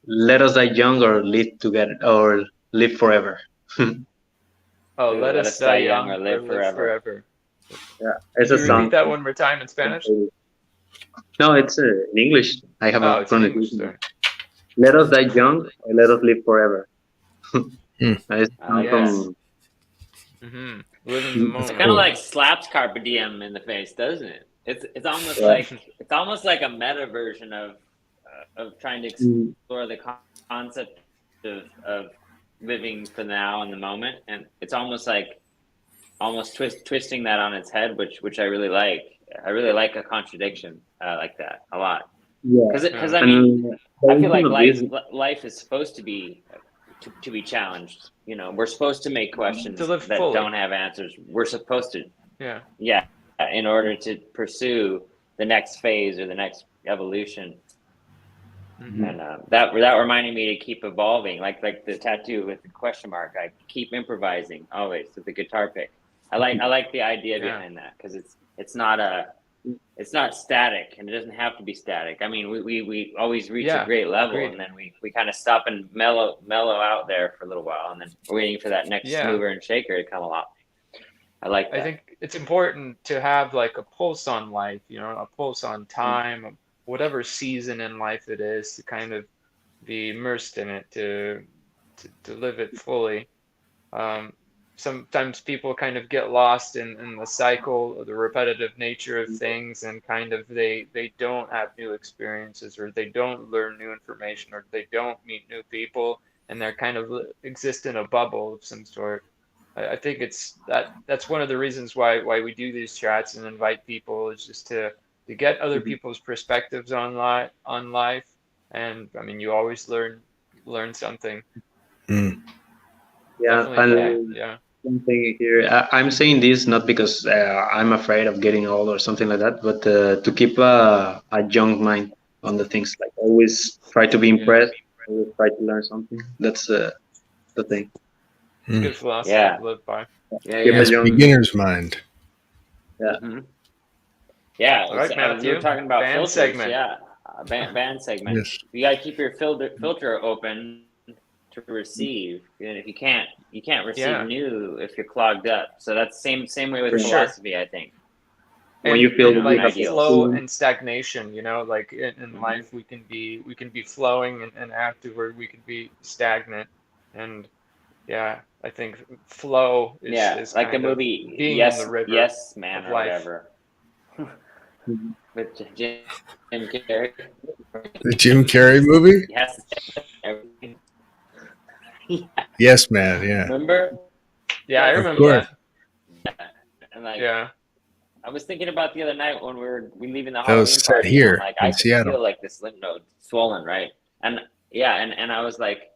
"Let us die young or live together or live forever." Let us die young or live forever. Yeah, it's a song. Repeat that one more time in Spanish. No, it's in English. I have a pronunciation. Let us die young or let us live forever. Live in the moment. It kind of like slaps Carpe Diem in the face, doesn't it? It's almost like a meta version of trying to explore the concept of living for the now and the moment, and it's almost twisting that on its head, which I really like. I really like a contradiction like that a lot. Because I mean, I feel like life is supposed to be challenged. You know, we're supposed to make questions that don't have answers. We're supposed to, in order to pursue the next phase or the next evolution. And that reminded me to keep evolving, like the tattoo with the question mark. I keep improvising always with the guitar pick. I like the idea behind that, because it's not static, and it doesn't have to be static. I mean, we always reach a great level, and then we kind of stop and mellow out there for a little while, and then we're waiting for that next mover and shaker to come along. I like that. I think it's important to have like a pulse on life, you know, a pulse on time, whatever season in life it is, to kind of be immersed in it, to live it fully. Sometimes people kind of get lost in the cycle, or the repetitive nature of things, and kind of they don't have new experiences, or they don't learn new information, or they don't meet new people, and they're kind of exist in a bubble of some sort. I think that's one of the reasons why we do these chats and invite people, is just to get other people's perspectives on life. And I mean, you always learn something. Something here. I'm saying this not because I'm afraid of getting old or something like that, but to keep a young mind on the things. Like always try to be impressed. Always try to learn something. That's the thing. Good philosophy to live by. Beginner's mind. Yeah. All right, Matthew. We were talking about band filters. segment. Band segment. Yes. You got to keep your filter open to receive, and if you can't receive new if you're clogged up. So that's same way with philosophy, I think. when you feel like you flow and stagnation, you know, like in life we can be flowing, and afterward we can be stagnant. And yeah, I think flow is like the kind of movie being Yes, in the river Yes Man of or life. whatever. With Jim Carrey. The Jim Carrey movie? Yes. Everything. Yes, man. Yeah. Remember? Yeah, I Of remember course. that. Yeah. And like, Yeah. I was thinking about the other night when we leaving the That Halloween was set party. here And I'm like, in I can Seattle. feel like this lymph node swollen, right? And yeah, and I was like,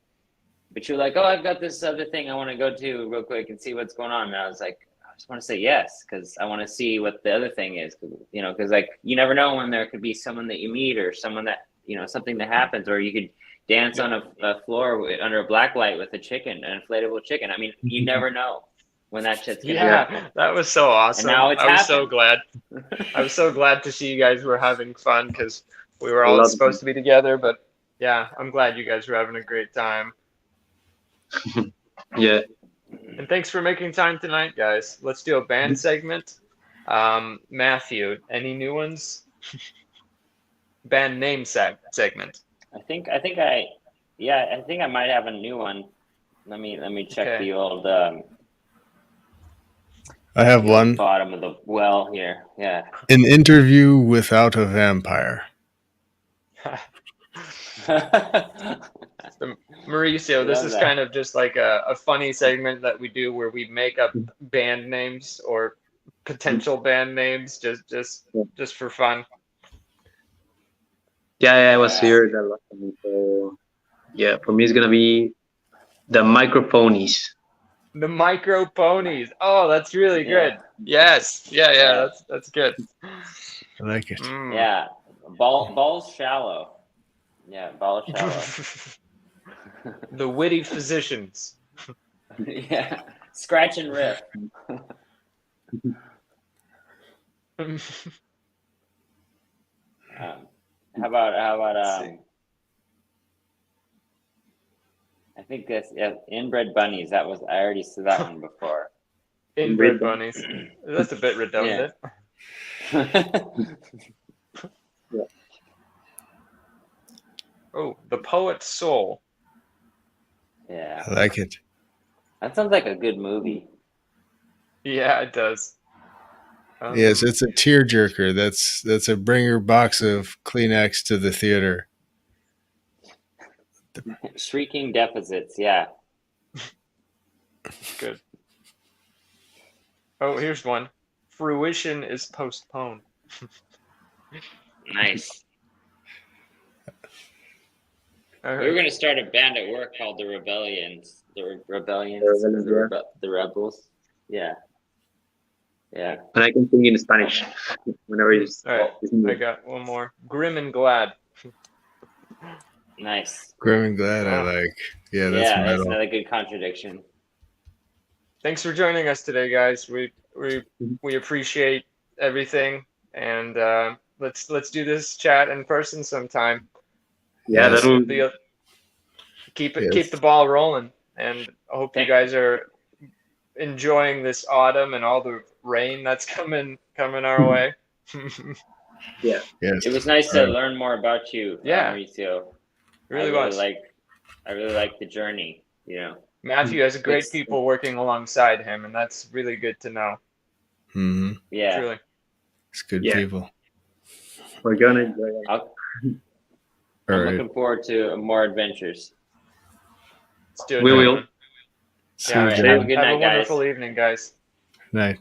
but you're like, oh, I've got this other thing I want to go to real quick and see what's going on. And I was like, I just want to say yes, because I want to see what the other thing is, you know, because like you never know when there could be someone that you meet or someone that, you know, something that happens, or you could dance on a floor under a black light with a chicken, an inflatable chicken. I mean, you never know when that shit's gonna happen. That was so awesome. And now it's happened. So glad. I was so glad to see you guys were having fun, because we were all supposed to be together, but yeah, I'm glad you guys were having a great time. Yeah. And thanks for making time tonight, guys. Let's do a band segment. Matthew, any new ones? Band name segment. I think I might have a new one. Let me check the old I have one. Bottom of the well here. Yeah. An interview without a vampire. Mauricio, this is kind of just like a funny segment that we do where we make up band names or potential band names just for fun. Yeah, I was here that last time. So yeah, for me it's gonna be the Microponies. The Microponies. Oh, that's really good. Yes. Yeah. That's good. I like it. Yeah. Balls shallow. Yeah, balls shallow. The Witty Physicians. Yeah. Scratch and riff. How about I think that's inbred bunnies. I already said that one before. Inbred bunnies. That's a bit redundant. Yeah. Oh, the Poet's Soul. Yeah. I like it. That sounds like a good movie. Yeah, it does. Yes, it's a tearjerker. That's a bringer box of Kleenex to the theater. Shrieking deficits, yeah. Good. Oh, here's one. Fruition is postponed. Nice. All right. We were going to start a band at work called the Rebellions. The Rebels. Yeah. Yeah. And I can sing in Spanish whenever it's. All right, I got one more. Grim and Glad. Nice. Grim and Glad, I like. Yeah, that's another good contradiction. Thanks for joining us today, guys. We appreciate everything, and let's do this chat in person sometime. Yeah, that'll be keep the ball rolling, and I hope you guys are enjoying this autumn and all the rain that's coming our way. Yeah. Yes. It was nice to learn more about you, Mauricio. I really like the journey, you know. Matthew has great people working alongside him, and that's really good to know. Mm-hmm. Yeah. Truly. It's good people. We're gonna enjoy it. I'm looking forward to more adventures. Let's do it. We will. All right. Have a good night, guys. Wonderful evening, guys. Night.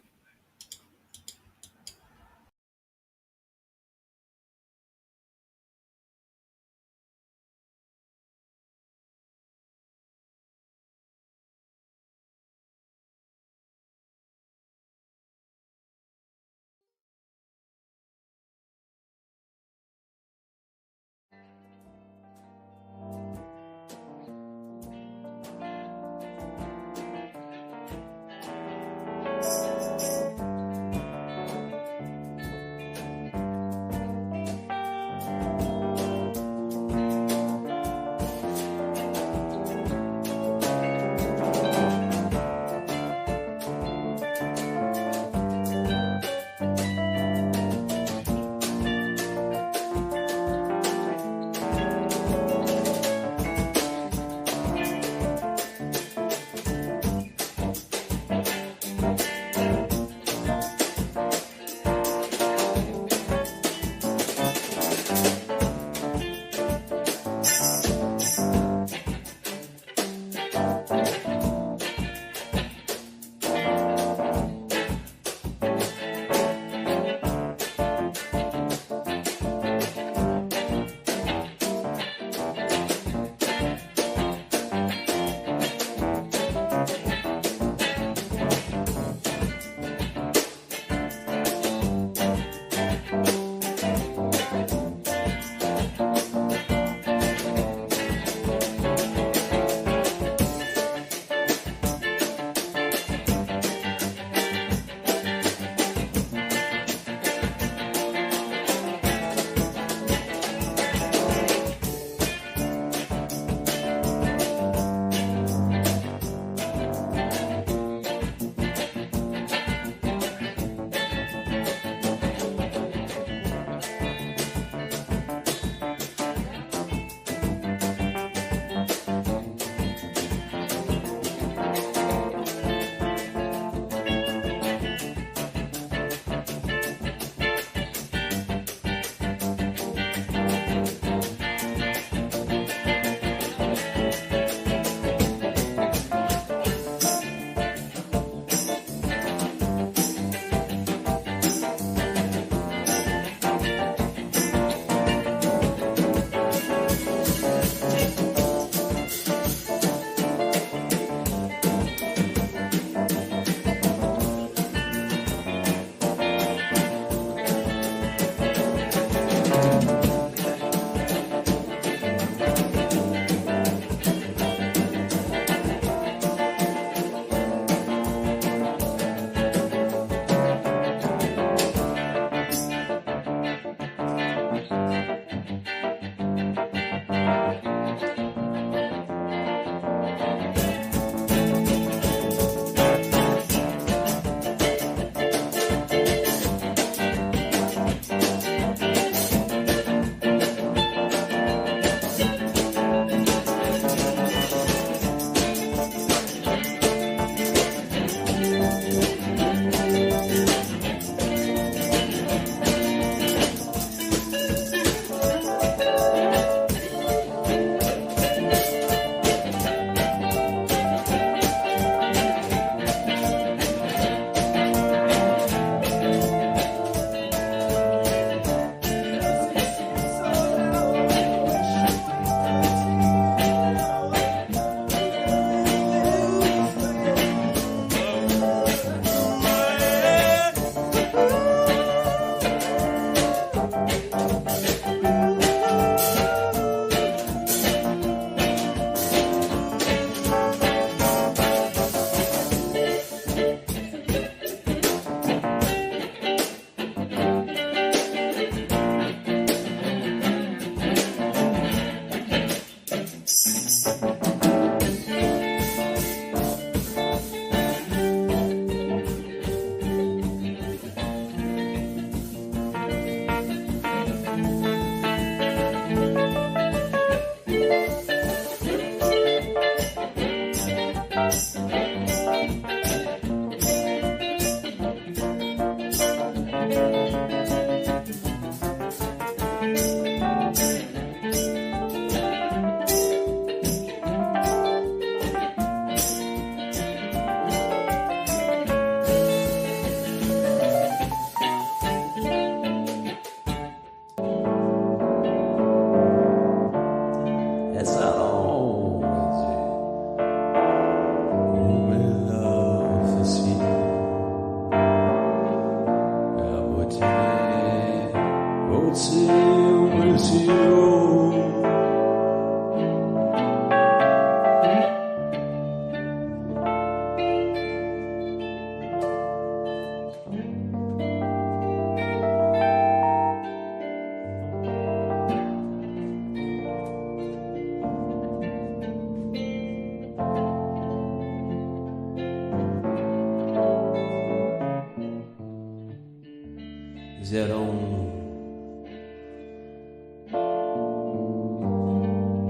that on.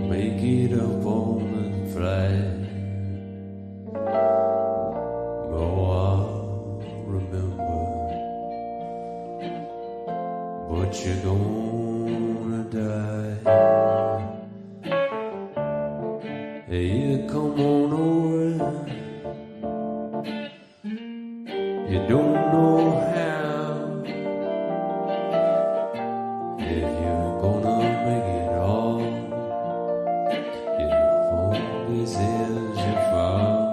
Make it up on the flight. Oh, I'll remember, but you're gonna die. Hey, come on over. You don't know how, if you're gonna make it all. If all this is your fault.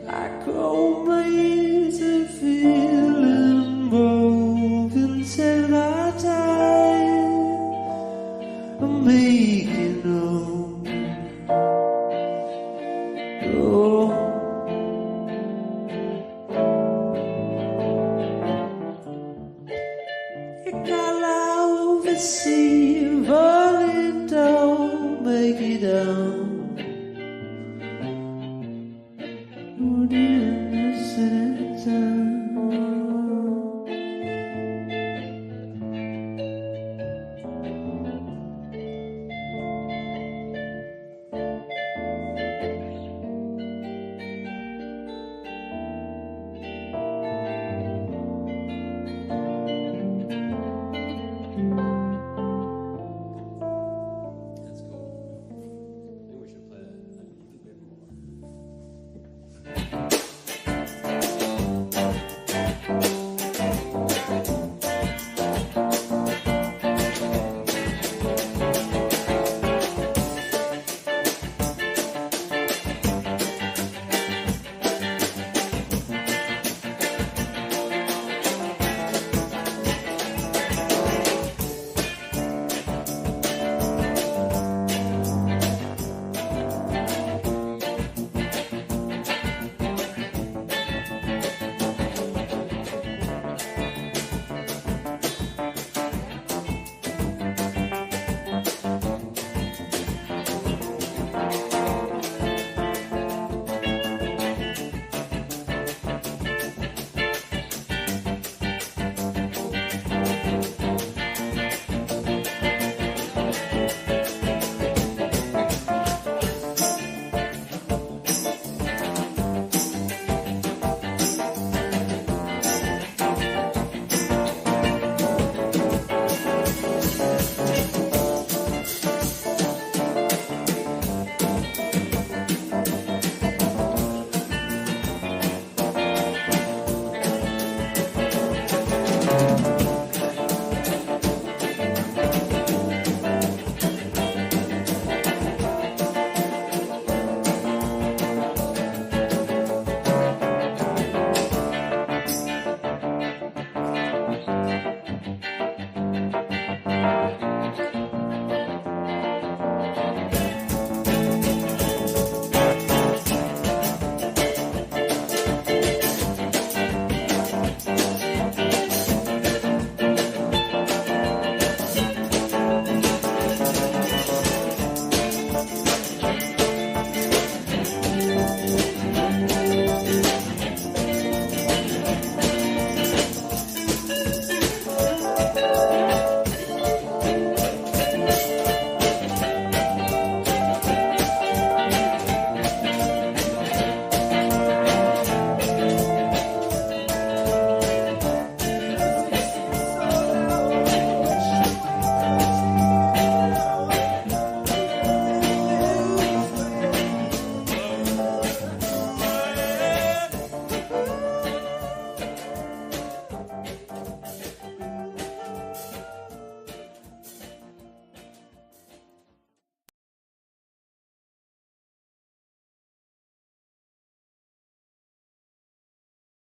I close my ears and feeling broken, said I died. I'm making up. Oh, you got out of the sea, falling down, make it down.